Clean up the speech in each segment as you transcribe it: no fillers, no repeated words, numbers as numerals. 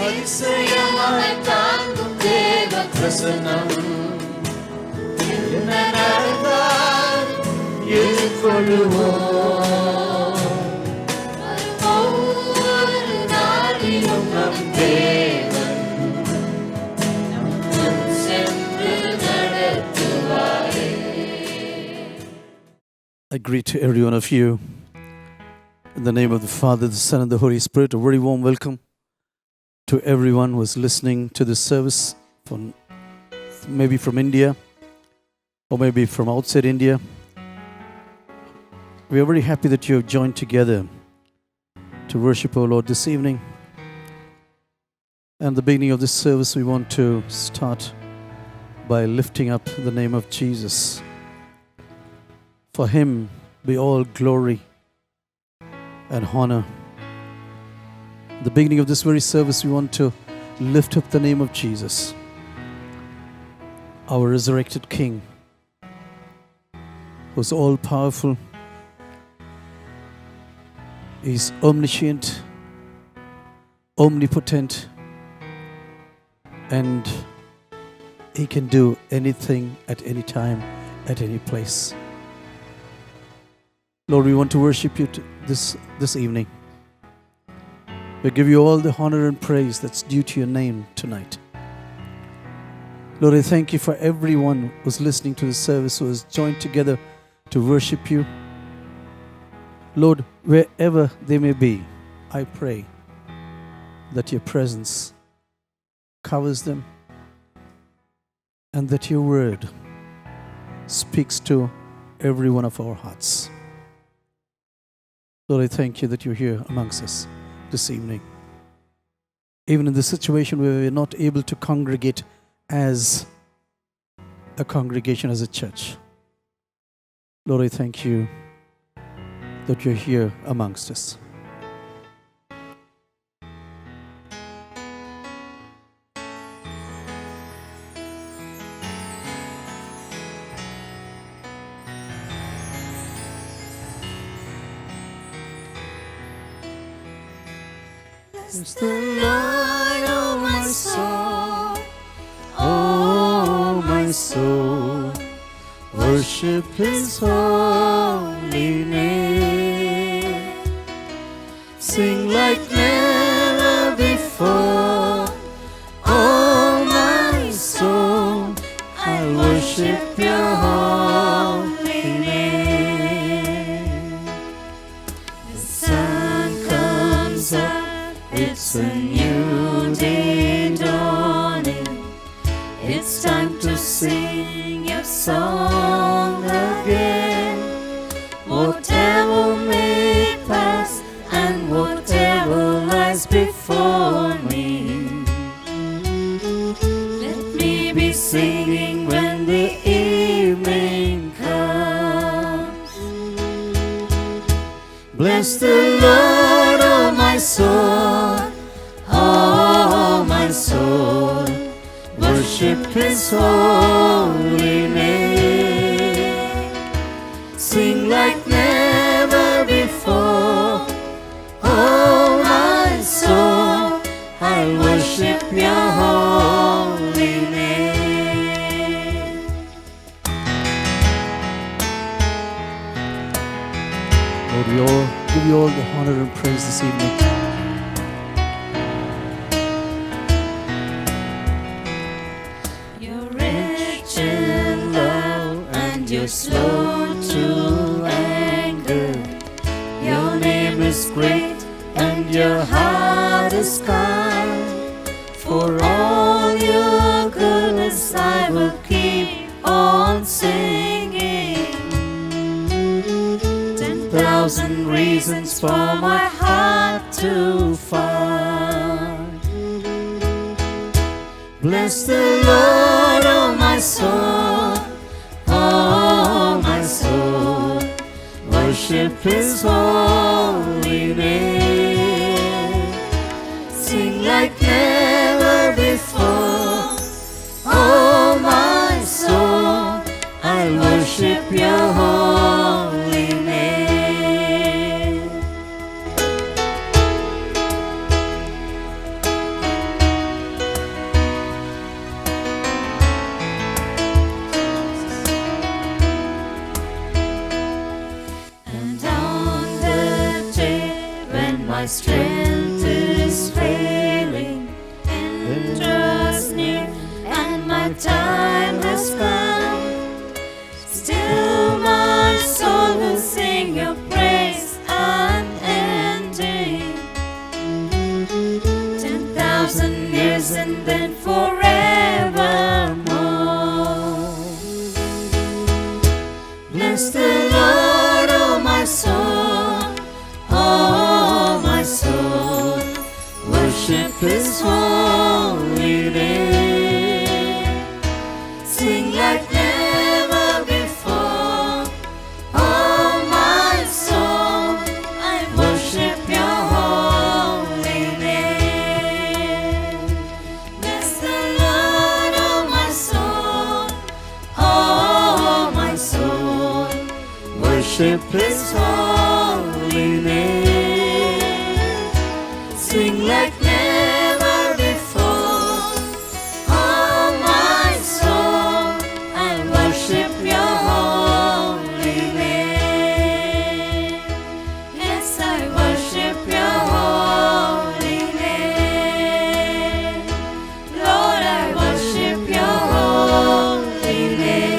அதிசயமாய் தாங்கும் தேவ பிரசன்னம் என்ன நடந்தால் எதிர்கொள்ளுவோம். ஒவ்வொரு நாளிலும் நம் தேவன் நம் முன் சென்று நடத்துவாரே. I greet every one of you in the name of the Father, the Son, and the Holy Spirit. A very warm welcome to everyone who is listening to this service, maybe from India or maybe from outside India. We are very happy that you have joined together to worship our Lord this evening. And at the beginning of this service, we want to start by lifting up the name of Jesus. For Him be all glory and honor. At the beginning of this very service, we want to lift up the name of Jesus, our resurrected King, who is all powerful. He is omniscient, omnipotent, and He can do anything at any time, at any place. Lord, we want to worship you this evening. We give you all the honor and praise that's due to your name tonight. Lord, I thank you for everyone who's listening to this service, who has joined together to worship you. Lord, wherever they may be, I pray that your presence covers them and that your word speaks to every one of our hearts. Lord, I thank you that you're here amongst us this evening. Even in this situation where we're not able to congregate as a congregation, as a church. Lord, I thank you that you're here amongst us. Bless the Lord, oh my soul, oh my soul, worship His holy name. Sing like never before, oh my soul, I worship your holy name. The sun comes up, it's a new day dawning. It's time to sing your song again. Whatever may pass and whatever lies before me, let me be singing when the evening comes. Bless the Lord, oh my soul, oh my soul, worship His holy name. Sing like never before, oh my soul, I worship your holy name. Lord, we all give you all the honor and praise this evening. You're rich in love and you're slow to anger. Your name is great and your heart is kind. For all your goodness I will keep on singing. 10,000 reasons for my heart to find. Bless the Lord, oh my soul, oh my soul, worship His holy name. Sing like never before, oh my soul, I worship your holy name. strength is failing, and draws near, and my time has come. Still my soul will sing your praise unending. 10,000 years and then forevermore. Bless the Lord, oh my soul, oh my soul. Worship His holy name. Sing like never before, oh my soul. I worship your holy name. Bless the Lord, oh my soul, oh my soul. Worship His holy name. Sing like never before, oh my soul. I worship your holy name. Yes, I worship your holy name. Lord, I worship your holy name.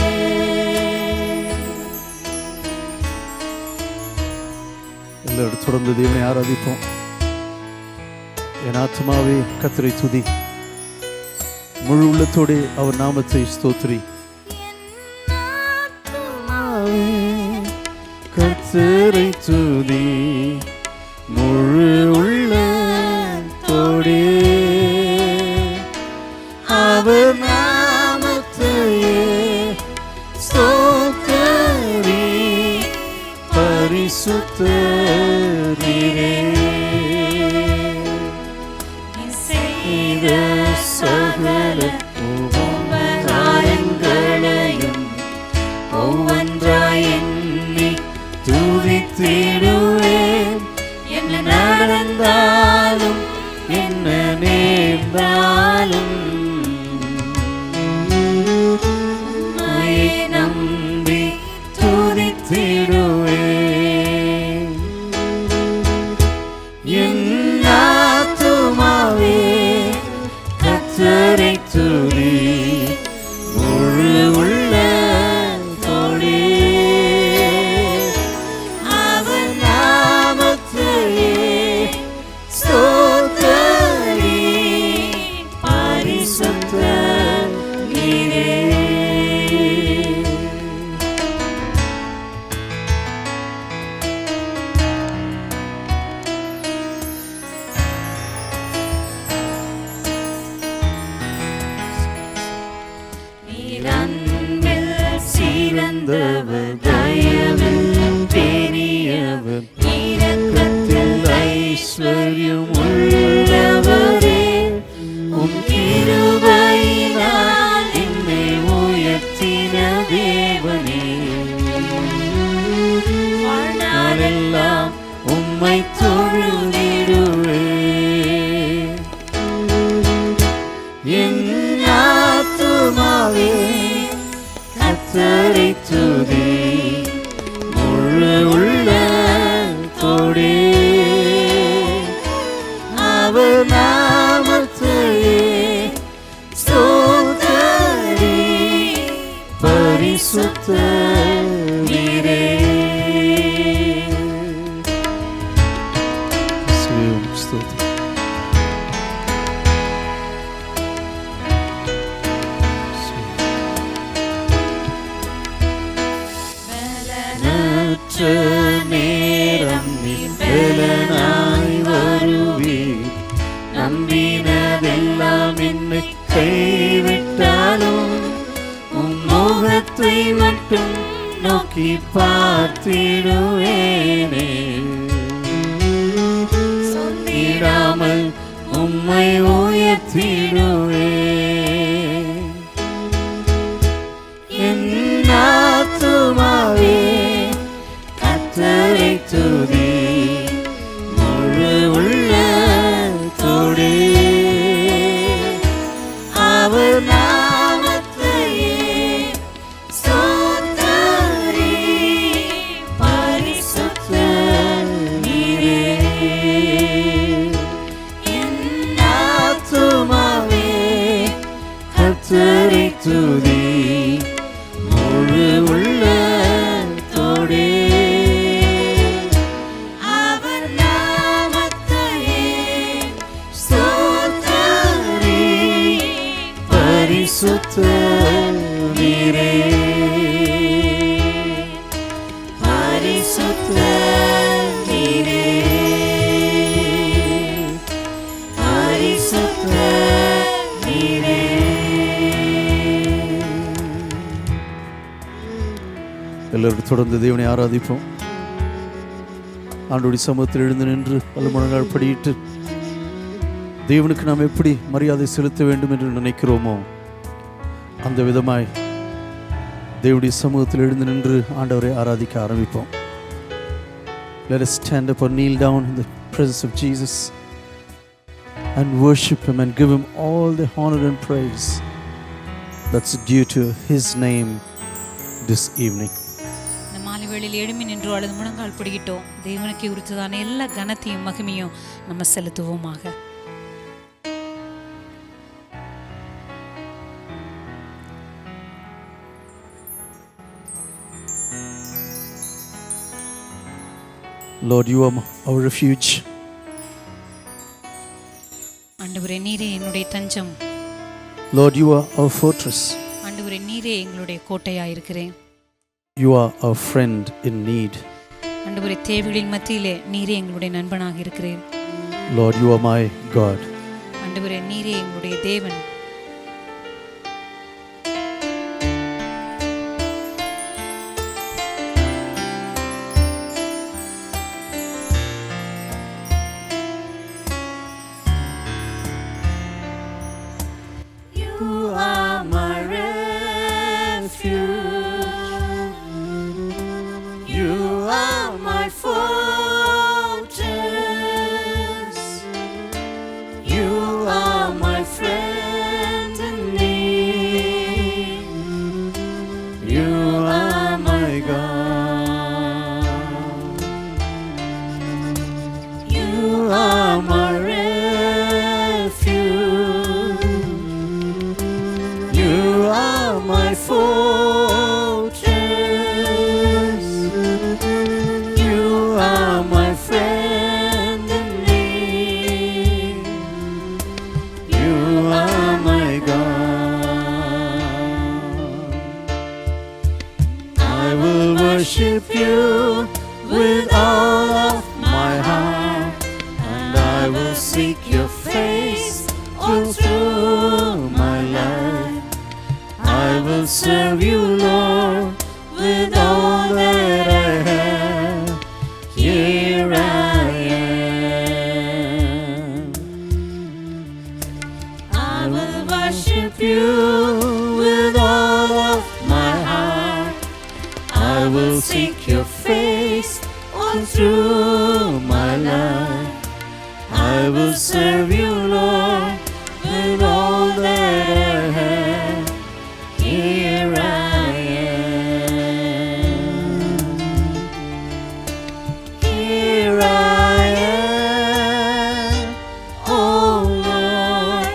எல்லாரும் தொடர்ந்து தேவனை ஆராதிப்போம். என் ஆத்மாவே கர்த்தரை துதி, முழு உள்ளத்தோடு அவர் நாமத்தை ஸ்தோத்திரி. கர்த்தரை துதி, முழு உள்ளத்தோடே அவர் நாமத்தையே ஸ்தோத்திரி. பரிசுத்த நீரே, செய்த சகல உபகாரங்களையும் ஒவ்வொன்றாய் எண்ணி துதித்திடுவேன். என்ன நடந்தாலும் என்ன நேர்ந்தாலும் உம்மையே நம்பி துதித்திடுவேன். என் ஆத்துமாவே கர்த்தரை துதி, முழு உள்ளத்தோடே அவர் நாமத்தையே ஸ்தோத்திரி. பரிசுத்த நீரே. அன்பில் சிறந்தவர், தயவில் பெரியவர், இரக்கத்தில் ஐஸ்வர்யம் உள்ளவரே. உம் கிருபையினால் என்னை உயர்த்தின தேவனே. வாழ்நாளெல்லாம் உம்மை தொழுதிடுவேன். என் ஆத்துமாவே கர்த்தரை துதி, முழு உள்ளத்தோடே அவர் நாமத்தையே ஸ்தோத்திரி. பரிசுத்த நீரே. ஸ்தோத்திரம். நேரம் நீ பலனாய் வருவீர். நம்பினதெல்லாம் என்னை கைவிட்டாலும் உம் முகத்தை மட்டும் நோக்கி பார்த்திடுவேனே. சொந்திடாமல் உம்மை உயர்த்திடுவேன். என் ஆத்துமாவே கர்த்தரை துதி, முழு உள்ளத்தோடே அவர் நாமத்தையே ஸ்தோத்திரி. பரிசுத்த நீரே. எல்லோரும் தொடர்ந்து தேவனை ஆராதிப்போம். ஆண்டவருடைய சமூகத்தில் எழுந்து நின்று பல முழங்கால் படியிட்டு தேவனுக்கு நாம் எப்படி மரியாதை செலுத்த வேண்டும் என்று நினைக்கிறோமோ அந்த விதமாய் தேவனுடைய சமூகத்தில் எழுந்து நின்று ஆண்டவரை ஆராதிக்க ஆரம்பிப்போம். Let us stand up or kneel down in the presence of Jesus and worship Him and give Him all the honor and praise that's due to His name this evening. இந்த மாலை வேளையில் எழும்பி நின்று அல்லது முழங்கால் பிடிக்கிட்டோம். தேவனுக்கு உரித்ததான எல்லா கனத்தையும் மகிமையும் நம்ம செலுத்துவோமாக. Lord, you are our refuge. ஆண்டவரே நீரே என்னுடைய தஞ்சம். Lord, you are our fortress. ஆண்டவரே நீரே எங்களுடைய கோட்டையாய் இருக்கிறேன். You are our friend in need. ஆண்டவரே தேவைகளின் மத்தியிலே நீரே எங்களுடைய நண்பனாக இருக்கிறேன். Lord, you are my God. ஆண்டவரே நீரே எங்களுடைய தேவன். Worship you with all of my heart, and I will seek your face all through my life. I will serve you, Lord, with all that I have. Here I am. I will worship you with all of my heart. I will seek your face all through my life. I will serve you, Lord, with all that I have. Here I am. Here I am, oh Lord.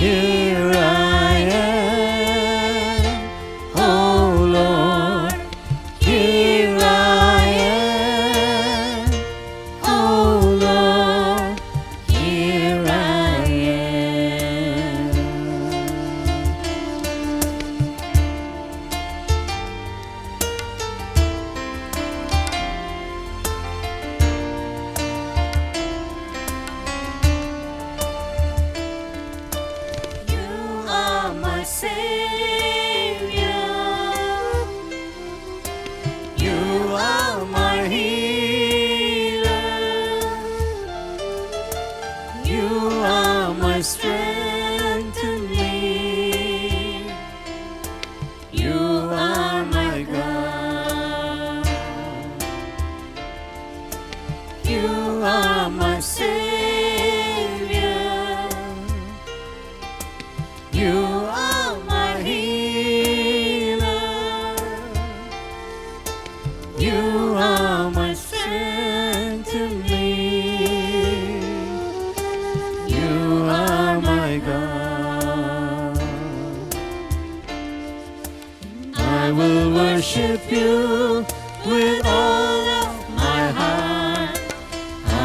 Here I am, oh Lord. Here I am, oh Lord, here I am. You are my Savior. You are my healer. You are my strength in me. You are my God. You are my Savior. You are my healer. You are my strength in me. You are my God. I will worship you with all of my heart.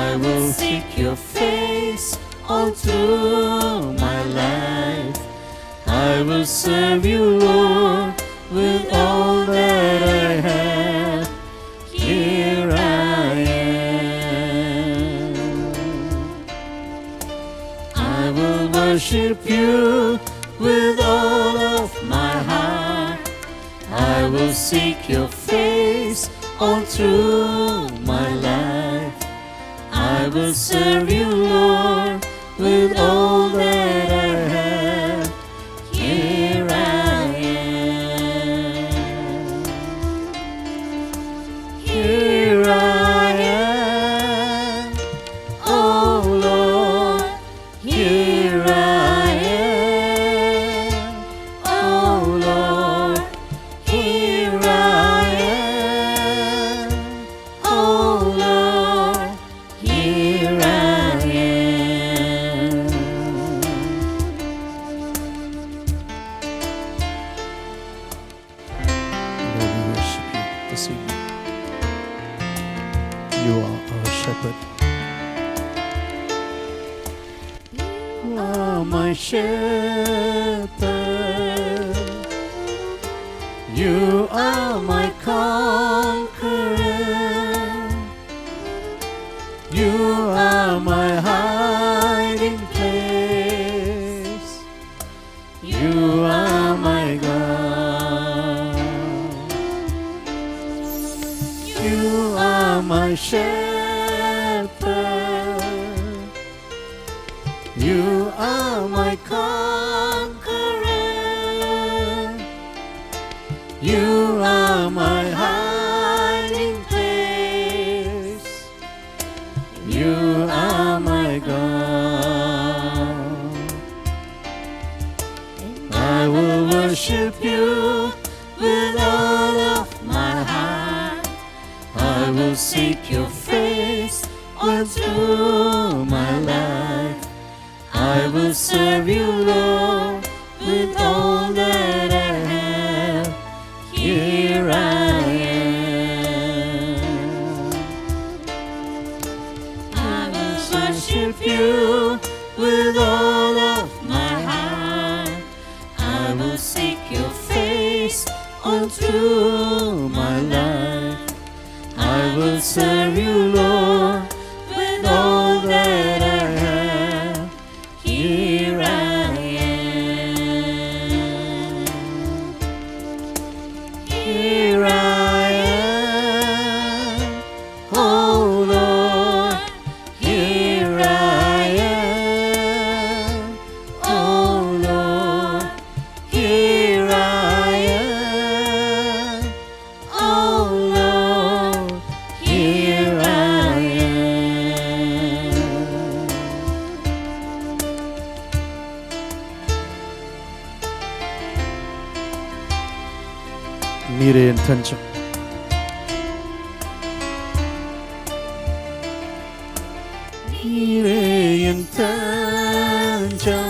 I will seek your face all through my life. I will serve you, Lord, with all that I have. Here I am. I will worship you with all of my heart. I will seek your face all through my life. I will serve you, Lord, with all that I have. Here I am. Here I am. Oh Lord, here I am. Oh Lord, here I am. Oh Lord, here I am. Lord, we worship you this evening. You are our shepherd. You are my shepherd. You are my conqueror. You are my hiding place. You are my God. You are my shepherd. You are my conqueror. You are my hiding place. You are my God. I will worship you with all of my heart. I will seek your face all through my life. I will serve you, Lord, with all that I have. Here I am. I will worship you with all of my heart. I will seek your face all through my life. I will serve you, Lord, with all that I have. Here I am. Here I am. Oh Lord, here I am. Oh Lord, here I am. Oh Lord, here I am. నీరే ఎన్ తంచం. నీరే ఎన్ తంచం.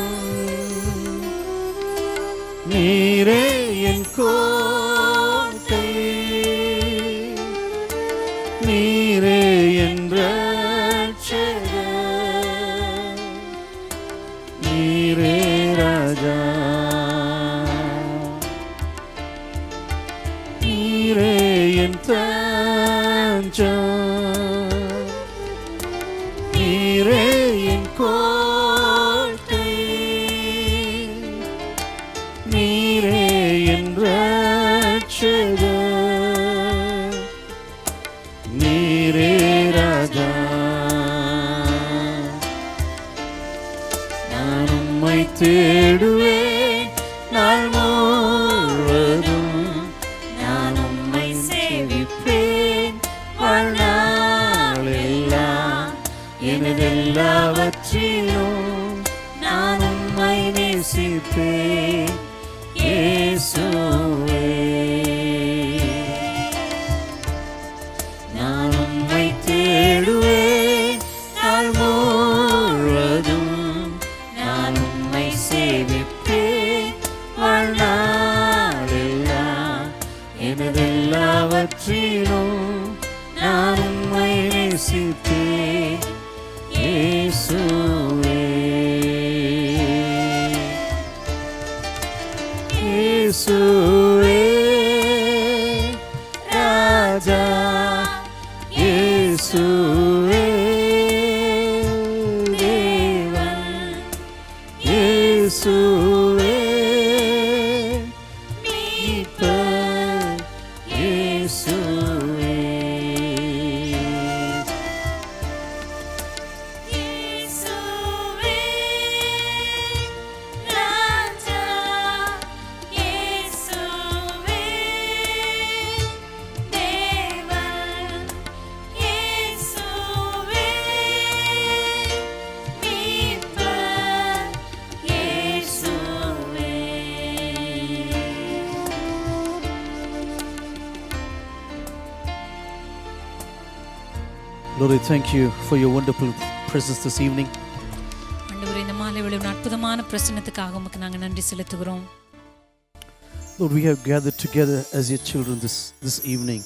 நீரே என் கோட்டை. நீரே என் ரட்சகர். நீரே ராஜா. நீரே என் தஞ்சம். நீரே என் கோட்டை. நீரே என் ரட்சகர். நீரே ராஜா. நான் உம்மை தேடுவேன் நாள் முழுவதும். நான் உம்மை சேவிப்பேன் வாழ்நாளெல்லாம். எனதெல்லாவற்றிலும் நான் உம்மை நேசிப்பேன் இயேசுவே. நான் உம்மை தேடுவேன் நாள் முழுவதும். நான் உம்மை சேவிப்பேன் வாழ்நாளெல்லாம். எனதெல்லாவற்றிலும் நான் உம்மை நேசிப்பேன் இயேசுவே. இயேசுவே ராஜா. இயேசுவே தேவன். இயேசுவே மீட்பர். இயேசுவே Lord, I thank you for your wonderful presence this evening. ஆண்டவரே, இந்த மாலை வேளையின் அற்புதமான பிரசன்னத்துக்காக உமக்கு நாங்கள் நன்றி செலுத்துகிறோம். Lord, we have gathered together as your children this evening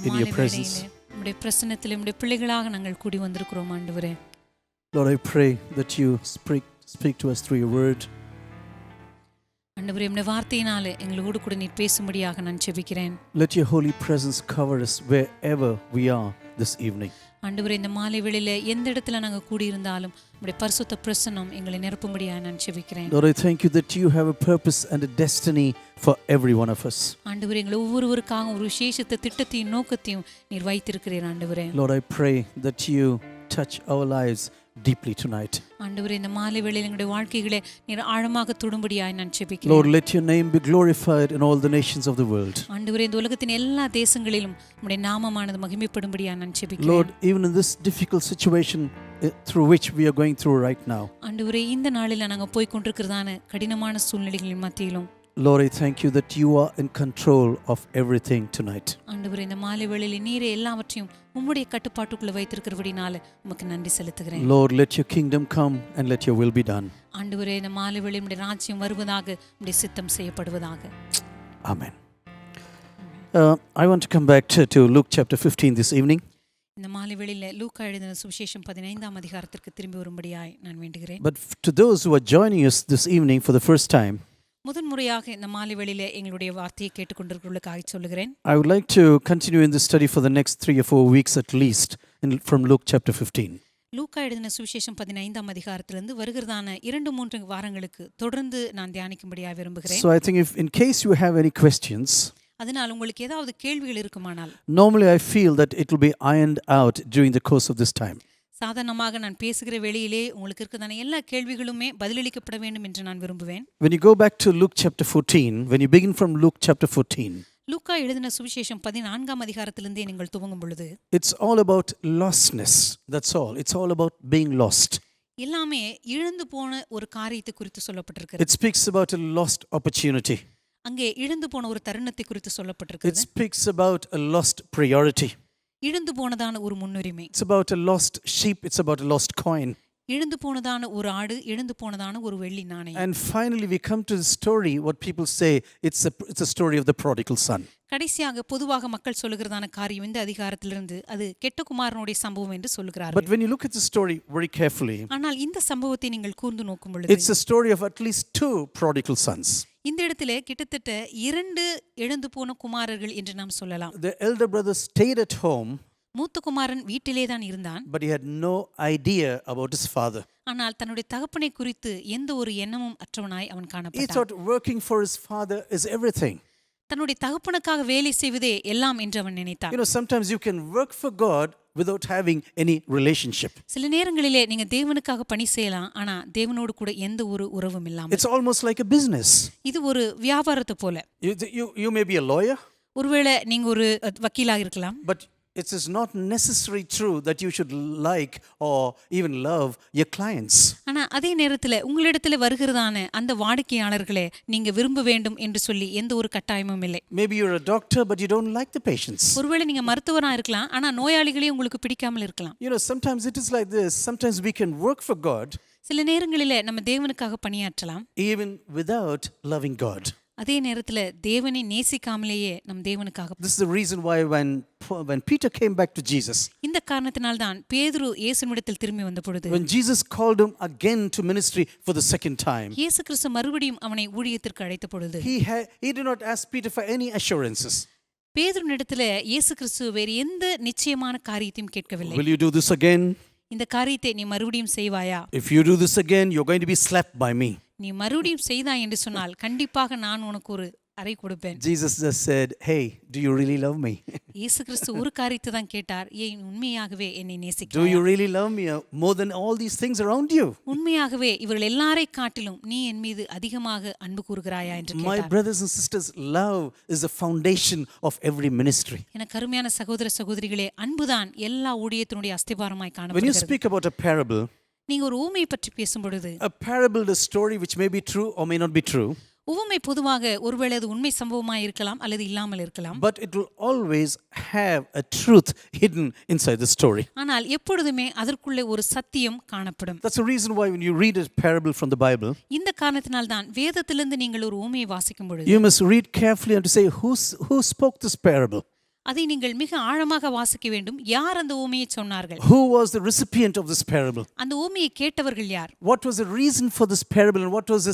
in your presence. உம்முடைய பிரசன்னத்தில் உம்முடைய பிள்ளைகளாக நாங்கள் கூடி வந்திருக்கிறோம் ஆண்டவரே. Lord, I pray that you speak to us through your word. ஆண்டவரே, உம்முடைய வார்த்தையினாலே எங்களோடு கூட நீர் பேசும்படியாக நான் ஜெபிக்கிறேன். Let your holy presence cover us wherever we are this evening. ஆண்டவரே, இந்த மாலை வேளையில எந்த இடத்துல நாங்கள் கூடி இருந்தாலும் உம்முடைய பரிசுத்த பிரசன்னம் எங்களை நிரப்பும்படியாக நான் ஜெபிக்கிறேன். Lord, I thank you that you have a purpose and a destiny for every one of us. ஆண்டவரே, எங்களை ஒவ்வொருவருக்காக ஒரு விசேஷத்த திட்டத்தையும் நோக்கத்தையும் நீர் வைத்திருக்கிறீர் ஆண்டவரே. Lord, I pray that you touch our lives deeply tonight. ஆண்டவரே, இந்த மாலை வேளையில எங்களுடைய வாழ்க்கைகளை நீர் ஆழமாக தொடும்படியாக நான் ஜெபிக்கிறேன். Lord, let your name be glorified in all the nations of the world. ஆண்டவரே, இந்த உலகத்தின் எல்லா தேசங்களிலும் உம்முடைய நாமமானது மகிமைப்படும்படியாக நான் ஜெபிக்கிறேன். Lord, even in this difficult situation through which we are going through right now. ஆண்டவரே, இந்த நாளில நாங்க போய் கொண்டிருக்கிறதான கடினமான சூழ்நிலைகளின் மத்தியிலும் Lord, I thank you that you are in control of everything tonight. ஆண்டவரே, இந்த மாலை வேளையில நீரே எல்லாவற்றையும் உம்முடைய கட்டுப்பாட்டுக்குள்ள வைத்திருக்கிறபடினால உமக்கு நன்றி செலுத்துகிறேன். Lord, let your kingdom come and let your will be done. ஆண்டவரே, இந்த மாலை வேளையில உம்முடைய ராஜ்யம் வருவதாக உம்முடைய சித்தம் செய்யப்படுவதாக. Amen. I want to come back to Luke chapter 15 this evening. இந்த மாலை வேளையில லூக்கா எழுதின சுவிசேஷம் 15ஆம் அதிகாரத்திற்கு திரும்பி வரும்படியாய் நான் வேண்டுகிறேன். But to those who are joining us this evening for the first time, முதன்முறையாக இந்த மாலை வேளையில எங்களுடைய வார்த்தையை கேட்டுக்கொண்டிருக்கிறவர்களுக்காக சொல்லுகிறேன். I would like to continue in this study for the next 3 or 4 weeks at least from Luke chapter 15. லூக்கா எழுதின சுவிசேஷம் 15ஆம் அதிகாரத்திலிருந்து வருகிறதான 2-3 வாரங்களுக்கு தொடர்ந்து நான் தியானிக்கும்படியாக விரும்புகிறேன். So I think if in case you have any questions, அதனால் உங்களுக்கு ஏதாவது கேள்விகள் இருக்குமானால், normally I feel that it will be ironed out during the course of this time. சாதாரணமாக நான் பேசுகிற வேளையிலே உங்களுக்கு இருக்கிறதான எல்லா கேள்விகளுமே பதிலளிக்கப்பட வேண்டும் என்று நான் விரும்புவேன். When you go back to Luke chapter 14, when you begin from Luke chapter 14, லூக்கா எழுதின சுவிசேஷம் 14ஆம் அதிகாரத்திலிருந்தே நீங்கள் துவங்கும் பொழுது it's all about lostness. That's all. It's all about being lost. எல்லாமே இழந்து போன ஒரு காரியத்தை குறித்து சொல்லப்பட்டிருக்கிறது. It speaks about a lost opportunity. அங்கே இழந்து போன ஒரு தருணத்தை குறித்து It சொல்லப்பட்டிருக்கிறது. speaks about a lost priority. இழந்து போனதான ஒரு முன்னுரிமை, It's about a lost sheep. It's about a lost coin. இழந்து போனதான ஒரு ஆடு, இழந்து போனதான ஒரு வெள்ளி நாணயம். And finally we come to the story, what people say, it's a story of the prodigal son. கடைசியாக பொதுவாக மக்கள் சொல்லுகிறதான காரியம் இந்த அதிகாரத்திலிருந்து அது கெட்ட குமாரனுடைய சம்பவம் என்று சொல்லுகிறார்கள். But when you look at the story very carefully, ஆனால் இந்த சம்பவத்தை நீங்கள் கூர்ந்து நோக்கும் பொழுது it's a story of at least 2 prodigal sons. இந்த இடத்துல கிட்டத்தட்ட 2 இழந்து போன குமாரர்கள் என்று நாம் சொல்லலாம். The elder brother stayed at home, மூத்த குமாரன் வீட்டிலே தான் இருந்தான். but he had no idea about his father. ஆனால் தன்னுடைய தகப்பனை குறித்து எந்த ஒரு எண்ணமும் அற்றவனாய் அவன் He காணப்பட்டான். thought working for his father is everything. தன்னுடைய தகப்பனுக்காக வேலை செய்வதே எல்லாம் என்று அவன் நினைத்தான். You know, sometimes you can work for God without having any relationship. சில நேரங்களிலே நீங்க தேவனுக்காக பணி செய்யலாம், ஆனா தேவனோடு கூட எந்த ஒரு உறவும் இல்லாமல். It's almost like a business. இது ஒரு வியாபாரத்தை போல. You may be a lawyer, ஒருவேளை நீங்க ஒரு வக்கீலாக இருக்கலாம், but it is not necessarily true that you should like or even love your clients. ஆனா அதே நேரத்துல உங்களிடத்துல வருகிறதான அந்த வாடிக்கையாளர்களை நீங்க விரும்ப வேண்டும் என்று சொல்லி எந்த ஒரு கட்டாயமும் இல்லை. Maybe you're a doctor but you don't like the patients. ஒருவேளை நீங்க மருத்துவரா இருக்கலாம், ஆனா நோயாளிகளே உங்களுக்கு பிடிக்காமல் இருக்கலாம். You know, sometimes it is like this. Sometimes we can work for God சில நேரங்களிலே நம்ம தேவனுக்காக பணியாற்றலாம் even without loving God. அதே நேரத்துல தேவனை நேசிக்காமலேயே நம் தேவனுக்காக. This is the reason why when Peter came back to Jesus, இந்த காரணத்தினால்தான் பேதுரு இயேசுவிடத்தில் திரும்பி வந்த பொழுது, when Jesus called him again to ministry for the second time, இயேசு கிறிஸ்து மறுபடியும் அவனை ஊழியத்திற்கு அழைத்த பொழுது he did not ask Peter for any assurances. பேதுருவினிடத்துல இயேசு கிறிஸ்து வேறு எந்த நிச்சயமான காரியத்தையும் கேட்கவில்லை. Will you do this again? இந்த காரியத்தை நீ மறுபடியும் செய்வாயா? If you do this again, you're going to be slapped by me. நீ மறுபடியும் செய்தாய் என்று சொன்னால் கண்டிப்பாக நான் உனக்கு ஒரு அறை கொடுப்பேன். Jesus just said, "Hey, do you really love me?" இயேசு கிறிஸ்து ஒரு காரியத்தை தான் கேட்டார், ஏன் உண்மையாகவே என்னை Do நேசிக்கிறாயா? you really love me more than all these things around you? உண்மையாகவே இவர்கள் எல்லாரை காட்டிலும் நீ என் மீது அதிகமாக அன்பு கூறுகிறாயா என்று My கேட்டார். brothers and sisters, love is the foundation of every ministry. எனக்கு அருமையான சகோதர சகோதரிகளே, அன்புதான் எல்லா ஊழியத்தினுடைய அஸ்திபாரமாய் When you காணப்படுகிறது. speak about a parable, நீங்க ஒரு ஊமையை பற்றி பேசும் பொழுது a parable is a story which may be true or may not be true. உவமை பொதுவாக ஒருவேளை அது உண்மை சம்பவமாக இருக்கலாம் அல்லது இல்லாமல் இருக்கலாம். but it will always have a truth hidden inside the story. ஆனால் எப்பொழுதுமே அதற்குள்ளே ஒரு சத்தியம் காணப்படும். That's the reason why when you read a parable from the Bible, இந்த காரணத்தினால் தான் வேதத்திலிருந்து நீங்கள் ஒரு உவமையை வாசிக்கும் பொழுது you must read carefully and to say who spoke this parable. அதை நீங்கள் மிக ஆழமாக வாசிக்க வேண்டும். யார் அந்த உவமையை சொன்னார்கள்? Who was the recipient of this parable? அந்த உவமையை கேட்டவர்கள் யார்? What was the reason for this parable and what was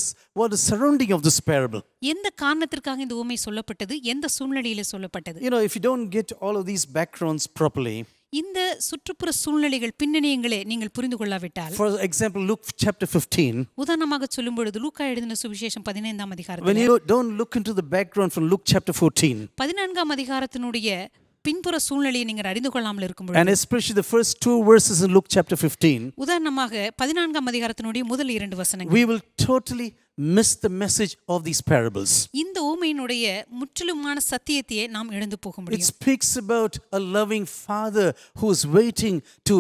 the surrounding of this parable? எந்த காரணத்திற்காக இந்த உவமை சொல்லப்பட்டது? எந்த சூழ்நிலையில சொல்லப்பட்டது? You know, if you don't get all of these backgrounds properly, இந்த சுற்றுப்புற சூழ்நிலைகள் பின்னணியங்களே நீங்கள் புரிந்து கொள்ளாவிட்டால், for example, Luke chapter 15, உதாரணமாக சொல்லும் பொழுது லூக்கா எழுதின சுவிசேஷம் 15ஆம் when அதிகாரத்தில் you don't look into the background from Luke chapter 14, 14ஆம் அதிகாரத்தினுடைய பின்புற சூழ்நிலையை நீங்கள் அறிந்து கொள்ளாமல் இருக்கும் and பொழுது, especially the first 2 verses in Luke chapter 15, உதாரணமாக 14ஆம் அதிகாரத்தினுடைய முதல் 2 வசனங்கள், we will totally miss the message of these parables. இந்த உவமையினுடைய முற்றிலுமான சத்தியத்தையே நாம் இழந்து போக It முடியும். speaks about a loving father who is waiting to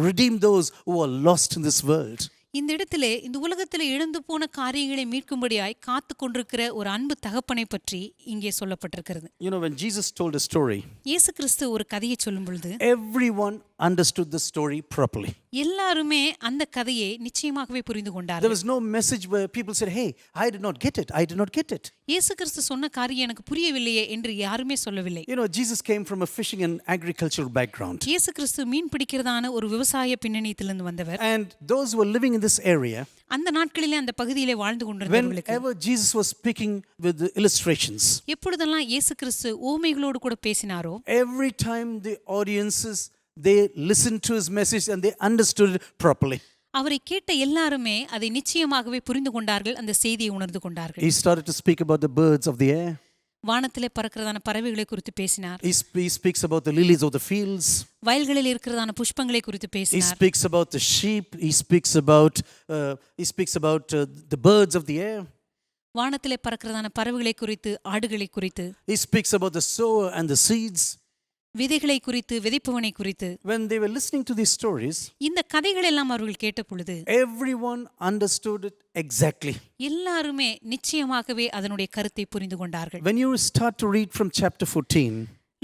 redeem those who are lost in this world. இந்த இடத்திலே இந்த உலகத்திலே இழந்து போன காரியங்களை மீட்கும்படியாய் காத்து கொண்டிருக்கிற ஒரு அன்பு தகப்பனை பற்றி இங்கே சொல்லப்பட்டிருக்கிறது. You know, when Jesus told a story, இயேசு கிறிஸ்து ஒரு கதையை சொல்லும் பொழுது everyone understood the story properly. எல்லாருமே அந்த கதையை நிச்சயமாகவே புரிந்து There கொண்டார்கள். was no message where people said, hey, I did not get it, I did not get it. இயேசு கிறிஸ்து சொன்ன காரியம் எனக்கு புரியவில்லையே என்று யாருமே சொல்லவில்லை. You know, Jesus came from a fishing and agricultural background. இயேசு கிறிஸ்து மீன் பிடிக்கிறதான ஒரு விவசாய பின்னணியிலிருந்து வந்தவர். And those who were living in this area, அந்த நாட்களிலே அந்த பகுதியிலே வாழ்ந்து கொண்டிருந்தவர்களுக்கு whenever Jesus was speaking with the illustrations, எப்பொழுதெல்லாம் இயேசு கிறிஸ்து ஓமைகளோடு கூட பேசினாரோ, every time the audiences, they listened to his message and they understood it properly. அவரை கேட்ட எல்லாருமே அதை நிச்சயமாகவே புரிந்து கொண்டார்கள், அந்த செய்தியை உணர்ந்து கொண்டார்கள். He started to speak about the birds of the air. வானத்திலே பறக்கிறதான பறவைகளை குறித்து பேசினார். He speaks about the lilies of the fields. வயல்களில் இருக்கிறதான புஷ்பங்களை குறித்து He பேசினார். speaks about the sheep. He speaks about the birds of the air. வானத்திலே பறக்கிறதான பறவைகளை குறித்து, ஆடுகளை குறித்து, He speaks about the sower and the seeds. விதைகளை குறித்து, விதைப்பவனை குறித்து. When they were listening to these stories, இந்த கதைகள் எல்லாம் அவர்கள் கேட்ட பொழுது everyone understood it exactly. எல்லாருமே நிச்சயமாகவே அதனுடைய கருத்தை புரிந்து கொண்டார்கள். When you start to read from chapter 14,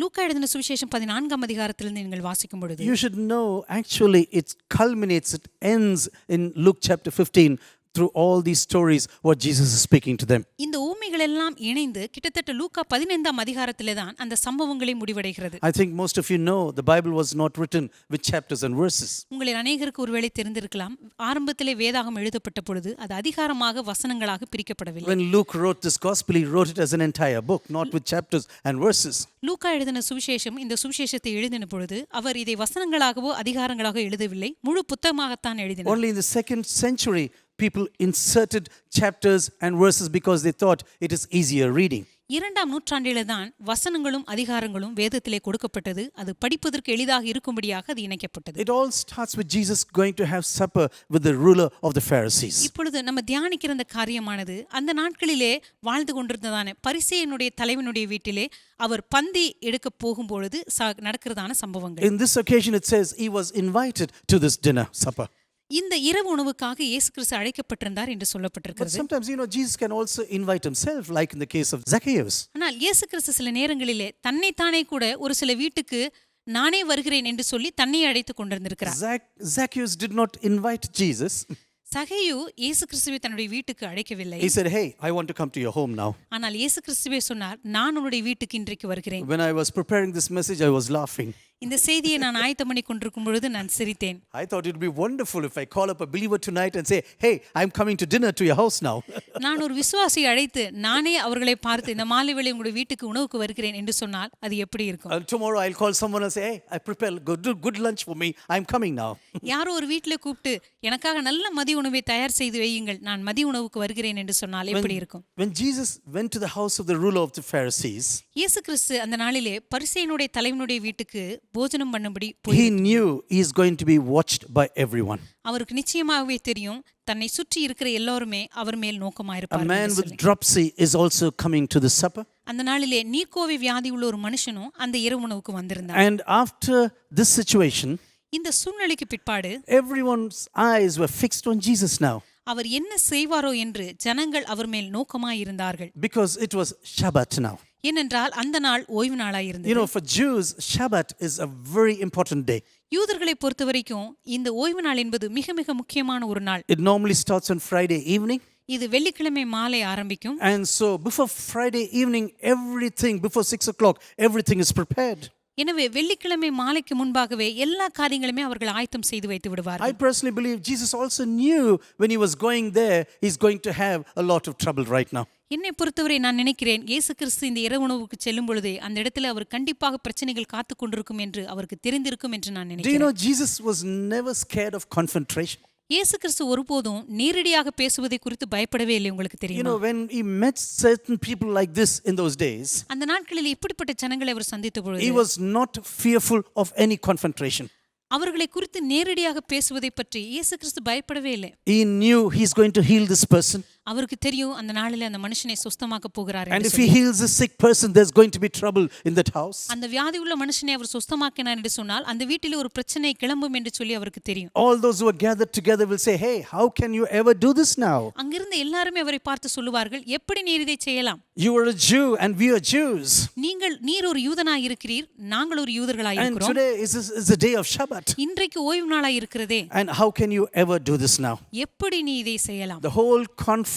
லூக்கா எழுதின சுவிசேஷம் 14ஆம் அதிகாரத்திலிருந்து நீங்கள் வாசிக்கும் பொழுது you should know actually it culminates, it ends in Luke chapter 15 through all these stories what Jesus is speaking to them. இந்த ஊமைகள் எல்லாம் இணைந்து கிட்டத்தட்ட லூக்கா 15ஆம் அதிகாரத்திலே தான் அந்த சம்பவங்களை முடிவடைகிறது. I think most of you know the Bible was not written with chapters and verses. உங்களில் அநேகருக்கு ஒருவேளை தெரிந்திருக்கலாம், ஆரம்பத்திலே வேதாகம் எழுதப்பட்ட பொழுது அது அதிகாரமாக வசனங்களாக பிரிக்கப்படவில்லை. When Luke wrote this gospel, he wrote it as an entire book, not with chapters and verses. லூக்கா எழுதின சுவிசேஷம், இந்த சுவிசேஷத்தை எழுதின பொழுது அவர் இதை வசனங்களாகவோ அதிகாரங்களாக எழுதவில்லை, முழு புத்தகமாகத்தான் எழுதினார். Only in the 2nd century people inserted chapters and verses because they thought it is easier reading. 2ஆம் நூற்றாண்டிலே தான் வசனங்களும் அதிகாரங்களும் வேதத்திலே கொடுக்கப்பட்டது. அது படிப்பதற்கு எளிதாக இருக்கும்படியாக அது இணைக்கப்பட்டது. It all starts with Jesus going to have supper with the ruler of the Pharisees. இப்பொழுது நம்ம தியானிக்கிற அந்த காரியமானது அந்த நாட்களிலே வாழ்ந்து கொண்டிருந்ததான பரிசேயனுடைய தலைவனுடைய வீட்டிலே அவர் பந்தி எடுக்க போகும்பொழுது நடக்கிறதான சம்பவங்கள். In this occasion it says he was invited to this dinner supper. இந்த இரவு உணவுக்காக இயேசு கிறிஸ்து அழைக்கப்பட்டிருந்தார் என்று But சொல்லப்பட்டிருக்கிறது. sometimes, Jesus can also invite himself, like in the case of Zacchaeus. ஆனால் இயேசு கிறிஸ்து சில நேரங்களிலே தன்னைத்தானே கூட ஒரு சில வீட்டுக்கு நானே வருகிறேன் என்று சொல்லி தன்னை அழைத்துக் கொண்டிருந்திருக்கிறார். Zacchaeus did not invite Jesus. சகேயு இயேசு கிறிஸ்துவை தன்னுடைய வீட்டுக்கு அழைக்கவில்லை. He said, hey, I want to come to your home now. ஆனால் இயேசு கிறிஸ்துவே சொன்னார், நான் உன்னுடைய வீட்டுக்கு இன்றைக்கு வருகிறேன். When I was preparing this message, I was laughing. இந்த செய்தியை நான் ஆயத்தம் பண்ணி கொண்டிருக்கும் பொழுது நான் சிரித்தேன். I thought it would be wonderful if I call up a believer tonight and say, hey, I'm coming to dinner to your house now. நான் ஒரு விசுவாசியை அழைத்து நானே அவர்களை பார்த்து இந்த மாலை வேளை உங்களுடைய வீட்டுக்கு உணவுக்கு வருகிறேன் என்று சொன்னால் அது எப்படி இருக்கும்? Tomorrow I'll call someone and say, hey, I prepare good lunch for me. I'm coming now. யாரோ ஒரு வீட்டிலே கூப்பிட்டு எனக்காக நல்ல மதிய உணவை தயார் செய்து வையுங்கள், நான் மதிய உணவுக்கு வருகிறேன் என்று சொன்னால் எப்படி இருக்கும்? When Jesus went to the house of the ruler of the Pharisees, இயேசு கிறிஸ்து அந்த நாளிலே பரிசேயனுடைய தலைவனுடைய வீட்டுக்கு போஜனம் பண்ணும்படி he knew he is going to be watched by everyone. அவருக்கு நிச்சயமாகவே தெரியும் தன்னை சுற்றி இருக்கிற எல்லாருமே அவர் மேல் A நோக்கமாயிருப்பார்கள். man with dropsy is also coming to the supper. அந்த நாளிலே நீர்க்கோவை வியாதி உள்ள ஒரு மனுஷனும் அந்த இரவு உணவுக்கு வந்திருந்தார். And after this situation, இந்த சூழ்நிலைக்கு பிற்பாடு everyone's eyes were fixed on Jesus now. அவர் என்ன செய்வாரோ என்று ஜனங்கள் அவர் மேல் நோக்கமாயிருந்தார்கள். Because it was Shabbat now. ஏனென்றால் அந்த நாள் ஓய்வு நாளாயிருந்தது. You know, for Jews, Shabbat is a very important day. யூதர்களை பொறுத்த வரைக்கும் இந்த ஓய்வு நாள் என்பது மிக மிக முக்கியமான ஒரு நாள். It normally starts on Friday evening. இது வெள்ளிக்கிழமை மாலை ஆரம்பிக்கும். And so before Friday evening, everything, before 6 o'clock, everything is prepared. எனவே வெள்ளிக்கிழமை மாலைக்கு முன்பாகவே எல்லா காரியங்களுமே அவர்கள் ஆயத்தம் செய்து வைத்து விடுவார்கள். I personally believe Jesus also knew when he was going there, he's going to have a lot of trouble right now. என்னை பொறுத்தவரை நான் நினைக்கிறேன் இயேசு கிறிஸ்து இந்த இரவு உணவுக்கு செல்லும் பொழுதே அந்த இடத்துல அவர் கண்டிப்பாக பிரச்சனைகள் காத்து கொண்டிருக்கும் என்று அவருக்கு தெரிந்திருக்கும் என்று நான் Do you நினைக்கிறேன். know Jesus was never scared of confrontation? இயேசு கிறிஸ்து ஒருபோதும் நேரடியாக பேசுவதை குறித்து பயப்படவே இல்லை. உங்களுக்கு You தெரியுமா? know, when he met certain people like this in those days, அந்த நாட்களில் இப்படிப்பட்ட ஜனங்களை அவர் சந்தித்த he பொழுது was not fearful of any confrontation. அவர்களை குறித்து நேரடியாக பேசுவதை பற்றி இயேசு கிறிஸ்து பயப்படவே இல்லை. He knew he's going to heal this person. அவருக்கு தெரியும் அந்த நாளில் அந்த மனுஷனை சுஸ்தமாக்க போகிறார் And என்று if he சொல்லி. heals a sick person, there's going to be trouble in that house. அந்த வியாதி உள்ள மனுஷனை அவர் சுஸ்தமாக்கினார் என்று சொன்னால் அந்த வீட்டில் ஒரு பிரச்சனை கிளம்பும் என்று சொல்லி அவருக்கு தெரியும். All those who are gathered together will say, hey, how can you ever do this now? அங்கிருந்த எல்லாருமே அவரை பார்த்து சொல்லுவார்கள், எப்படி நீர் இதை செய்யலாம்? You are a Jew and we are Jews. நீர் ஒரு யூதனாய் இருக்கிறீர், நாங்கள் ஒரு யூதர்களாய் And இருக்கிறோம். today is a day of Shabbat. இன்றைக்கு ஓய்வு நாளாய் இருக்கிறதே, And how can you ever do this now? எப்படி நீ இதை செய்யலாம்? The whole conflict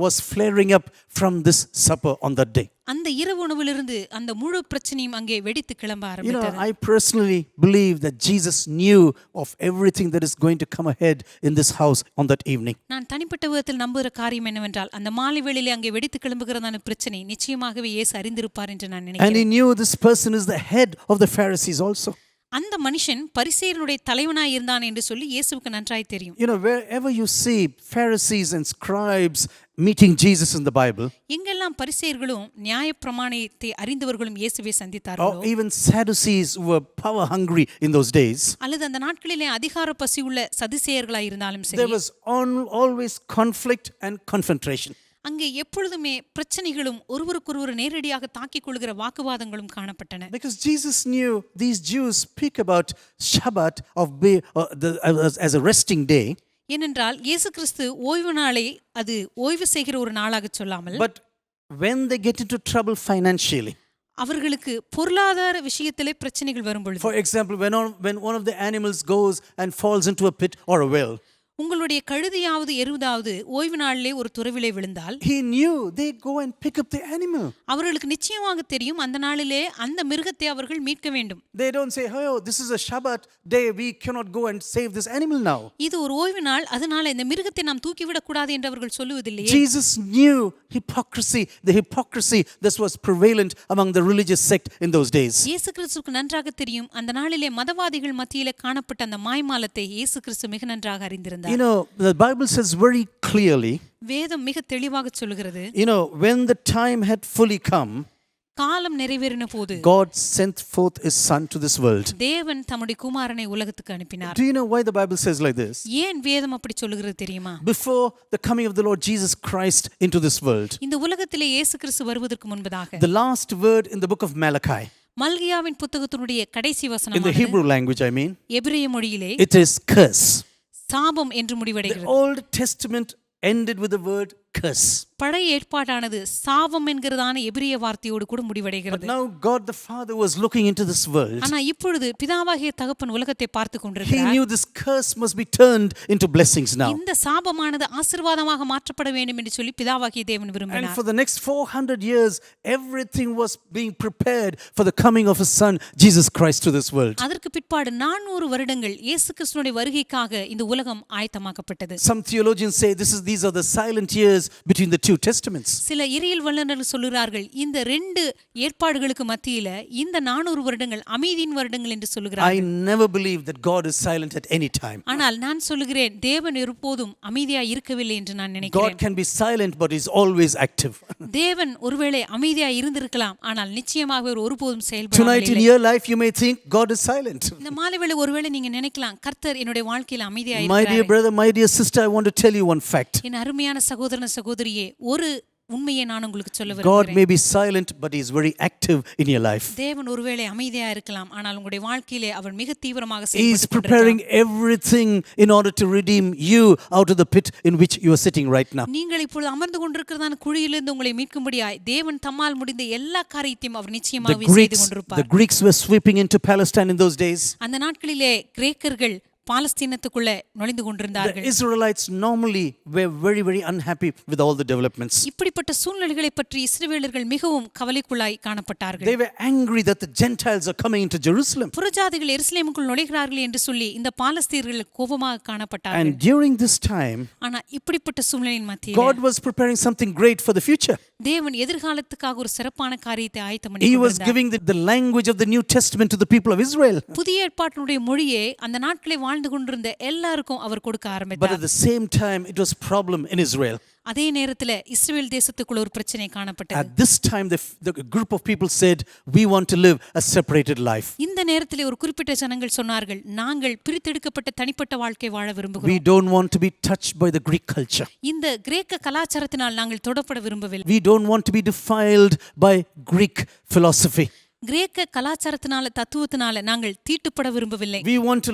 was flaring up from this supper on that day. அந்த இரவு உணவிலிருந்து அந்த முழு பிரச்சனையும் அங்கே வெடித்து கிளம்ப You know, ஆரம்பித்தது. I personally believe that Jesus knew of everything that is going to come ahead in this house on that evening. நான் தனிப்பட்ட விதத்தில் நம்புகிற காரியம் என்னவென்றால் அந்த மாலை வேளையிலே அங்கே வெடித்து கிளம்புகிறதான பிரச்சனை நிச்சயமாகவே இயேசு அறிந்திருப்பார் என்று நான் And he நினைக்கிறேன். knew this person is the head of the Pharisees also. அந்த மனுஷன் பரிசேயருடைய தலைவனாய் இருந்தான் என்று சொல்லி இயேசுவுக்கு நன்றாய் தெரியும். You know, wherever you see Pharisees and scribes meeting Jesus in the Bible, எங்கெல்லாம் பரிசேயர்களும் நியாயப்பிரமாணத்தை அறிந்தவர்களும் இயேசுவை சந்தித்தார்களோ, or even Sadducees who were power hungry in those days, அல்லது அந்த நாட்களிலே அதிகார பசி உள்ள சதுசேயர்களாய் இருந்தாலும் there சரி, was always conflict and confrontation. அங்கே எப்பொழுதுமே பிரச்சனைகளும் ஒருவருக்கொருவர் நேரடியாக தாக்கிக் கொள்கிற வாக்குவாதங்களும் காணப்பட்டன. Because Jesus knew these Jews speak about Shabbat as a resting day, ஏனென்றால் இயேசு கிறிஸ்து ஓய்வு நாளை அது ஓய்வு செய்கிற ஒரு நாளாக சொல்லாமல், but when they get into trouble financially, அவர்களுக்கு பொருளாதார விஷயத்திலே பிரச்சனைகள் வரும் பொழுது, for example, when one of the animals goes and falls into a pit or a well, உங்களுடைய கழுதையாவது எருதாவது ஓய்வு நாளிலே ஒரு துறவிலே விழுந்தால், he knew they'd go and pick up the animal. அவர்களுக்கு நிச்சயமாக தெரியும் அந்த நாளிலே அந்த மிருகத்தை அவர்கள் மீட்க வேண்டும். They don't say, oh, this is a Shabbat day, we cannot go and save this animal now. இது ஒரு ஓய்வு நாள், அதனால இந்த மிருகத்தை நாம் தூக்கிவிடக் கூடாது என்று அவர்கள் சொல்லுவதில்லையே. Jesus knew the hypocrisy that was prevalent among the religious sect in those days. இயேசு கிறிஸ்துவுக்கு நன்றாக தெரியும் அந்த நாளிலே மதவாதிகள் மத்தியிலே காணப்பட்ட அந்த மாய்மாலத்தை இயேசு கிறிஸ்து மிக நன்றாக அறிந்திருந்தார். You know, the Bible says very clearly, வேதம் மிக தெளிவாக சொல்லுகிறது, you know, when the time had fully come, காலம் நிறைவேறின போது God sent forth his son to this world. தேவன் தம்முடைய குமாரனை உலகத்துக்கு அனுப்பினார். Do you know why the Bible says like this? ஏன் வேதம் அப்படி சொல்லுகிறது தெரியுமா? Before the coming of the Lord Jesus Christ into this world, இந்த உலகத்திலே இயேசு கிறிஸ்து வருவதற்கு முன்பதாக the last word in the book of Malachi, மல்கியாவின் புத்தகத்தினுடைய கடைசி in the வசனமானது Hebrew language, I mean, எபிரேய மொழியிலே it is curse. சாபம் என்று The முடிவடைகிறது. Old Testament ended with the word curse. பழைய ஏற்பாடானது சாபம் என்கிறதான எபிரிய வார்த்தையோடு கூட But முடிவடைகிறது. now God the Father was looking into this world. ஆனா இப்பொழுது பிதாவாகிய தகப்பன் உலகத்தை பார்த்து He கொண்டிருக்கிறார். knew this curse must be turned into blessings now. இந்த சாபமானது ஆசீர்வாதமாக மாற்றப்பட வேண்டும் என்று சொல்லி பிதாவாகிய தேவன் And விரும்பினார். for the next 400 years, everything was being prepared for the coming of his son, Jesus Christ, to this world. அதற்கு பிற்பாடு 400 வருடங்கள் இயேசு கிறிஸ்துவினுடைய வருகைக்காக இந்த உலகம் ஆயத்தமாக்கப்பட்டது. Some theologians say these are the silent years between the two testaments. சில இறையியல் வல்லுநர்கள் சொல்லுகிறார்கள் இந்த 2 ஏற்பாடுகளுக்கு மத்தியில இந்த 400 வருடங்கள் அமைதியின் வருடங்கள் என்று I சொல்லுகிறார்கள். never believe that God is silent at any time. ஆனால் நான் சொல்லுகிறேன் தேவன் ஒருபோதும் அமைதியா இருக்கவில்லை என்று நான் God நினைக்கிறேன். can be silent, but he's always active. தேவன் ஒருவேளை அமைதியா இருந்திருக்கலாம், ஆனால் நிச்சயமாக அவர் ஒருபோதும் Tonight in செயல்படவில்லை. your life, you may think God is silent. இந்த மாலைவேளை ஒருவேளை நீங்க நினைக்கலாம் கர்த்தர் என்னுடைய வாழ்க்கையில அமைதியா My dear இருக்கிறார். brother, my dear sister, I want to tell you one fact. என் அருமையான சகோதரன சகோதரியே, ஒரு உண்மையை நான் உங்களுக்கு சொல்ல God விரும்புகிறேன். may be silent, but He is very active in your life. தேவன் ஒருவேளை அமைதியா இருக்கலாம், ஆனால் உங்களுடைய வாழ்க்கையிலே அவர் மிக தீவிரமாக He is செயல்பட்டுக் preparing கொண்டிருக்கிறார். everything in order to redeem you out of the pit in which you are sitting right now. நீங்கள் இப்பொழுது அமர்ந்து கொண்டிருக்கிறதான குழியிலிருந்து உங்களை மீட்கும்படியாய் தேவன் தம்மால் முடிந்த எல்லா காரியத்தையும் அவர் நிச்சயமாகவே செய்து The கொண்டிருப்பார். Greeks were sweeping into Palestine in those days. அந்த நாட்களிலே கிரேக்கர்கள் பாலஸ்தீனத்துக்குள்ள நுழைந்து The கொண்டிருந்தார்கள். Israelites normally were very, very unhappy with all the developments. இப்படிப்பட்ட சூழ்நிலைகளை பற்றி இஸ்ரவேலர்கள் மிகவும் கவலைக்குள்ளாய் காணப்பட்டார்கள். They were angry that the Gentiles are coming into Jerusalem. புறஜாதிகள் எருசலேமுக்குள் நுழைகிறார்கள் என்று சொல்லி இந்த பாலஸ்தீனர்கள் கோபமாக காணப்பட்டார்கள். And during this time, ஆனா இப்படிப்பட்ட சூழ்நிலையின் மத்தியில் God was preparing something great for the future. தேவன் எதிர்காலத்துக்காக ஒரு சிறப்பான காரியத்தை ஆயத்தம் பண்ணி He was கொண்டிருந்தார். giving the language of the New Testament to the people of Israel. புதிய ஏற்பாட்டினுடைய மொழியை அந்த நாட்களை வாழ்ந்து கொண்டிருந்த எல்லாருக்கும் அவர் கொடுக்க But ஆரம்பித்தார். at the same time, it was problem in Israel. அதே நேரத்துல இஸ்ரவேல் தேசத்துக்குள்ள ஒரு பிரச்சனை காணப்பட்டது. At this time, the group of people said, we want to live a separated life. இந்த நேரத்திலே ஒரு குறிப்பிட்ட ஜனங்கள் சொன்னார்கள், நாங்கள் பிரித்தெடுக்கப்பட்ட தனிப்பட்ட வாழ்க்கை வாழ We விரும்புகிறோம். don't want to be touched by the Greek culture. இந்த கிரேக்க கலாச்சாரத்தினால் நாங்கள் தொடப்பட விரும்பவில்லை. We don't want to be defiled by Greek philosophy. கிரேக்க கலாச்சாரத்தினால தத்துவத்தினால நாங்கள் தீட்டுப்பட விரும்பவில்லை. We want to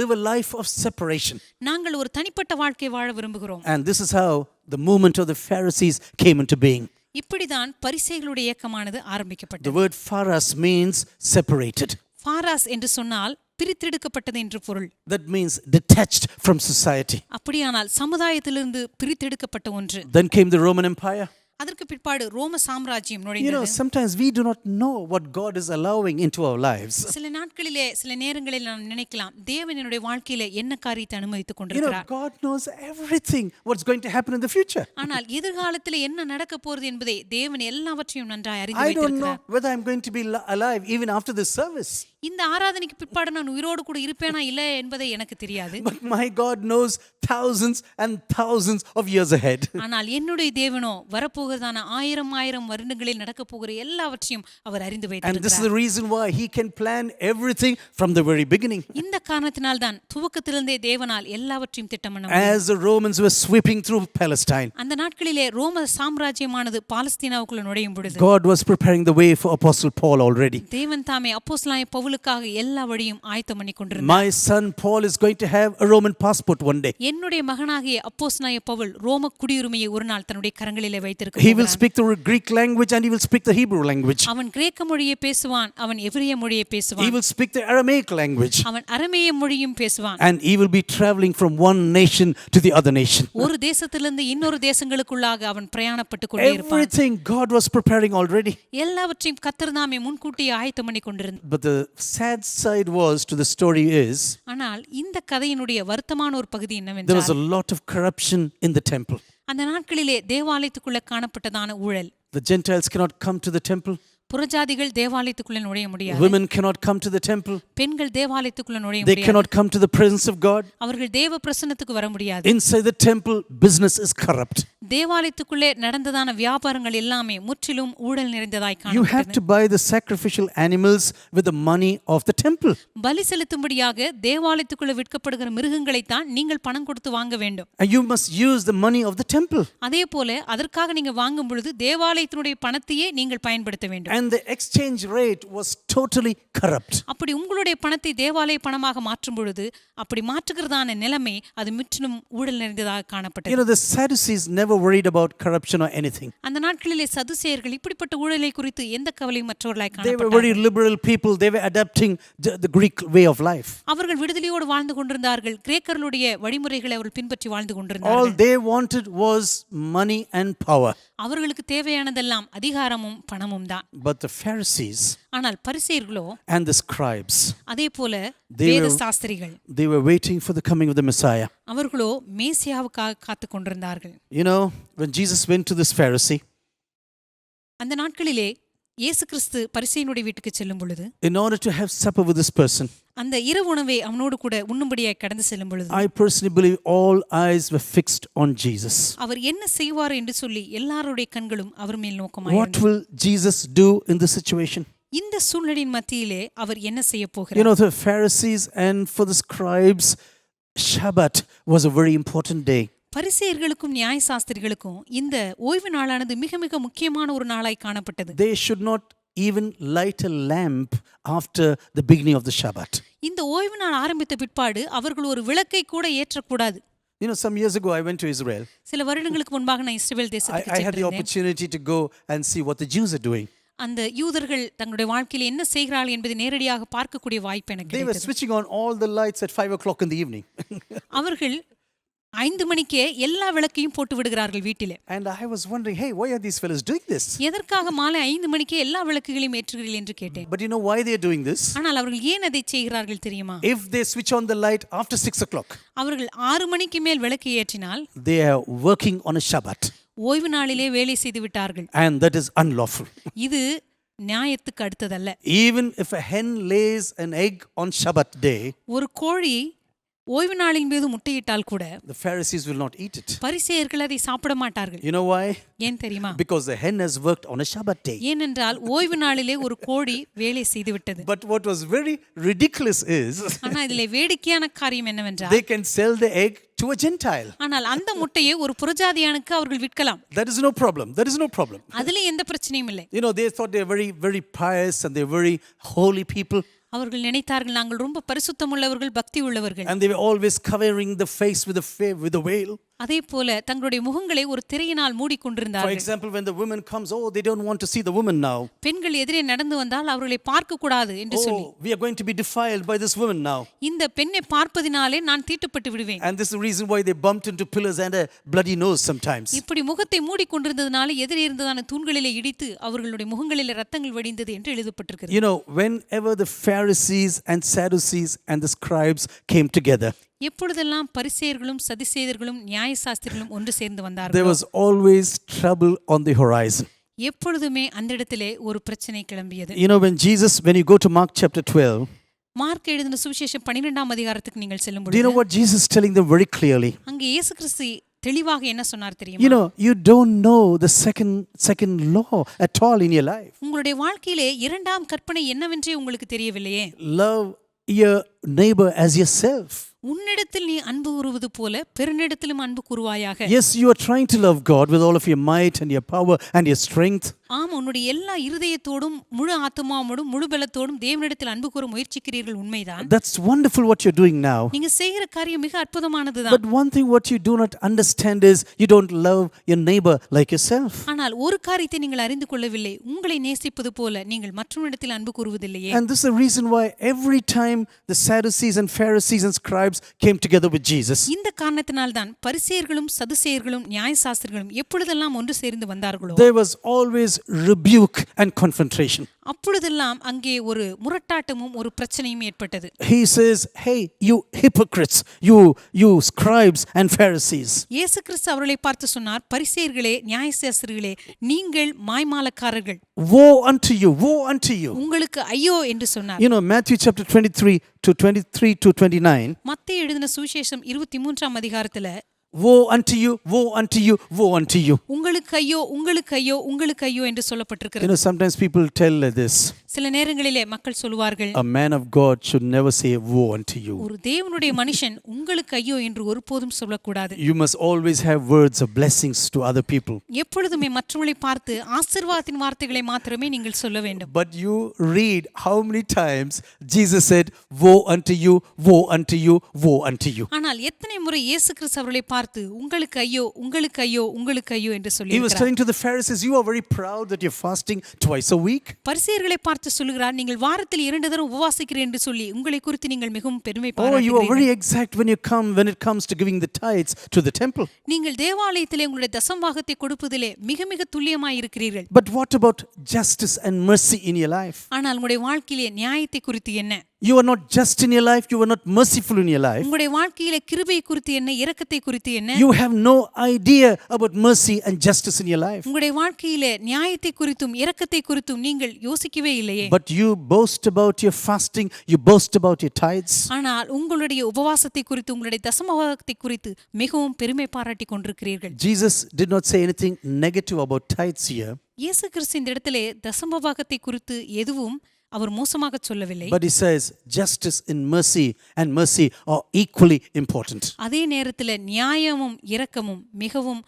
live a life of separation. நாங்கள் ஒரு தனிப்பட்ட வாழ்க்கை வாழ விரும்புகிறோம். And this is how the movement of the Pharisees came into being. இப்படிதான் பரிசேயர்களுடைய இயக்கமானது The ஆரம்பிக்கப்பட்டது. word pharas means separated. ஃபாராஸ் என்று சொன்னால் பிரித்தெடுக்கப்பட்டது என்று பொருள். That means detached from society. அப்படியானால் சமுதாயத்திலிருந்து பிரித்தெடுக்கப்பட்ட ஒன்று. Then came the Roman Empire. அதற்கு பிற்பாடு ரோம சாம்ராஜ்யம் You know, நுழைந்தது. sometimes we do not know what God is allowing into our lives. சில நாட்களிலே சில நேரங்களில் நாம் நினைக்கலாம், தேவன் என்னுடைய வாழ்க்கையில என்ன காரியத்தை அனுமதித்துக் You know, கொண்டிருக்கிறார். God knows everything what's going to happen in the future. ஆனால் எதிர்காலத்தில் என்ன நடக்க போறது என்பதை தேவன் எல்லாவற்றையும் நன்றாய் அறிந்து I don't know வைத்திருக்கிறார். whether I'm going to be alive even after this service. இந்த ஆராதனைக்கு பிற்பாடு நான் உயிரோடு கூட இருப்பேனா இல்ல என்பதை எனக்கு தெரியாது. But my God knows thousands and thousands of years ahead. ஆனால் என்னுடைய தேவனோ வரப்போகிறதான ஆயிரம் வருடங்களில் நடக்க போகிற எல்லாவற்றையும் அவர் அறிந்து And this is வைத்திருக்கிறார். the reason why He can plan everything from the very beginning. இந்த காரணத்தினால் தான் துவக்கத்திலிருந்தே தேவனால் எல்லாவற்றையும் திட்டம் பண்ண முடியும். As the Romans were sweeping through Palestine, அந்த நாட்களிலே ரோம சாம்ராஜ்யமானது பாலஸ்தீனாவுக்குள்ள நுழையும் பொழுது God was preparing the way for Apostle Paul already. தேவன் தாமே அப்போஸ்தலனாகிய பவுலுக்காக எல்லா வழியும் ஆயத்தம் பண்ணி கொண்டிருந்தார். My son Paul is going to have a Roman passport one day. என்னுடைய மகனாகிய அப்போஸ்தலனாகிய பவுல் ரோம குடியுரிமையை ஒரு நாள் தன்னுடைய கரங்களிலே வைத்திருக்க He will போகிறார். speak the Greek language and he will speak the Hebrew language. அவன் கிரேக்க மொழியை பேசுவான், அவன் எபிரேய மொழியை He பேசுவான், will speak the Aramaic language. அவன் அரமேய மொழியும் பேசுவான். And he will be traveling from one nation to the other nation. ஒரு தேசத்திலிருந்து இன்னொரு தேசங்களுக்குள்ளாக அவன் பிரயாணப்பட்டு கொண்டே இருப்பான். Everything God was preparing already. எல்லாவற்றையும் கர்த்தர் தாமே முன்கூட்டியே ஆயத்தம் பண்ணி கொண்டிருந்தார். But the sad side was to the story is ஆனால் இந்த கதையினுடைய வருத்தமான ஒரு பகுதி there was என்னவென்றால், a lot of corruption in the temple. அந்த நாட்களிலே தேவாலயத்துக்குள்ள காணப்பட்டதான ஊழல். The Gentiles cannot come to the temple. புறஜாதிகள் தேவாலயத்துக்குள்ள நுழைய முடியாது. Women cannot come to the temple. பெண்கள் தேவாலயத்துக்குள்ள நுழைய They முடியாது. cannot come to the presence of God. அவர்கள் தேவ பிரசன்னத்துக்கு வர முடியாது. Inside the temple, business is corrupt. தேவாலயத்துக்குள்ளே நடந்ததான வியாபாரங்கள் எல்லாமே முற்றிலும் ஊழல் நிறைந்ததாய் You have காணப்பட்டது. to buy the sacrificial animals with the money of the temple. பலி செலுத்தும்படியாக தேவாலயத்துக்குள்ள விற்கப்படுகிற மிருகங்களை தான் நீங்கள் பணம் கொடுத்து வாங்க வேண்டும். And you must use the money of the temple. அதே போல அதற்காக நீங்க வாங்கும் பொழுது தேவாலயத்தினுடைய பணத்தையே நீங்கள் பயன்படுத்த வேண்டும். And the exchange rate was totally corrupt. அப்படி உங்களுடைய பணத்தை தேவாலய பணமாக மாற்றும் பொழுது அப்படி மாற்றுகிறதான நிலைமை அது முற்றிலும் ஊழல் நிறைந்ததாக You காணப்பட்டது. know, the Sadducees never worried about corruption or anything. அந்த நாட்களிலே சதுசேயர்கள் இப்படிப்பட்ட ஊழலை குறித்து எந்த கவலையும் மற்றவர்களாய் They were very காணப்பட்டார்கள். liberal people. They were adapting the Greek way of life. அவர்கள் விடுதலையோடு வாழ்ந்து கொண்டிருந்தார்கள். கிரேக்கர்களுடைய வழிமுறைகளை அவர்கள் பின்பற்றி வாழ்ந்து All கொண்டிருந்தார்கள். they wanted was money and power. அவர்களுக்கு தேவையானதெல்லாம் அதிகாரமும் பணமும் தான். But the Pharisees ஆனால் பரிசேயர்களோ and the scribes, அதே போல They வேத were- சாஸ்திரிகள் they were waiting for the coming of the Messiah. அவர்களோ மேசியாவுக்காக காத்து கொண்டிருந்தார்கள். You know, when Jesus went to this Pharisee, அந்த நாட்களிலே இயேசு கிறிஸ்து பரிசேயனுடைய வீட்டுக்கு செல்லும் பொழுது in order to have supper with this person, அந்த இரவு உணவை அவனோடு கூட உண்ணும்படியாய் கடந்து செல்லும் பொழுது I personally believe all eyes were fixed on Jesus. அவர் என்ன செய்வார் என்று சொல்லி எல்லாருடைய கண்களும் அவர் மேல் What நோக்கமாயிருந்தது. will Jesus do in this situation? இந்த சூழ்நிலையின் மத்தியிலே அவர் என்ன செய்ய You போகிறார்? know, the Pharisees and for the scribes, Shabbat was a very important day. பரிசேயர்களுக்கும் நியாயசாஸ்திரிகளுக்கும் இந்த ஓய்வு நாளானது மிக மிக முக்கியமான ஒரு நாளாய் காணப்பட்டது. They should not even light a lamp after the beginning of the Shabbat. இந்த ஓய்வு நாள் ஆரம்பித்த பிற்பாடு அவர்கள் ஒரு விளக்கை கூட ஏற்றக்கூடாது. You know, some years ago I went to Israel. சில வருடங்களுக்கு முன்பாக நான் இஸ்ரவேல் தேசத்துக்கு I had the சென்றிருந்தேன். opportunity to go and see what the Jews are doing. அந்த யூதர்கள் தங்களுடைய வாழ்க்கையில் என்ன செய்கிறார்கள் என்பதை நேரடியாக பார்க்கக்கூடிய வாய்ப்பு எனக்கு They were கிடைத்தது. switching on all the lights at 5 o'clock in the evening. அவர்கள் 5 மணிக்கே எல்லா விளக்கையும் போட்டு விடுகிறார்கள் வீட்டிலே. And I was wondering, hey, why are these fellows doing this? எதற்காக மாலை 5 மணிக்கே எல்லா விளக்குகளையும் ஏற்றுகிறீர்கள் என்று கேட்டேன். But you know why they are doing this? ஆனால் அவர்கள் ஏன் அதை செய்கிறார்கள் தெரியுமா? If they switch on the light after 6 o'clock, அவர்கள் 6 மணிக்கு மேல் விளக்கு ஏற்றினால் they are working on a Shabbat. ஓய்வு நாளிலே வேலை செய்து விட்டார்கள். And that is unlawful. இது நியாயத்துக்கு அடுத்ததல்ல. Even if a hen lays an egg on Shabbat day, ஒரு கோழி ஓய்வு நாளின் மீது முட்டையிட்டால் கூட the Pharisees will not eat it. பரிசேயர்கள் அதை சாப்பிட மாட்டார்கள். You know why? ஏன் தெரியுமா? Because the hen has worked on a Shabbat day. ஏனென்றால் ஓய்வு நாளிலே ஒரு கோழி வேலை செய்து விட்டது. But what was very ridiculous is ஆனா இதிலே வேடிக்கையான காரியம் என்னவென்றால் they can sell the egg to a Gentile. ஆனால் அந்த முட்டையை ஒரு புறஜாதியானுக்கு அவர்கள் விற்கலாம். That is no problem. That is no problem. அதிலே எந்த பிரச்சனையும் இல்லை. You know, they thought they were very, very pious and they were very holy people. அவர்கள் நினைத்தார்கள் நாங்கள் ரொம்ப பரிசுத்தம் உள்ளவர்கள், பக்தி உள்ளவர்கள். And they were always covering the face with a veil. அதே போல தங்களுடைய முகங்களை ஒரு திரையினால் For மூடிக்கொண்டிருந்தார்கள். example, when the woman comes, oh, they don't want to see the woman now. பெண்கள் எதிரே நடந்து வந்தால் அவர்களை பார்க்க கூடாது என்று சொல்லி, Oh, we are going to be defiled by this woman now. இந்த பெண்ணை பார்ப்பதினாலே நான் தீட்டுப்பட்டு விடுவேன். And this is the reason why they bumped into pillars and a bloody nose sometimes. இப்படி முகத்தை மூடிக்கொண்டிருந்ததினால எதிரே இருந்ததான தூண்களிலே இடித்து அவர்களுடைய முகங்களிலே ரத்தங்கள் வடிந்தது என்று எழுதப்பட்டிருக்கிறது. You know, whenever the Pharisees and Sadducees and the scribes came together, எப்பொழுதெல்லாம் பரிசேயர்களும் சதுசேயர்களும் நியாயசாஸ்திரிகளும் ஒன்று சேர்ந்து there வந்தார்கள், was always trouble on the horizon. எப்பொழுதுமே அந்த இடத்திலே ஒரு பிரச்சனை கிளம்பியது. You know, when you go to Mark chapter 12, mark எழுதின சுவிசேஷம் 12ஆம் அதிகாரத்துக்கு நீங்கள் செல்லும் do you know பொழுது what Jesus is telling them very clearly? அங்கே இயேசு கிறிஸ்து தெளிவாக என்ன சொன்னார் You தெரியுமா? know, you don't know the second law at all in your life. உங்களுடைய வாழ்க்கையிலே 2ஆம் கற்பனை என்னவென்றே உங்களுக்கு தெரியவில்லையே. Love your neighbor as yourself. உன்னிடத்தில் நீ அன்பு கூறுவது போல பிறனிடத்திலும் அன்பு கூறுவாயாக. Yes, you are trying to love God with all of your might and your power and your strength. ஆம், உன்னுடைய எல்லா இருதயத்தோடும் முழு ஆத்துமாவோடும் முழு பலத்தோடும் தேவனிடத்தில் அன்பு கூற முயற்சிக்கிறீர்கள், உண்மைதான். That's wonderful what you're doing now. நீங்க செய்கிற காரியம் மிக அற்புதமானதுதான். But one thing what you do not understand is you don't love your neighbor like yourself. ஆனால் ஒரு காரியத்தை நீங்கள் அறிந்து கொள்ளவில்லை, உங்களை நேசிப்பது போல நீங்கள் மற்றவரிடத்தில் அன்பு கூறுவதில்லையே. And this is the reason why every time the Sadducees and Pharisees and scribes came together with Jesus, இந்த காரணத்தினால்தான் பரிசேயர்களும் சதுசேயர்களும் நியாயசாஸ்திரிகளும் எப்பொழுதெல்லாம் ஒன்று சேர்ந்து வந்தார்களோ there was always rebuke and confrontation. அப்பொழுதெல்லாம் அங்கே ஒரு முரட்டாட்டமும் ஒரு பிரச்சனையும் ஏற்பட்டது. He says, hey, you hypocrites, you scribes and Pharisees. இயேசு கிறிஸ்து அவர்களை பார்த்து சொன்னார், பரிசேயர்களே நியாயசாஸ்திரிகளே, நீங்கள் மாய்மாலக்காரர்கள், Woe unto you, woe unto you. உங்களுக்கு ஐயோ என்று சொன்னார். You know, Matthew chapter 23 to 29, மத்தேயு எழுதின சுவிசேஷம் 23ஆம் அதிகாரத்துல woe unto you, woe unto you, woe unto you. உங்களுக்கு ஐயோ உங்களுக்கு ஐயோ உங்களுக்கு ஐயோ என்று You சொல்லப்பட்டிருக்கிறது. know, sometimes people tell this, சில நேரங்களிலே மக்கள் சொல்வார்கள், a man of God should never say woe unto you. ஒரு தேவனுடைய மனுஷன் உங்களுக்கு ஐயோ என்று ஒருபோதும் சொல்லக்கூடாது. You must always have words of blessings to other people. எப்பொழுதுமே மற்றவர்களை பார்த்து ஆசீர்வாதத்தின் வார்த்தைகளை மாத்திரமே நீங்கள் சொல்ல வேண்டும். But you read how many times Jesus said, woe unto you, woe unto you, woe unto you. ஆனால் எத்தனை முறை இயேசு கிறிஸ்து அவர்களை பார்த்து உங்களுக்கு ஐயோ உங்களுக்கு ஐயோ உங்களுக்கு ஐயோ என்று He was சொல்லியிருக்கிறார். telling to the Pharisees, you are very proud that you're fasting twice a week. பரிசேயர்களை பார்த்து சொல்லுகிறார், நீங்கள் வாரத்தில் 2 தடவை உபவாசிக்கிறீர்கள் என்று சொல்லி உங்களை குறித்து நீங்கள் மிகவும் பெருமை Oh, you are பாராட்டுகிறீர்கள். very exact when it comes to giving the tithes to the temple. நீங்கள் தேவாலயத்திலே உங்களுடைய தசம்பாகத்தை கொடுப்பதிலே மிக மிக துல்லியமாய் இருக்கிறீர்கள். But what about justice and mercy in your life? ஆனால் உங்களுடைய வாழ்க்கையிலே நியாயத்தை குறித்து என்ன? You are not just in your life, you are not merciful in your life. உங்களுடைய வாழ்க்கையிலே கிருபை குறித்து என்ன, இரக்கத்தை குறித்து என்ன? You have no idea about mercy and justice in your life. உங்களுடைய வாழ்க்கையிலே நியாயத்தை குறித்தும் இரக்கத்தை குறித்தும் நீங்கள் யோசிக்கவே இல்லையே. But you boast about your fasting, you boast about your tithes. ஆனால் உங்களுடைய உபவாசத்தை குறித்து உங்களுடைய தசமபாகத்தை குறித்து மிகவும் பெருமை பாராட்டி கொண்டிருக்கிறீர்கள். Jesus did not say anything negative about tithes here. இயேசு கிறிஸ்து இந்த இடத்திலே தசமபாகத்தை குறித்து எதுவும் அவர் மோசமாக சொல்லவில்லை. But he says justice and mercy are equally important. அதே நேரத்தில் நியாயமும் இரக்கமும் மிகவும்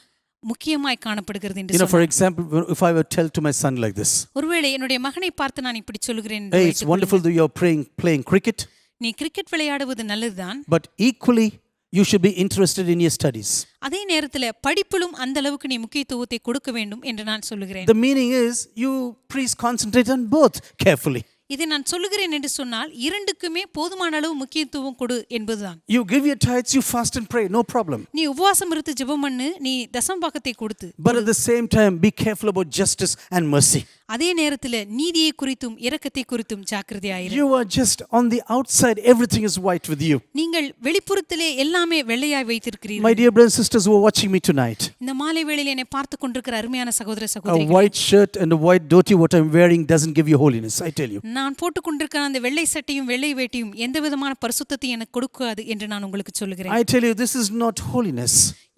முக்கியமாய் காணப்படுகிறது என்று For example, if I were to tell to my son like this, ஒருவேளை என்னுடைய மகனை பார்த்து நான் இப்படி சொல்கிறேன், hey, it's wonderful that you're playing cricket, நீ கிரிக்கெட் விளையாடுவது நல்லதுதான், but equally you should be interested in your studies. அதே நேரத்தில் படிப்பிலும் அந்த அளவுக்கு நீ முக்கியத்துவத்தை கொடுக்க வேண்டும் என்று நான் சொல்லுகிறேன். The meaning is you please concentrate on both carefully. இதை நான் சொல்லுகிறேன் என்று சொன்னால் இரண்டுக்குமே போதுமான அளவு முக்கியத்துவம் கொடு என்பதுதான். You give your tithes, you fast and pray, no problem. நீ உபவாசம் இருந்து ஜெபம் பண்ணு, நீ தசமபாகத்தை கொடுத்து. But at the same time, be careful about justice and mercy. அதே நேரத்தில் நீதியை குறித்தும் இரக்கத்தை குறித்தும் ஜாக்கிரதையாயிரு. You are just on the outside, everything is white with you. நீங்கள் வெளிப்புறத்திலே எல்லாமே வெள்ளையாய் வைத்திருக்கிறீர்கள். My dear brothers and sisters who are watching me tonight, இந்த மாலை வேளையில் என்னை பார்த்து கொண்டிருக்கிற அருமையான சகோதர a சகோதரிகளே, white shirt and a white dhoti what I'm wearing doesn't give you holiness, I tell you. நான் போட்டுக் கொண்டிருக்கிற அந்த வெள்ளை சட்டையும் வெள்ளை வேட்டியும் எந்த விதமான பரிசுத்தத்தையும் எனக்கு கொடுக்காது என்று நான் உங்களுக்கு சொல்லுகிறேன். I tell you, this is not holiness.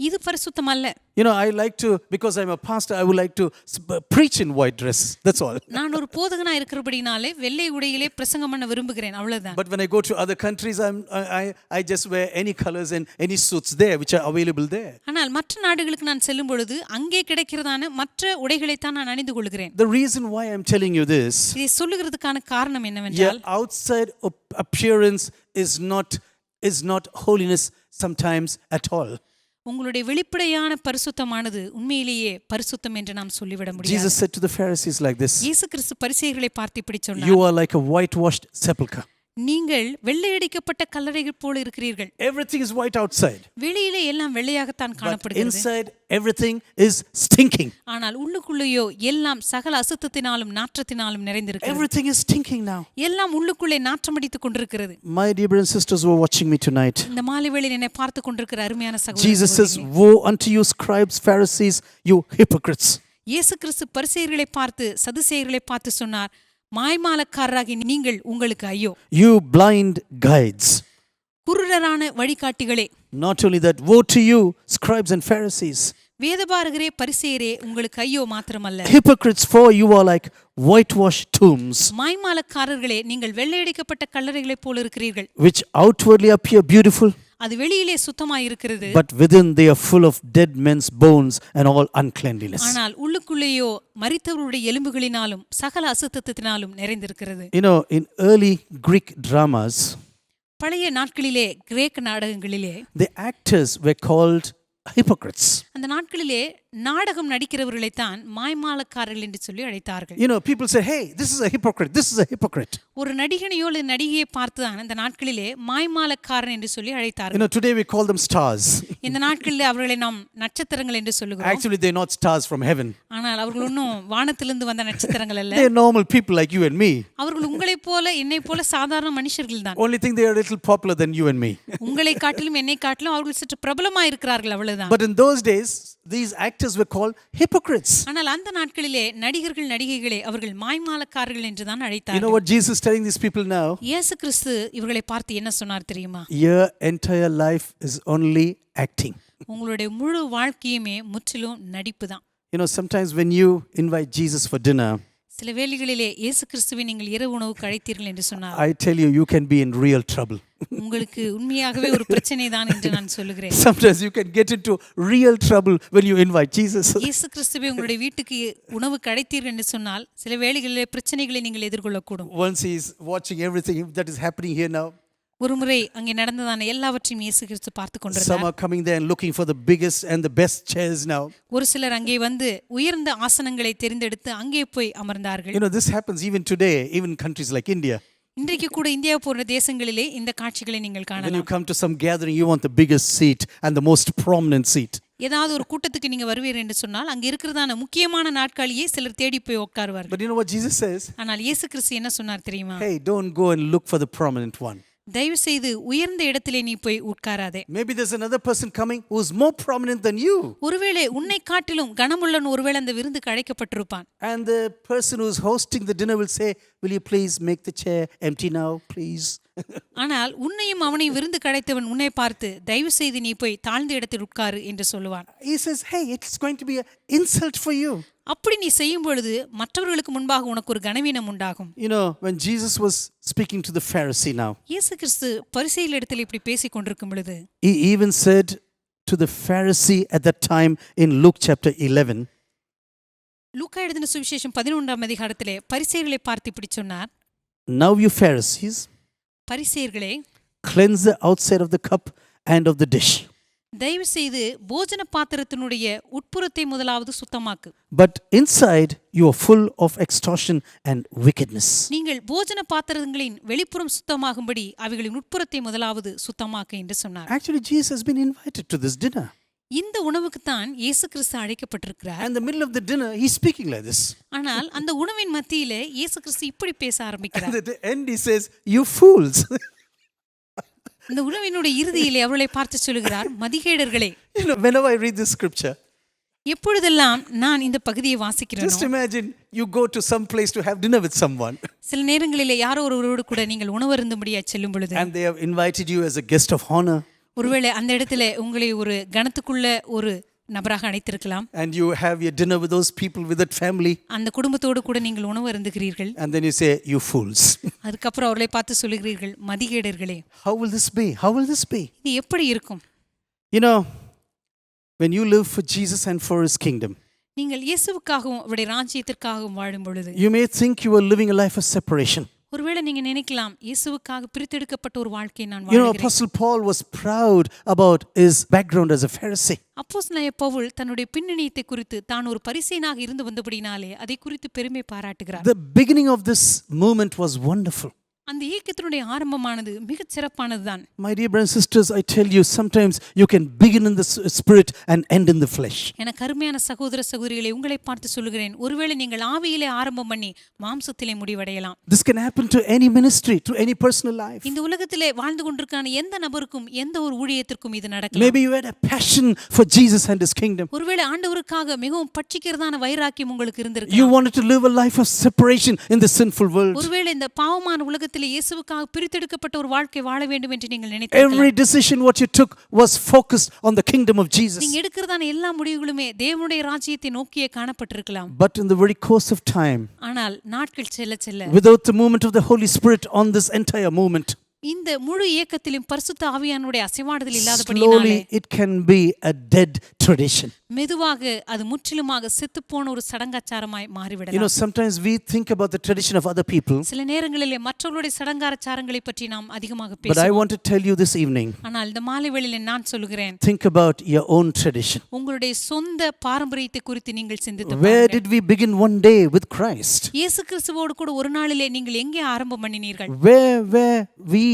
இது பரிசுத்தம் அல்ல. I like to, because I'm a pastor, I would like to preach in white dress. That's all. நான் ஒரு போதகனா இருக்கிறபடினாலே வெள்ளை உடையிலே பிரசங்கம் பண்ண விரும்புகிறேன், அவ்வளவுதான். But when I go to other countries, I just wear any colors and any suits there which are available there. ஆனால் மற்ற நாடுகளுக்கு நான் செல்லும் பொழுது அங்கே கிடைக்கிறதான மற்ற உடைகளை தான் நான் அணிந்து கொள்கிறேன். The reason why I'm telling you this, இதை சொல்லுகிறதுக்கான காரணம் என்னவென்றால், your outside appearance is not holiness sometimes at all. உங்களுடைய வெளிப்படையான பரிசுத்தமானது உண்மையிலேயே பரிசுத்தம் என்று நாம் சொல்லிவிட முடியாது. Jesus said to the Pharisees like this, இயேசு கிறிஸ்து பரிசேயர்களை பார்த்து இப்படி சொன்னார், you are like a whitewashed sepulchre. நீங்கள் வெள்ளையடிக்கப்பட்ட கல்லறைகள் போல இருக்கிறீர்கள். Everything is white outside, வெளியிலே எல்லாம் வெள்ளையாகத்தான் but காணப்படுகிறது. inside everything is stinking. ஆனால் உள்ளுக்குள்ளேயோ எல்லாம் சகல அசுத்தத்தினாலும் நாற்றத்தினாலும் நிறைந்திருக்கிறது. Everything is stinking now. எல்லாம் உள்ளுக்குள்ளே நாற்றமடித்துக் கொண்டிருக்கிறது. My dear brothers and sisters who are watching me tonight, இந்த மாலை வேளையில் என்னை பார்த்து கொண்டிருக்கிற அருமையான சகோதரர்களே, Jesus says, woe unto you scribes, Pharisees, you hypocrites. இயேசு கிறிஸ்து பரிசேயர்களை பார்த்து சதுசேயர்களை பார்த்து சொன்னார், மாய்மாலக்காரராகி நீங்கள் உங்களுக்கு ஐயோ, You blind guides. குருடரான வழிகாட்டிகளே. Not only that, woe to you scribes and Pharisees, வேதபாரகரே பரிசேயரே உங்களுக்கு ஐயோ மாத்திரமல்ல, hypocrites, for you are like whitewashed tombs, மாய்மாலக்காரர்களே நீங்கள் வெள்ளையடிக்கப்பட்ட கல்லறைகளைப் போல இருக்கிறீர்கள். which outwardly appear beautiful, அது வெளியிலே சுத்தமாய் இருக்கிறது, but within they are full of dead men's bones and all uncleanliness. ஆனால் உள்ளுக்குள்ளேயோ மரித்தவருடைய எலும்புகளினாலும் சகல அசுத்தத்தினாலும் நிறைந்திருக்கிறது. In early Greek dramas, பழைய நாட்களிலே கிரேக்க நாடகங்களிலே the actors were called hypocrites. அந்த நாட்களிலே நாடகம் நடிக்கிறவர்களைத்தான் மாய்மாலக்காரர்கள் என்று சொல்லி அழைத்தார்கள். People say, hey, this is a hypocrite, this is a hypocrite. ஒரு நடிகனையோ அல்லது நடிகையை பார்த்துதான் அந்த நாட்களிலே மாய்மாலக்காரன் என்று சொல்லி அழைத்தார்கள். Today we call them stars. இந்த நாட்களிலே அவர்களை நாம் நட்சத்திரங்கள் என்று சொல்லுகிறோம். Actually, they're not stars from heaven. ஆனால் அவர்கள் ஒன்றும் வானத்திலிருந்து வந்த நட்சத்திரங்கள் அல்ல. They're normal people like you and me. அவர்கள் உங்களைப் போல என்னை போல சாதாரண மனுஷர்கள் தான். Only thing they are a little popular than you and me. உங்களை காட்டிலும் என்னை காட்டிலும் அவர்கள் சற்று பிரபலமா இருக்கிறார்கள், அவ்வளவுதான். But in those days, these actors were called hypocrites. ஆனால் அந்த நாட்களிலே நடிகர்கள் நடிகைகளே அவர்கள் மாய்மாலக்காரர்கள் என்று தான் அழைத்தார்கள். You know what Jesus is telling these people now? இயேசு கிறிஸ்து இவர்களை பார்த்து என்ன சொன்னார் தெரியுமா? Your entire life is only acting. உங்களுடைய முழு வாழ்க்கையுமே முற்றிலும் நடிப்பு தான். Sometimes when you invite Jesus for dinner, சில வேளைகளிலே இயேசு கிறிஸ்துவை நீங்கள் இரவு உணவுக்கு அழைத்தீர்கள் என்று சொன்னார், I tell you, you can be in real trouble. உங்களுக்கு உண்மையாகவே ஒரு பிரச்சனை தான் என்று நான் சொல்லுகிறேன். Sometimes you can get into real trouble when you invite Jesus. இயேசு கிறிஸ்துவை உங்களுடைய வீட்டுக்கு உணவுக்கு அழைத்தீர்கள் என்று சொன்னால் சில வேளைகளிலே பிரச்சனைகளை நீங்கள் எதிர்கொள்ளக்கூடும். Once he is watching everything that is happening here now, ஒருமுறை அங்கே நடந்ததான எல்லாவற்றையும் இயேசு கிறிஸ்து பார்த்து some கொண்டிருந்தார். are coming there and looking for the biggest and the best chairs now. ஒரு சிலர் அங்கே வந்து உயர்ந்த ஆசனங்களை தெரிந்தெடுத்து அங்கே போய் அமர்ந்தார்கள். This happens even today, even countries like India. இன்றைக்கு கூட இந்தியா போன்ற தேசங்களிலே இந்த காட்சிகளை நீங்கள் When you காணலாம். come to some gathering, you want the biggest seat and the most prominent seat. ஏதாவது ஒரு கூட்டத்துக்கு நீங்க வருவீர் என்று சொன்னால் அங்க இருக்கிறதான முக்கியமான நாட்காலியே சிலர் தேடி போய் உட்காருவார்கள். But you know what Jesus says? ஆனால் இயேசு கிறிஸ்து என்ன சொன்னார் தெரியுமா? Hey, don't go and look for the prominent one. தயவு செய்து உயர்ந்த இடத்திலே நீ போய் உட்காராதே. Maybe there's another person coming who's more prominent than you. ஒருவேளை உன்னை காட்டிலும் கனமுள்ளன் ஒருவேளை அந்த விருந்துக்கு அழைக்கப்பட்டிருப்பான். And the person who's hosting the dinner will say, will you please make the chair empty now, please? ஆனால் உன்னையும் அவனையும் விருந்து கடைத்தவன் உன்னை பார்த்து தயவு செய்து நீ போய் தாழ்ந்த இடத்தில் உட்காரு என்று சொல்லுவான். He says, hey, it's going to be an insult for you. அப்படி நீ செய்யும் பொழுது மற்றவர்களுக்கு முன்பாக உனக்கு ஒரு கனவீனம் உண்டாகும். You know, when Jesus was speaking to the Pharisee now, இயேசு கிறிஸ்து பரிசேயர்களிடத்தில் இப்படி பேசிக் கொண்டிருக்கும் பொழுது he even said to the Pharisee at that time in Luke chapter 11, லூக்கா எழுதின சுவிசேஷம் 11ஆம் அதிகாரத்திலே பரிசேயர்களை பார்த்து இப்படி சொன்னார். now you Pharisees, பரிசேயர்களே, cleanse the outside of the cup and of the dish, தயவு செய்து போஜன பாத்திரத்தினுடைய உட்புறத்தை முதலாவது சுத்தமாக்கு. but inside you are full of extortion and wickedness. நீங்கள் போஜன பாத்திரங்களின் வெளிப்புறம் சுத்தமாகும்படி அவைகளின் உட்புறத்தை முதலாவது சுத்தமாக்கு என்று சொன்னார். Actually, Jesus has been invited to this dinner. இந்த உணவுக்குத்தான் இயேசு கிறிஸ்து அழைக்கப்பட்டிருக்கிறார். And in the middle of the dinner, he's speaking like this. ஆனால் அந்த உணவின் மத்தியிலே இயேசு கிறிஸ்து இப்படி பேச ஆரம்பிக்கிறார். And at the end, he says, "You fools." இந்த உணவினுடைய இறுதியிலே அவர்களை பார்த்து சொல்கிறார், மதிகேடர்களே. You know, whenever I read this scripture, எப்பொழுதெல்லாம் நான் இந்த பகுதியை வாசிக்கிறேனோ, just imagine you go to some place to have dinner with someone, சில நேரங்களிலே யாரோ ஒருவரோடு கூட நீங்கள் உணவருந்தும்படியா செல்லும் பொழுது, and they have invited you as a guest of honor, ஒருவேளை அந்த இடத்துல உங்களை ஒரு கணத்துக்குள்ள ஒரு நபராக அழைத்திருக்கலாம், and you have your dinner with those people, with that family, அந்த குடும்பத்தோடு கூட நீங்கள் உணவு அருந்துகிறீர்கள். and then you say, "You fools." அதுக்கப்புறம் அவர்களை பார்த்து சொல்லுகிறீர்கள், மதிகேடர்களே. How will this be? How will this be? இது எப்படி இருக்கும்? You know, when you live for Jesus and for his kingdom, நீங்கள் இயேசுவுக்காகவும் அவருடைய ராஜ்யத்திற்காகவும் வாழும் பொழுது you may think you are living a life of separation. ஒருவேளை நீங்க நினைக்கலாம், இயேசுவுக்காக பிரித்தெடுக்கப்பட்ட ஒரு வாழ்க்கையை நான் You know, வாழ்கிறேன். Apostle Paul was proud about his background as a Pharisee. அப்போஸ்தலனாகிய பவுல் தன்னுடைய பின்னணியத்தை குறித்து தான் ஒரு பரிசேயனாக இருந்து வந்தபடினாலே அதை குறித்து பெருமை பாராட்டுகிறார். The beginning of this movement was wonderful. அந்த இயக்கத்தினுடைய ஆரம்பமானது மிகச் சிறப்பானதுதான். My dear brothers and sisters, I tell you, sometimes you can begin in the spirit and end in the flesh. எனக்கு அருமையான சகோதர சகோதரிகளை உங்களை பார்த்து சொல்லுகிறேன், ஒருவேளை நீங்கள் ஆவியிலே ஆரம்பம் பண்ணி மாம்சத்திலே முடிவடையலாம். This can happen to any ministry, to any personal life. இந்த உலகத்திலே வாழ்ந்து கொண்டிருக்கான எந்த நபருக்கும் எந்த ஒரு ஊழியத்திற்கும் இது நடக்கலாம். Maybe you had a passion for Jesus and his kingdom. ஒருவேளை ஆண்டவருக்காக மிகவும் பட்சிக்கிறதான வைராக்கியம் உங்களுக்கு You இருந்திருக்கலாம். wanted to live a life of separation in the sinful world. ஒருவேளை இந்த பாவமான உலகத்திலே இயேசுவுக்காக பிரித்தெடுக்கப்பட்ட ஒரு வாழ்க்கை வாழ வேண்டும் என்று நீங்கள் நினைத்தீர்கள். Every decision what you took was focused on the kingdom of Jesus. நீங்க எடுக்கிறதான எல்லா முடிவுகளுமே தேவனுடைய ராஜ்யத்தை நோக்கியே காணப்பட்டிருக்கலாம். But in the very course of time, ஆனால் நாட்கள் செல்ல செல்ல without the movement of the Holy Spirit on this entire movement, இந்த முழு இயக்கத்திலும் பரிசுத்த ஆவியானுடைய அசைவாடுதல் இல்லாதபடியினாலே slowly it can be a dead tradition. மெதுவாக அது முற்றிலுமாக செத்துப்போன ஒரு சடங்காச்சாரமாய் You know, மாறிவிடலாம். sometimes we think about the tradition of other people, சில நேரங்களிலே மற்றவர்களுடைய சடங்காச்சாரங்களை பற்றி நாம் அதிகமாக but I பேசுவோம். want to tell you this evening, ஆனால் இந்த மாலை வேளையிலே நான் சொல்லுகிறேன், think about your own tradition. உங்களுடைய சொந்த பாரம்பரியத்தை குறித்து நீங்கள் சிந்தித்து Where பாருங்கள். did we begin one day with Christ? இயேசு கிறிஸ்துவோடு கூட ஒரு நாளிலே நீங்கள் எங்கே ஆரம்பம் பண்ணினீர்கள்? Where were we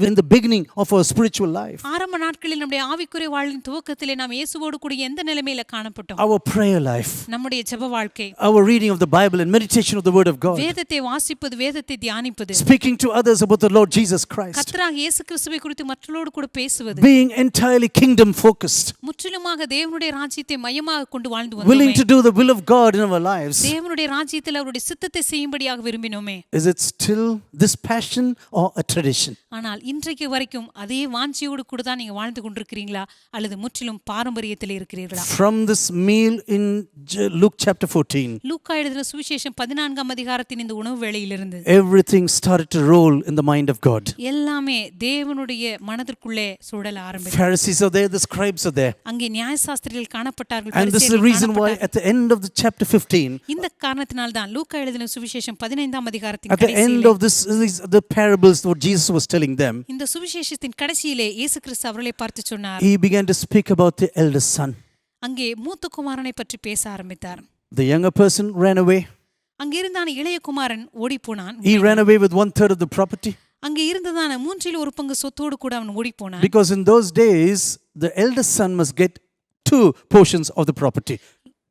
in the beginning of our spiritual life? ஆரம்ப நாட்களில் நம்முடைய ஆவிக்குரிய வாழ்வின் துவக்கத்திலே நாம் இயேசுவோடு கூட எந்த நிலைமையில காணப்பட்டோம்? Our prayer life, நம்முடைய ஜெப வாழ்க்கை, our reading of the Bible and meditation of the Word of God, வேதத்தை வாசிப்பது, வேதத்தை தியானிப்பது, speaking to others about the Lord Jesus Christ, கர்த்தராகிய இயேசு கிறிஸ்துவை குறித்து மற்றவர்களோடு கூட பேசுவது, being entirely kingdom focused, முற்றிலுமாக தேவனுடைய ராஜ்யத்தை மையமாக கொண்டு வாழ்ந்து willing வந்தோமே. to do the will of God in our lives. தேவனுடைய ராஜ்யத்தில் அவருடைய சித்தத்தை செய்யும்படியாக விரும்பினோமே. Is it still this passion or a tradition? ஆனால் இன்றைக்கு வரைக்கும் அதே வாஞ்சியோடு கூட தான் நீங்க வாழ்ந்து கொண்டிருக்கிறீங்களா அல்லது முற்றிலும் பாரம்பரியத்தில் இருக்கிறீர்களா? From this meal in Luke chapter 14, லூக்கா எழுதின சுவிசேஷம் 14ஆம் அதிகாரத்தின் இந்த உணவு வேளையிலிருந்து everything started to roll in the mind of God. எல்லாமே தேவனுடைய மனதிற்குள்ளே சுழல ஆரம்பித்தது. Pharisees are there, the scribes are there. அங்கே நியாயசாஸ்திரிகள் காணப்பட்டார்கள், And this is the பரிசேயர்கள் reason why காணப்பட்டார்கள். at the end of the chapter 15, இந்த காரணத்தினால் தான் லூக்கா எழுதின சுவிசேஷம் 15ஆம் அதிகாரத்தின் at the end கடைசியிலே of this, the parables what Jesus was telling them, இந்த சுவிசேஷத்தின் கடைசியிலே இயேசு கிறிஸ்து அவர்களை பார்த்து சொன்னார். he began to speak about the eldest son. அங்கே மூத்த குமாரனை பற்றி பேச ஆரம்பித்தார். The younger person ran away. அங்கே இருந்தான இளைய குமாரன் ஓடி போனான். He ran away with 1/3 of the property. அங்கே இருந்ததான 3/1 சொத்தோடு கூட அவன் ஓடி போனான். Because in those days, the eldest son must get 2 portions of the property.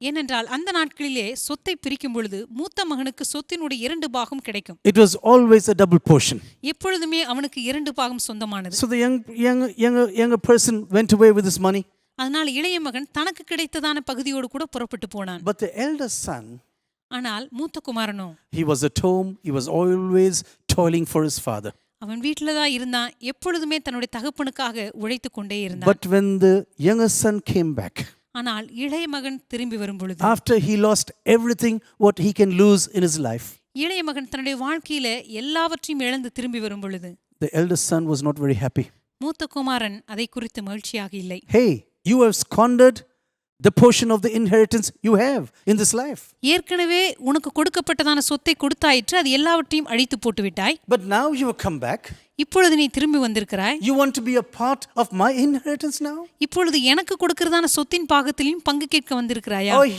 ஏனென்றால் அந்த நாட்களிலே சொத்தை பிரிக்கும் பொழுது மூத்த மகனுக்கு சொத்தினுடைய 2 பாகம் கிடைக்கும். It was always a double portion. எப்பொழுதுமே அவனுக்கு 2 பாகம் சொந்தமானது. So the younger person went away with his money. அதனால் இளைய மகன் தனக்கு கிடைத்ததான பகுதியோடு கூட புறப்பட்டு போனான். But the eldest son ஆனால் மூத்த குமாரனோ He was at home. He was always toiling for his father. அவன் வீட்டில தான் இருந்தான், எப்பொழுதுமே தன்னுடைய தகப்பனுக்காக உழைத்து கொண்டே இருந்தான். But when the younger son came back, ஆனால் இளைய மகன் திரும்பி வரும் பொழுது, after he lost everything what he can lose in his life, இளைய மகன் தன்னுடைய வாழ்க்கையில எல்லாவற்றையும் இழந்து திரும்பி வரும் பொழுது, the eldest son was not very happy. மூத்த குமாரன் அதை குறித்து மகிழ்ச்சியாக இல்லை. Hey, you have squandered the portion of the inheritance you have in this life. ஏற்கனவே உனக்கு கொடுக்கப்பட்டதான சொத்தை கொடுத்தாயிற்று, அது எல்லாவற்றையும் அழித்து போட்டு விட்டாய். But now you have come back. இப்பொழுது நீ திரும்பி வந்திருக்கிறாய். You want to be a part of my inheritance now? இப்பொழுது எனக்கு கொடுக்கிறதான சொத்தின் பாகத்திலும் பங்கு கேட்க வந்திருக்கிறாயா? Are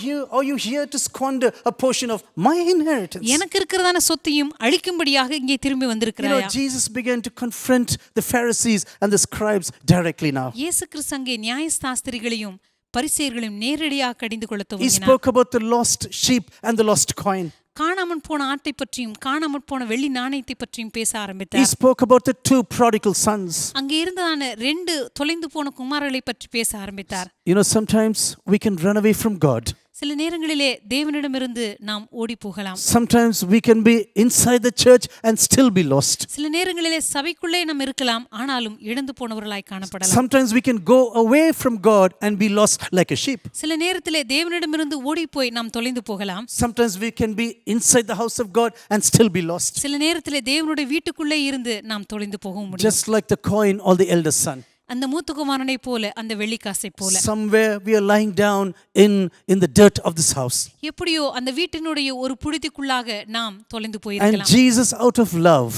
you here to squander a portion of my inheritance? எனக்கு இருக்கிறதான சொத்தையும் அழிக்கும்படியாக இங்கே திரும்பி வந்திருக்கிறாயா? Jesus began to confront the Pharisees and the scribes directly now. இயேசு கிறிஸ்து அங்கே நியாயசாஸ்திரிகளையும் பரிசேயர்களையும் நேரடியாக கடிந்து கொள்ள He துவங்கினார். spoke about the lost sheep and the lost coin. காணாமல் போன ஆட்டை பற்றியும் காணாமல் போன வெள்ளி நாணயத்தை பற்றியும் பேச He ஆரம்பித்தார். spoke about the two prodigal sons. அங்கே இருந்ததான 2 தொலைந்து போன குமாரர்களை பற்றி பேச ஆரம்பித்தார். Sometimes we can run away from God. சில நேரங்களிலே தேவனிடமிருந்து நாம் ஓடி போகலாம். Sometimes we can be inside the church and still be lost. சில நேரங்களிலே சபைக்குள்ளே நாம் இருக்கலாம், ஆனாலும் இழந்து போனவர்களாய் காணப்படலாம். Sometimes we can go away from God and be lost like a sheep. சில நேரத்திலே தேவனிடமிருந்து ஓடி போய் நாம் தொலைந்து போகலாம். Sometimes we can be inside the house of God and still be lost. சில நேரத்திலே தேவனுடைய வீட்டுக்குள்ளே இருந்து நாம் தொலைந்து போக முடியும். Just like the coin or the eldest son. அந்த மூத்த குமாரனை போல, அந்த வெள்ளிக்காசை போல. Somewhere we are lying down in the dirt of this house. எப்படியோ அந்த வீட்டினுடைய ஒரு புழுதிக்குள்ளாக நாம் தொலைந்து And போயிருக்கலாம். Jesus, out of love,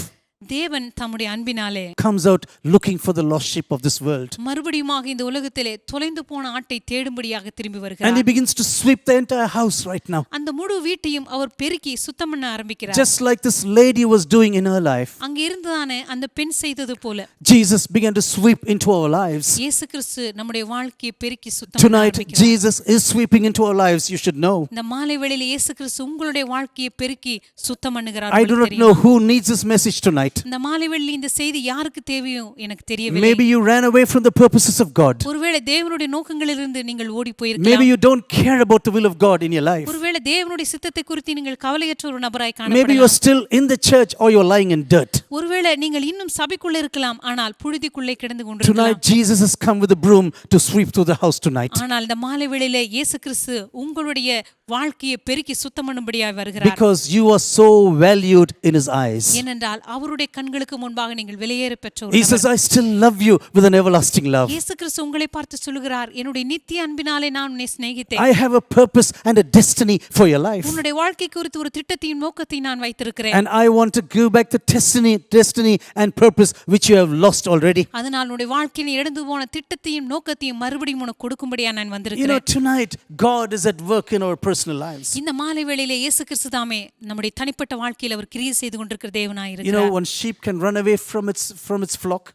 தேவன் தம்முடைய அன்பினாலே comes out looking for the lost sheep of this world. மறுபடியுமாக இந்த உலகத்திலே தொலைந்து போன ஆட்டை தேடும்படியாக திரும்பி And he வருகிறார். begins to sweep the entire house right now. அந்த முழு வீட்டையும் அவர் பெருக்கி சுத்தம் பண்ண ஆரம்பிக்கிறார். Just like this lady was doing in her life. அங்க இருந்ததானே அந்த பெண் செய்தது போல Jesus began to sweep into our lives. இயேசு கிறிஸ்து நம்முடைய வாழ்க்கையை பெருக்கி சுத்தம் பண்ண Tonight, ஆரம்பிக்கிறார். Jesus is sweeping into our lives, you should know. இந்த மாலை வேளையிலே இயேசு கிறிஸ்து உங்களுடைய வாழ்க்கையை பெருக்கி சுத்தம் பண்ணுகிறார். I do not know who needs this message tonight. இந்த மாலை வேளையிலே இந்த செய்தி யாருக்கு தேவையோ எனக்கு தெரியவில்லை. Maybe you ran away from the purposes of God. ஒருவேளை தேவனுடைய நோக்கங்களிலிருந்து நீங்கள் ஓடி Maybe போயிருக்கலாம். you don't care about the will of God in your life. ஒருவேளை தேவனுடைய சித்தத்தை குறித்து நீங்கள் கவலையற்ற ஒரு நபராய் Maybe you're காணப்படலாம். still in the church or you're lying in dirt. ஒருவேளை நீங்கள் இன்னும் சபைக்குள்ளே இருக்கலாம், ஆனால் புழுதிக்குள்ளே கிடந்து கொண்டிருக்கலாம். Tonight, Jesus has come with a broom to sweep through the house tonight. ஆனால் இந்த மாலை வேளையிலே இயேசு கிறிஸ்து உங்களுடைய வாழ்க்கையை பெருக்கி சுத்தம் பண்ணும்படியாய் வருகிறார். Because you are so valued in His eyes. ஏனென்றால் அவருடைய கண்களுக்கு முன்பாக நீங்கள் வெளியேற பெற்ற ஒரு He நபர். says, I still love you with an everlasting love. இயேசு கிறிஸ்து உங்களை பார்த்து சொல்லுகிறார், என்னுடைய நித்திய அன்பினாலே நான் உன்னை சிநேகித்தேன். I have a purpose and a destiny for your life. உன்னுடைய வாழ்க்கை குறித்து ஒரு திட்டத்தையும் நோக்கத்தையும் நான் வைத்திருக்கிறேன். And I want to give back the destiny and purpose which you have lost already. அதனால் உன்னுடைய வாழ்க்கையில் இழந்து போன திட்டத்தையும் நோக்கத்தையும் மறுபடியும் உனக்கு கொடுக்கும்படியா நான் வந்திருக்கிறேன். Tonight, God is at work in our personal lives. இந்த மாலை வேளையிலே இயேசு கிறிஸ்து தாமே நம்முடைய தனிப்பட்ட வாழ்க்கையில் அவர் கிரியை செய்து கொண்டிருக்கிற தேவனாய் இருக்கிறார். One sheep can run away from its flock.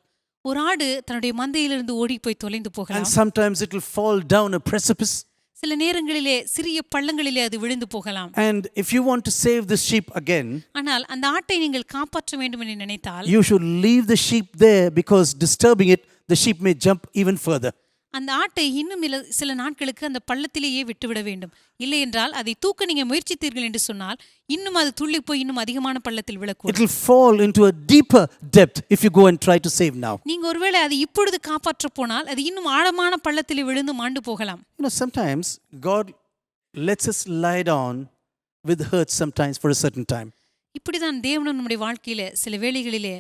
ஒரு ஆடு தன்னுடைய மந்தையிலிருந்து ஓடி போய் தொலைந்து And போகலாம். sometimes it will fall down a precipice. சில நேரங்களிலே சிறிய பள்ளங்களிலே அது விழுந்து போகலாம். And if you want to save the sheep again, ஆனால் அந்த ஆட்டை நீங்கள் காப்பாற்ற வேண்டும் என்று நினைத்தால் you should leave the sheep there, because disturbing it, the sheep may jump even further. அந்த ஆட்டை இன்னும் சில நாட்களுக்கு அந்த பள்ளத்திலேயே விட்டுவிட வேண்டும். இல்லை என்றால் அதை தூக்க நீங்க முயற்சித்தீர்கள் என்று சொன்னால் இன்னும் அது துள்ளி போய் இன்னும் அதிகமான பள்ளத்தில் It விழக்கூடும். will fall into a deeper depth if you go and try to save now. நீங்க ஒருவேளை அது இப்பொழுது காப்பாற்ற போனால் அது இன்னும் ஆழமான பள்ளத்தில் விழுந்து மாண்டு போகலாம். Sometimes God lets us lie down with hurt sometimes for a certain time. இப்படிதான் தேவன் நம்முடைய வாழ்க்கையில சில வேளைகளிலே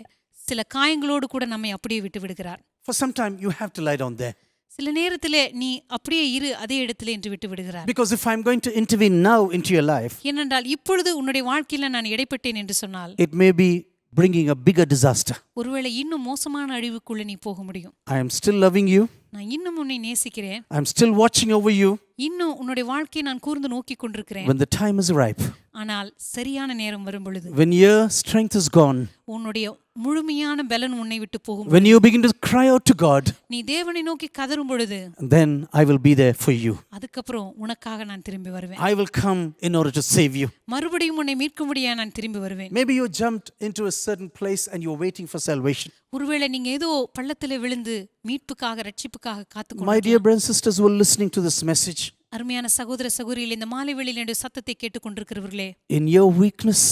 சில காயங்களோடு கூட நம்மை அப்படியே விட்டு விடுகிறார். For some time you have to lie down there. சில நேரத்திலே நீ அப்படியே இரு அதே இடத்திலே என்று விட்டு விடுகிறார். Because if I'm going to intervene now into your life, ஏனென்றால் இப்பொழுது உன்னுடைய வாழ்க்கையில நான் இடைப்பட்டேன் என்று சொன்னால் it may be bringing a bigger disaster. ஒருவேளை இன்னும் மோசமான அழிவுக்குள்ள நீ போக முடியும். I am still loving you. நான் இன்னும் உன்னை நேசிக்கிறேன். I'm still watching over you. இன்னும் உன்னுடைய வாழ்க்கையை நான் கூர்ந்து நோக்கி கொண்டிருக்கிறேன். When the time is ripe, ஆனால் சரியான நேரம் வரும் பொழுது, when your strength is gone, உன்னுடைய முழுமையான பலன் உன்னை விட்டு போகும், when you begin to cry out to God, நீ தேவனை நோக்கி கதறும் பொழுது, then I will be there for you. அதுக்கப்புறம் உனக்காக நான் திரும்பி வருவேன். I will come in order to save you. மறுபடியும் உன்னை மீட்கும்படியா நான் திரும்பி வருவேன். Maybe you jumped into a certain place and you're waiting for salvation. ஒருவேளை நீங்க ஏதோ பள்ளத்திலே விழுந்து மீட்புக்காக ரட்சிப்புக்காக காத்துக்கொண்டு, My dear brothers and sisters who are listening to this message, அருமையான சகோதர சகோதரிகள், இந்த மாலை வேளையில் என்னுடைய சத்தத்தை கேட்டுக்கொண்டிருக்கிறவர்களே, in your weakness,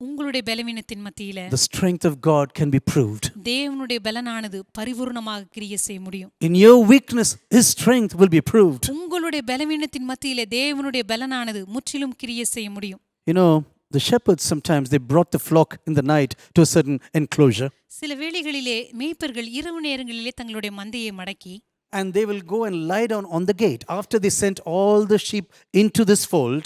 உங்களுடைய பலவீனத்தின் மத்தியில the strength of God can be proved. தேவனுடைய பலனானது பரிபூர்ணமாக கிரியை செய்ய முடியும். In your weakness, His strength will be proved. உங்களுடைய பலவீனத்தின் மத்தியில தேவனுடைய பலனானது முற்றிலும் கிரியை செய்ய முடியும். You know, the shepherds sometimes they brought the flock in the night to a certain enclosure, சில வேளைகளிலே மேய்ப்பர்கள் இரவு நேரங்களிலே தங்களுடைய மந்தையை மடக்கி and they will go and lie down on the gate after they sent all the sheep into this fold.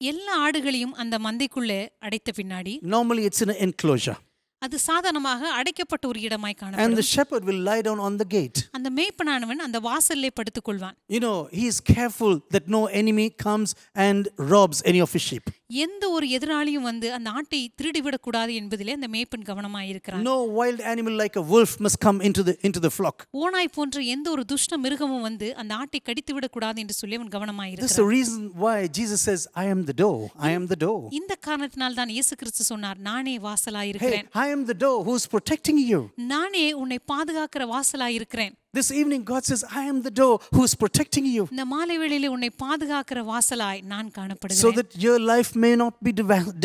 எல்லா ஆடுகளையும் அந்த மந்தைக்குள்ளே அடைத்த பின்னாடி Normally it's in an enclosure, அது சாதாரணமாக அடைக்கப்பட்ட ஒரு இடமாய் and the காணப்படும். shepherd will lie down on the gate. அந்த மேய்ப்பனானவன் அந்த வாசல்லே படுத்துக் கொள்வான். You know, he is careful that no enemy comes and robs any of his sheep. எந்த ஒரு எதிராளியும் வந்து அந்த ஆட்டை திருடிவிடக் கூடாது என்பதிலே அந்த மேய்ப்பன் கவனமாய் இருக்கிறான். No wild animal like a wolf must come into the flock. ஓநாய் போன்ற எந்த ஒரு துஷ்ட மிருகமும் வந்து அந்த ஆட்டை கடித்து விடக் கூடாது என்று சொல்லி அவன் கவனமாய் This is the இருக்கிறான். reason why Jesus says, I am the door. I am the door. இந்த காரணத்தினால் தான் இயேசு கிறிஸ்து சொன்னார், நானே வாசலாய் Hey, இருக்கிறேன், I am the door who's protecting you. நானே உன்னை பாதுகாக்கிற வாசலாய் இருக்கிறேன். This evening, God says, I am the door who's protecting you, இந்த மாலை வேளையிலே உன்னை பாதுகாக்கிற வாசலாய் நான் so காணப்படுகிறேன். that your life may not be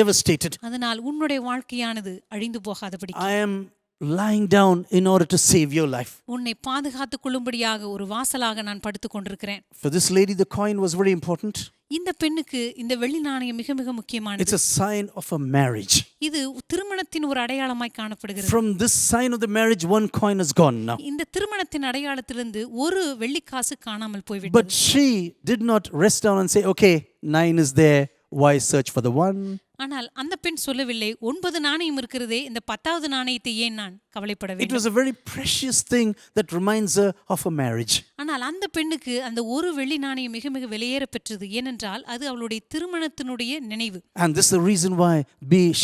devastated. அதனால் உன்னுடைய வாழ்க்கையானது அழிந்து போகாதபடி I am lying down in order to save your life. உன்னை பாதுகாத்துக் கொள்ளும்படியாக ஒரு வாசலாக நான் படுத்துக் கொண்டிருக்கிறேன். For this lady, the coin was very important. இந்த பெண்ணுக்கு இந்த வெள்ளி நாணயம் மிக மிக It's முக்கியமானது. a sign of a marriage. இது திருமணத்தின் ஒரு அடையாளமாய் காணப்படுகிறது. From this sign of the marriage, one coin is gone now. இந்த திருமணத்தின் அடையாளத்திலிருந்து ஒரு வெள்ளிக்காசு காணாமல் But போய்விட்டது. she did not rest down and say, okay, 9 is there. Why search for the one? ஆனால் அந்த பெண் சொல்லவில்லை, 9 நாணயம் இருக்கிறதே, இந்த 10வது நாணயத்தை ஏன் நான் கவலைப்பட It வேண்டும். was a very precious thing that reminds her of a marriage. ஆனால் அந்த பெண்ணுக்கு அந்த ஒரு வெள்ளி நாணயம் மிக மிக விலையேற பெற்றது. ஏனென்றால் அது அவளுடைய திருமணத்தினுடைய நினைவு. And this is the reason why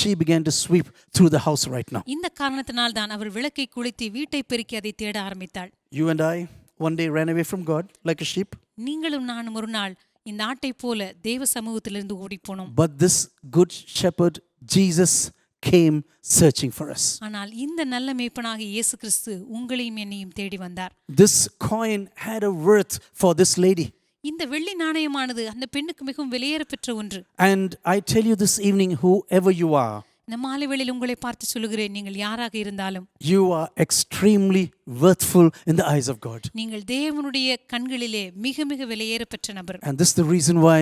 she began to sweep through the house right now. இந்த காரணத்தினால் தான் அவர் விளக்கை கொளுத்தி வீட்டை பெருக்கி அதை தேட ஆரம்பித்தாள். You and I one day ran away from God like a sheep. நீங்களும் நானும் ஒரு நாள் இந்த ஆட்டை போல தேவ சமூகத்திலிருந்து ஓடிப்போனோம். But this good shepherd, Jesus, came searching for us. ஆனால் இந்த நல்ல மேய்ப்பனாகிய இயேசு கிறிஸ்து உங்களையும் என்னையும் தேடி வந்தார். This coin had a worth for this lady. இந்த வெள்ளி நாணயமானது அந்த பெண்ணுக்கு மிகவும் விலையேற பெற்ற ஒன்று. And I tell you this evening, whoever you are, இந்த மாலை வேளையில் உங்களை பார்த்து சொல்லுகிறேன், நீங்கள் யாராக இருந்தாலும் you are extremely worthful in the eyes of God. நீங்கள் தேவனுடைய கண்களிலே மிக மிக விலையேற பெற்ற நபர். And this is the reason why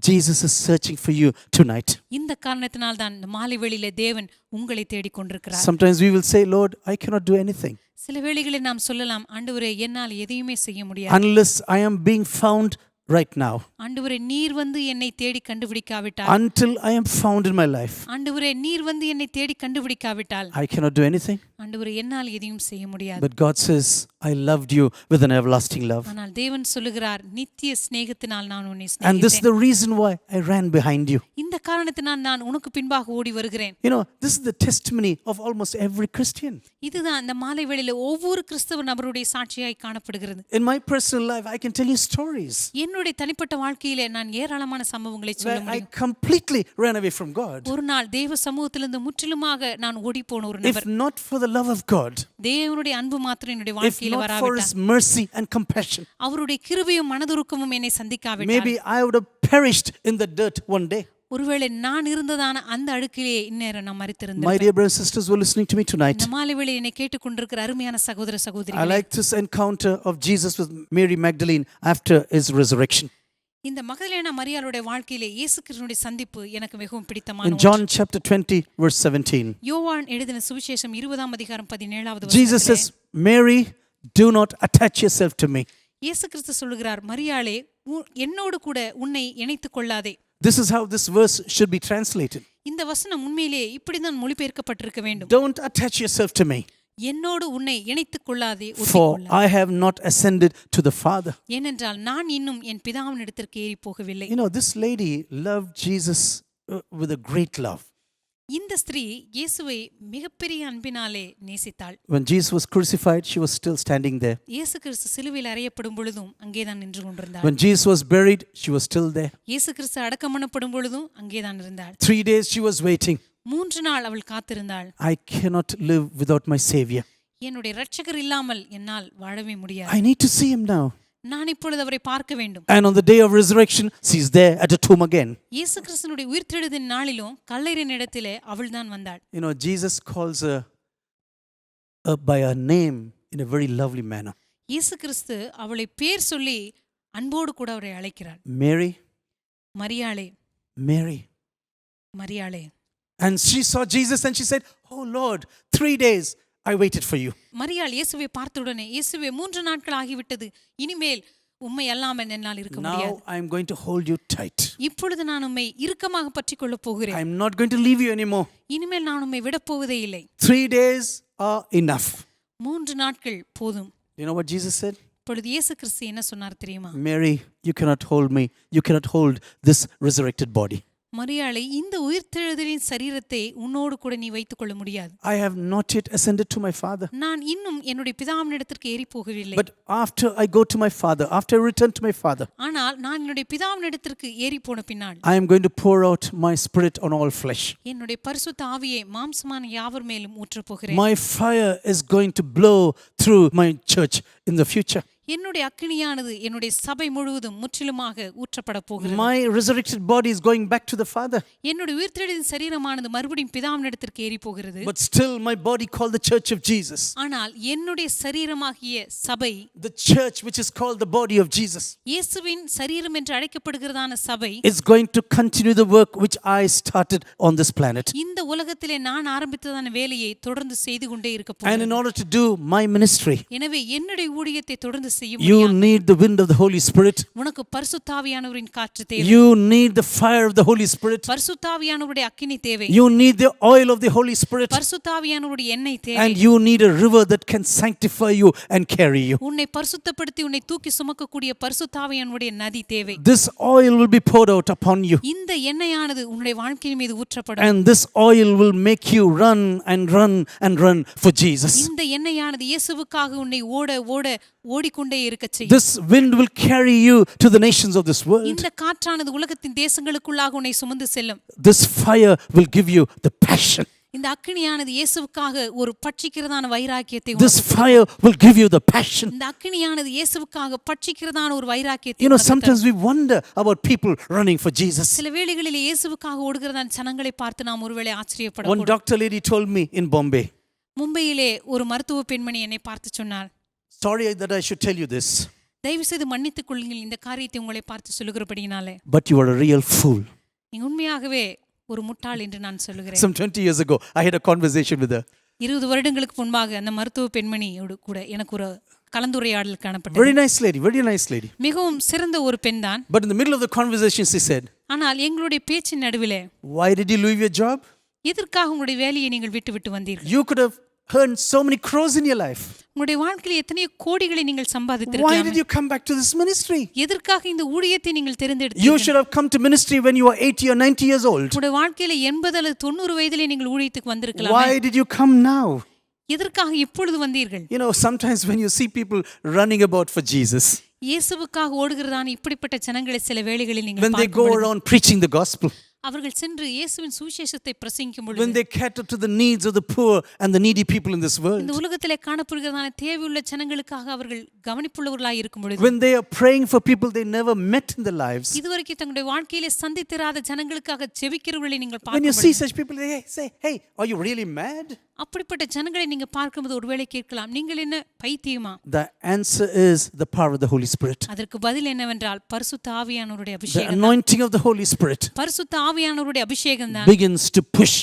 Jesus is searching for you tonight. இந்த காரணத்தினால் தான் இந்த மாலை வேளையிலே தேவன் உங்களை தேடிக் கொண்டிருக்கிறார். Sometimes we will say, Lord, I cannot do anything சில வேளைகளில் நாம் சொல்லலாம், ஆண்டவரே என்னால் எதையுமே செய்ய முடியாது. unless I am being found right now. ஆண்டவரே நீர் வந்து என்னை தேடி கண்டுபிடிக்காவிட்டால், Until I am found in my life, ஆண்டவரே நீர் வந்து என்னை தேடி கண்டுபிடிக்காவிட்டால், I cannot do anything. ஆண்டவரே என்னால் எதையும் செய்ய முடியாது. But God says, I loved you with an everlasting love. ஆனால் தேவன் சொல்லுகிறார், நித்திய சிநேகத்தினால் நான் உன்னை And this is சிநேகித்தேன். the reason why I ran behind you. இந்த காரணத்தினால் நான் உனக்கு பின்பாக ஓடி வருகிறேன். You know, this is the testimony of almost every Christian. இதுதான் இந்த மாலை வேளையில ஒவ்வொரு கிறிஸ்தவ நபருடைய சாட்சியாய் காணப்படுகிறது. In my personal life, I can tell you stories என்னுடைய தனிப்பட்ட வாழ்க்கையிலே நான் ஏராளமான சம்பவங்களை சொல்ல where I முடியும். completely ran away from God. ஒரு நாள் தேவ சமூகத்திலிருந்து முற்றிலுமாக நான் ஓடி போன ஒரு If நபர். not for the love of God, தேவனுடைய அன்பு மாத்திரம் என்னுடைய if வாழ்க்கையில not for வராவிட்டால், His mercy and compassion, அவருடைய கிருபையும் மனதுருக்கமும் என்னை சந்திக்காவிட்டால், maybe I would have perished in the dirt one day. ஒருவேளை நான் இருந்ததான அந்த அடுக்கிலே இந்நேரம் நான் My மரித்திருந்தேன். dear brothers and sisters who are listening to me tonight, இந்த மாலை வேளையில் என்னை கேட்டுக்கொண்டிருக்கிற அருமையான சகோதர I சகோதரிகளே, like this encounter of Jesus with Mary Magdalene after His resurrection. இந்த மகதலேனா மரியாளுடைய வாழ்க்கையிலே இயேசு கிறிஸ்துவினுடைய சந்திப்பு எனக்கு மிகவும் பிடித்தமான In ஒன்று. John chapter 20, verse 17, யோவான் எழுதின சுவிசேஷம் 20ஆம் அதிகாரம் 17வது Jesus வசனத்திலே, says, Mary, do not attach yourself to me. இயேசு கிறிஸ்து சொல்லுகிறார், மரியாளே என்னோடு கூட உன்னை இணைத்துக் கொள்ளாதே. This is how this verse should be translated. இந்த வசனம் உண்மையிலே இப்படிதான் மொழிபெயர்க்கப்பட்டிருக்க வேண்டும். Don't attach yourself to me, என்னோடு உன்னை இணைத்துக் கொள்ளாதே, for ஒட்டிக்கொள்ளாதே. I have not ascended to the Father. ஏனென்றால் நான் இன்னும் என் பிதாவின் இடத்திற்கு ஏறி போகவில்லை. You know, this lady loved Jesus with a great love. இந்த ஸ்திரீ இயேசுவை மிகப்பெரிய அன்பினாலே நேசித்தாள். When Jesus was crucified, she was still standing there. இயேசு கிறிஸ்து சிலுவையில் அறையப்படும் பொழுதும் அங்கேதான் நின்று கொண்டிருந்தாள். When Jesus was buried, she was still there. இயேசு கிறிஸ்து அடக்கம் பண்ணப்படும் பொழுதும் அங்கேதான் இருந்தாள். 3 days she was waiting. 3 நாள் அவள் காத்திருந்தாள். I cannot live without my Savior. என்னுடைய இரட்சகர் இல்லாமல் என்னால் வாழவே முடியாது. I need to see Him now. நான் இப்பொழுது அவரை பார்க்க வேண்டும். And on the day of resurrection, she's there at the tomb again. இயேசு கிறிஸ்துவினுடைய உயிர்த்தெழுதலின் நாளிலும் கல்லறையின் இடத்திலே அவள்தான் வந்தாள். You know, Jesus calls her by her name in a very lovely manner. இயேசு கிறிஸ்து அவளை பேர் சொல்லி அன்போடு கூட அவரை அழைக்கிறார். Mary, மரியாளே, Mary. மரியாளே. And she saw Jesus and she said, "Oh Lord, 3 days I waited for you." மரியாள் இயேசுவை பார்த்தவுடனே, இயேசுவே 3 நாட்கள் ஆகிவிட்டது, இனிமேல் உம்மை அல்லாமல் என்னால் இருக்க முடியாது. Now I am going to hold you tight. இப்பொழுது நான் உம்மை இறுக்கமாக பற்றிக் கொள்ளப் போகிறேன். I am not going to leave you anymore. இனிமேல் நான் உம்மை விடப் போவதே இல்லை. 3 days are enough. 3 நாட்கள் போதும். You know what Jesus said? இப்பொழுது இயேசு கிறிஸ்து என்ன சொன்னார் தெரியுமா? Mary, you cannot hold me. You cannot hold this resurrected body. மரியாளை, இந்த உயிர்த்தெழுதலின் சரீரத்தை உன்னோடு கூட நீ வைத்துக் கொள்ள முடியாது. I have not yet ascended to my Father. நான் இன்னும் என்னுடைய பிதாவினிடத்திற்கு ஏறி போகவில்லை. But after I go to my Father, after I return to my Father, ஆனால் நான் என்னுடைய பிதாவினிடத்திற்கு ஏறி போன பின்னால் I am going to pour out my Spirit on all flesh. என்னுடைய பரிசுத்த ஆவியை மாம்சமான யாவர் மேலும் ஊற்றப் போகிறேன். My fire is going to blow through my church in the future. என்னுடைய அக்கினியானது என்னுடைய சபை முழுவதும் முற்றிலுமாக ஊற்றப்பட போகிறது. My resurrected body is going back to the Father. என்னுடைய உயிர்த்தெழுதலின் சரீரமானது மறுபடியும் பிதாவினிடத்திற்கு ஏறி போகிறது. But still my body called the church of Jesus. ஆனால் என்னுடைய சரீரமாகிய சபை, The church which is called the body of Jesus, இயேசுவின் சரீரம் என்று அழைக்கப்படுகிறதான சபை is going to continue the work which I started on this planet. இந்த உலகத்திலே நான் ஆரம்பித்ததான வேலையை தொடர்ந்து செய்து கொண்டே இருக்க And in போகிறது. order to do my ministry, எனவே என்னுடைய ஊழியத்தை தொடர்ந்து செய்ய you முடியாது. need the wind of the Holy Spirit. உனக்கு பரிசுத்தாவியானவரின் காற்று தேவை. You need the fire of the Holy Spirit. பரிசுத்தாவியானவருடைய அக்கினி தேவை. You need the oil of the Holy Spirit. பரிசுத்தாவியானவருடைய எண்ணெய் தேவை. And you need a river that can sanctify you and carry you. உன்னை பரிசுத்தப்படுத்தி உன்னை தூக்கி சுமக்கக்கூடிய பரிசுத்தாவியானவருடைய நதி தேவை. This oil will be poured out upon you. இந்த எண்ணெயானது உன்னுடைய வாழ்க்கையின் மீது ஊற்றப்படும். And this oil will make you run and run and run for Jesus. இந்த எண்ணெயானது இயேசுவுக்காக உன்னை ஓடிக்கொண்டே இருக்க செய்யும். This wind will carry you to the nations of this world. இந்த காற்றானது உலகத்தின் தேசங்களுக்குள்ளாக உன்னை சுமந்து செல்லும். This fire will give you the passion. இந்த அக்கினியானது இயேசுவுக்காக ஒரு பட்சிக்கிறதான வைராக்கியத்தை This fire will give you the passion. இந்த அக்கினியானது இயேசுவுக்காக பட்சிக்கிறதான ஒரு வைராக்கியத்தை You know, sometimes we wonder about people running for Jesus. சில வேளைகளில் இயேசுவுக்காக ஓடுகிறதான ஜனங்களை பார்த்து நாம் ஒருவேளை ஆச்சரியப்படக்கூடும். One doctor lady told me in Bombay. மும்பையிலே ஒரு மருத்துவ பெண்மணி என்னை பார்த்து சொன்னார். Sorry that I should tell you this. தயவு செய்து மன்னித்துக் கொள்ளுங்கள் இந்த காரியத்தை உங்களை பார்த்து சொல்லுகிறபடியினாலே. But you are a real fool. நீங்க உண்மையாகவே ஒரு முட்டாள் என்று நான் சொல்லுகிறேன். Some 20 years ago, I had a conversation with her. 20 வருடங்களுக்கு முன்பாக அந்த மருத்துவ பெண்மணியோடு கூட எனக்கு ஒரு கலந்துரையாடல் காணப்பட்டது. Very nice lady, very nice lady. மிகவும் சிறந்த ஒரு பெண் தான். But in the middle of the conversation, she said, ஆனால் எங்களுடைய பேச்சின் நடுவிலே, "Why did you leave your job? எதற்காக உங்களுடைய வேலையை நீங்கள் விட்டு வந்தீர்கள்? You could have earned so many crores in your life. உங்களுடைய வாழ்க்கையில் எத்தனை கோடிகளை நீங்கள் Why சம்பாதித்திருக்கலாம். did you come back to this ministry? எதற்காக இந்த ஊழியத்தை நீங்கள் You தேர்ந்தெடுத்தீர்கள்? should have come to ministry when you were 80 or 90 years old. உங்களுடைய வாழ்க்கையில 80 அல்லது 90 வயதிலே நீங்கள் ஊழியத்துக்கு வந்திருக்கலாம். Why did you come now?" எதற்காக இப்பொழுது வந்தீர்கள்? You know, sometimes when you see people running about for Jesus, இயேசுவுக்காக ஓடுகிறதான இப்படிப்பட்ட ஜனங்களை சில வேளைகளில் நீங்கள் when they go பார்க்கும் பொழுது, around preaching the gospel, அவர்கள் சென்று இயேசுவின் சுவிசேஷத்தை பிரசங்கிக்கும் when பொழுது, they cater to the needs of the poor and the needy people in this world, இந்த உலகத்திலே காணப்படுகிறதான தேவையுள்ள ஜனங்களுக்காக அவர்கள் கவனிப்புள்ளவர்களாய் இருக்கும் பொழுது, when they are praying for people they never met in their lives, இதுவரைக்கும் தங்களுடைய வாழ்க்கையிலே சந்தித்திராத ஜனங்களுக்காக ஜெபிக்கிறவர்களை நீங்கள் when you பார்க்கும் see பொழுது, such people, they say, "Hey, are you really mad?" அப்படிப்பட்ட ஜனங்களை நீங்க பார்க்கும்போது ஒருவேளை கேட்கலாம், நீங்கள் என்ன பைத்தியமா? The answer is the power of the Holy Spirit. அதற்கு பதில் என்னவென்றால் பரிசுத்த ஆவியானவருடைய The அபிஷேகம் தான். anointing of the Holy Spirit பரிசுத்த ஆவியானவருடைய அபிஷேகம் தான். begins to push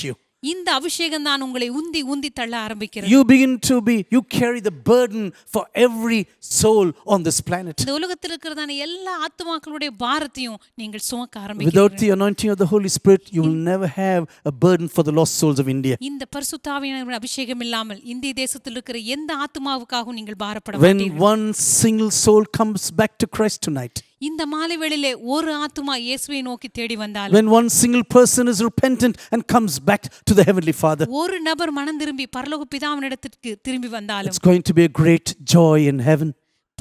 you. இந்த அபிஷேகம் தான் உங்களை உந்தி தள்ள ஆரம்பிக்கிறது. You carry the burden for every soul on this planet. இந்த உலகத்தில் இருக்கிறதான எல்லா ஆத்துமாக்களுடைய பாரத்தையும் நீங்கள் சுமக்க ஆரம்பிக்கிறீர்கள். Without the anointing of the Holy Spirit, you will never have a burden for the lost souls of India. இந்த பரிசுத்த ஆவியானவருடைய அபிஷேகம் இல்லாமல் இந்திய தேசத்தில் இருக்கிற எந்த ஆத்துமாவுக்காகவும் நீங்கள் பாரப்பட When மாட்டீர்கள். one single soul comes back to Christ tonight, இந்த மாலை வேளையிலே ஒரு ஆத்துமா இயேசுவை நோக்கி தேடி வந்தால், when one single person is repentant and comes back to the Heavenly Father, ஒரு நபர் மனம் திரும்பி பரலோக பிதாவினிடத்திற்கு திரும்பி வந்தாலும், it's going to be a great joy in heaven.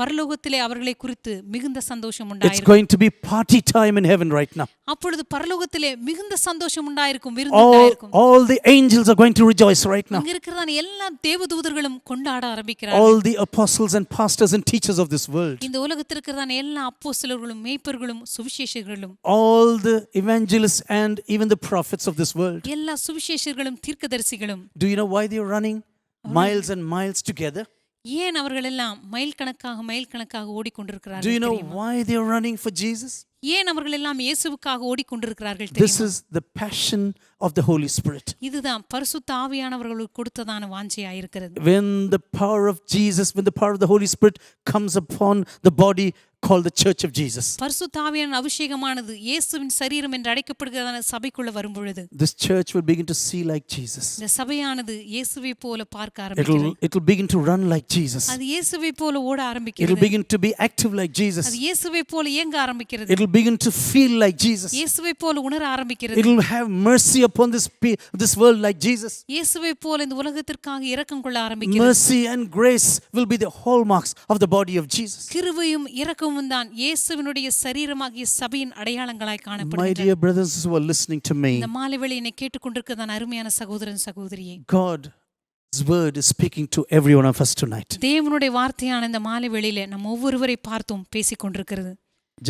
பரலோகத்திலே அவர்களை குறித்து மிகுந்த சந்தோஷம் It's உண்டாயிருக்கும். going to be party time in heaven right now. அப்பொழுது பரலோகத்திலே மிகுந்த சந்தோஷம் உண்டாயிருக்கும், விருந்து உண்டாயிருக்கும். All the angels are going to rejoice right now. அங்க இருக்கிறதான எல்லா தேவதூதர்களும் கொண்டாட ஆரம்பிக்கிறார்கள். All the apostles and pastors and teachers of this world. இந்த உலகத்தில் இருக்கிறதான எல்லா அப்போஸ்தலர்களும் மேய்ப்பர்களும் சுவிசேஷகர்களும் All the evangelists and even the prophets of this world. எல்லா சுவிசேஷர்களும் தீர்க்கதரிசிகளும் Do you know why they are running miles and miles together? ஏன் அவர்கள் எல்லாம் mile கணக்காக Do ஓடிக்கொண்டிருக்கிறார்கள் you know தெரியுமா? why they are running for Jesus? ஏன் அவர்கள் எல்லாம் இயேசுவுக்காக ஓடிக்கொண்டிருக்கிறார்கள் This தெரியுமா? is the passion of the Holy Spirit. இதுதான் பரிசுத்த ஆவியானவர்களுக்கு கொடுத்ததான வாஞ்சையா இருக்கிறது. When the power of Jesus, when the power of the Holy Spirit comes upon the body called the Church of Jesus, பரிசுத்த ஆவியான அபிஷேகமானது இயேசுவின் சரீரம் என்று அழைக்கப்படுகிறதான சபைக்குள்ள வரும் பொழுது this church will begin to see like Jesus. இந்த சபையானது இயேசுவை போல பார்க்க ஆரம்பிக்கிறது. It'll begin to run like Jesus. அது இயேசுவை போல ஓட It'll ஆரம்பிக்கிறது. begin to be active like Jesus. அது இயேசுவை போல இயங்க ஆரம்பிக்கிறது. It'll begin to feel like Jesus. இயேசுவை போல உணர ஆரம்பிக்கிறது. It'll have mercy upon this world like Jesus. இயேசுவை போல இந்த உலகத்திற்காக இரக்கம் கொள்ள ஆரம்பிக்கிறது. Mercy and grace will be the hallmarks of the body of Jesus. கிருபையும் இரக்கமும் தான் இயேசுவினுடைய சரீரமாகிய சபையின் அடையாளங்களாய் My காணப்படுகின்றன. dear brothers who are listening to me, இந்த மாலை வேளையினை கேட்டுக்கொண்டிருக்கிறதான அருமையான சகோதரன் சகோதரியே, God's word is speaking to every one of us tonight. தேவனுடைய வார்த்தையான இந்த மாலை வேளையில நம்ம ஒவ்வொருவரை பார்த்தும் பேசிக் கொண்டிருக்கிறது.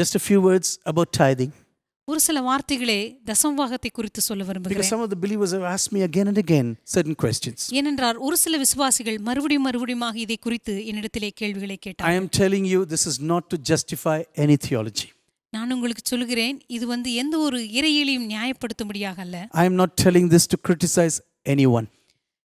Just a few words about tithing, ஒரு சில வார்த்தைகளே தசமபாகத்தை குறித்து சொல்ல because விரும்புகிறேன். some of the believers have asked me again and again certain questions. ஏனென்றால் ஒரு சில விசுவாசிகள் மறுபடியுமாக இதை குறித்து என்னிடத்திலே கேள்விகளை I கேட்டார்கள். am telling you, this is not to justify any theology. நான் உங்களுக்கு சொல்கிறேன், இது எந்த ஒரு இறையிலையும் நியாயப்படுத்தும்படியாக அல்ல. I am not telling this to criticize anyone.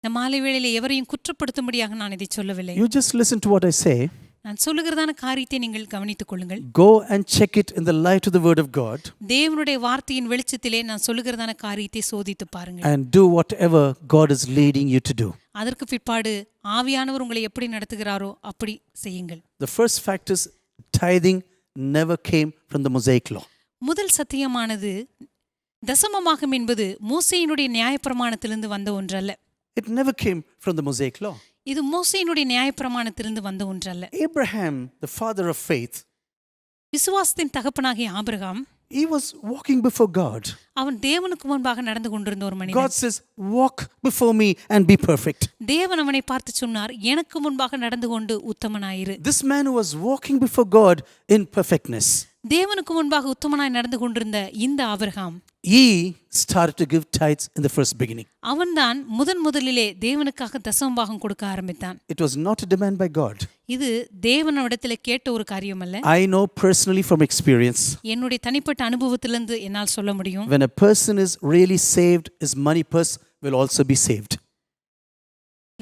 இந்த மாலை வேளையில எவரையும் குற்றப்படுத்தும்படியாக நான் இதை சொல்லவில்லை. You just listen to what I say. நான் சொல்லுகிறதான காரியத்தை நீங்கள் கவனித்துக் கொள்ளுங்கள். Go and check it in the light of the word of God தேவனுடைய வார்த்தையின் வெளிச்சத்திலே நான் சொல்லுகிறதான காரியத்தை சோதித்து பாருங்கள். and do whatever God is leading you to do. அதற்கு பிற்பாடு ஆவியானவர் உங்களை எப்படி நடத்துகிறாரோ அப்படி செய்யுங்கள். The first fact is tithing never came from the Mosaic law. முதல் சத்தியமானது தசமமாகம் என்பது மோசேயினுடைய நியாயப்பிரமாணத்திலிருந்து வந்த ஒன்றல்ல. It never came from the Mosaic law. இது மோசேயினுடைய நியாயப்பிரமாணத்திலிருந்து வந்த ஒன்றல்ல. Abraham, the father of faith, விசுவாசத்தின் தகப்பனாகிய Abraham, he was walking before God. அவன் தேவனுக்கு முன்பாக நடந்து கொண்டிருந்த ஒரு மனிதன். God says, walk before me and be perfect. தேவன் அவனை பார்த்து சொன்னார், எனக்கு முன்பாக நடந்து கொண்டு உத்தமனாயிரு. This man who was walking before God in perfectness, தேவனுக்கு முன்பாக உத்தமனாய் நடந்து கொண்டிருந்த இந்த Abraham, he started to give tithes in the first beginning. அவன்தான் முதலிலே தேவனுக்காக தசமபாகம் கொடுக்க ஆரம்பித்தான். It was not a demand by God. இது தேவனிடத்திலே கேட்ட ஒரு காரியம் அல்ல. I know personally from experience, என்னுடைய தனிப்பட்ட அனுபவத்திலிருந்து என்னால் சொல்ல முடியும். when a person is really saved, his money purse will also be saved.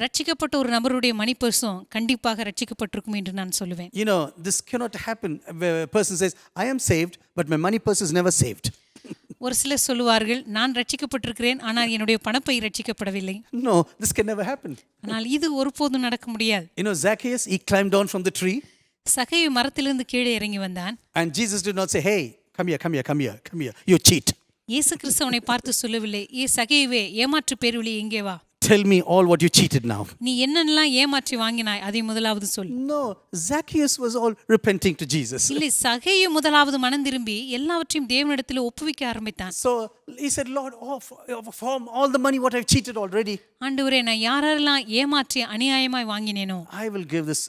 ரட்சிக்கப்பட்ட ஒரு நபருடைய மணி பர்சும் கண்டிப்பாக ரட்சிக்கப்பட்டிருக்கும் என்று நான் சொல்லுவேன். You know, this cannot happen where a person says, I am saved, but my money purse is never saved. ஒரு சிலர் சொல்லுவார்கள், நான் ரட்சிக்கப்பட்டிருக்கிறேன், ஆனால் என்னுடைய பணப்பை ரட்சிக்கப்படவில்லை. No, this can never happen. ஆனால் இது ஒருபோதும் நடக்க முடியாது. You know, Zacchaeus, he climbed down from the tree. சகையு மரத்திலிருந்து கீழே இறங்கி வந்தான். And Jesus did not say, hey, come here, you cheat. இயேசு கிறிஸ்து அவனை பார்த்து சொல்லவில்லை, சகையுவே, ஏமாற்று பேர்வழி எங்கே வா, Tell me all what you cheated now. நீ என்னென்னலாம் ஏமாற்றி வாங்கினாய் அதை முதலாவது சொல். No, Zacchaeus was all repenting to Jesus. இல்லை, சகையு முதலாவது மனம் திரும்பி எல்லாவற்றையும் தேவனிடத்தில் ஒப்புவிக்க ஆரம்பித்தான். So he said, Lord, from all the money what I've cheated already, ஆண்டவரே, நான் யாரெல்லாம் ஏமாற்றி அநியாயமாய் வாங்கினேனோ I will give this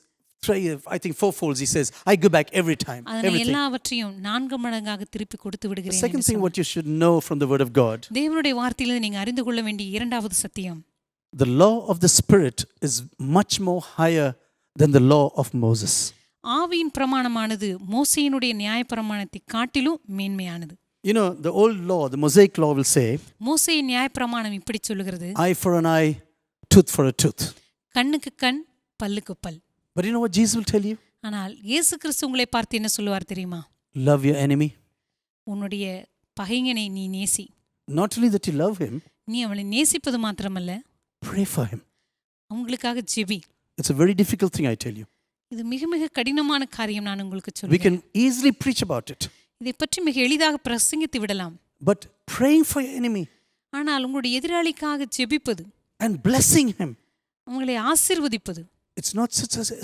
I think 4 folds. He says, I give back every time. அதனை எல்லாவற்றையும் 4 மடங்காக திருப்பி கொடுத்து The விடுகிறேன். second thing what you should know from the word of God, தேவனுடைய வார்த்தையிலிருந்து நீங்க அறிந்து கொள்ள வேண்டிய இரண்டாவது சத்தியம், the law of the Spirit is much more higher than the law of Moses. ஆவியின் பிரமாணமானது மோசேயினுடைய நியாயப்பிரமாணத்தை காட்டிலும் மேன்மையானது. You know, the old law, the Mosaic law will say, மோசேயின் நியாயப்பிரமாணம் இப்படி சொல்லுகிறது, eye for an eye, tooth for a tooth. கண்ணுக்கு கண், பல்லுக்கு பல். But you know what Jesus will tell you? ஆனால் இயேசு கிறிஸ்து உங்களை பார்த்து என்ன சொல்லுவார் தெரியுமா? Love your enemy. உன்னுடைய பகைஞனை நீ நேசி. Not only that you love him, நீ அவளை நேசிப்பது மாத்திரமல்ல, pray for him. அவங்களுக்காக JP. It's a very difficult thing, I tell you. இது மிக மிக கடினமான காரியம், நான் உங்களுக்கு We சொல்றேன். can easily preach about it. இதை பற்றி மிக எளிதாக பிரசங்கித்து விடலாம். But praying for your enemy ஆனால் உங்களுடைய எதிராளிக்காக ஜெபிப்பது, and blessing him, அவங்களை ஆசீர்வதிப்பது, it's not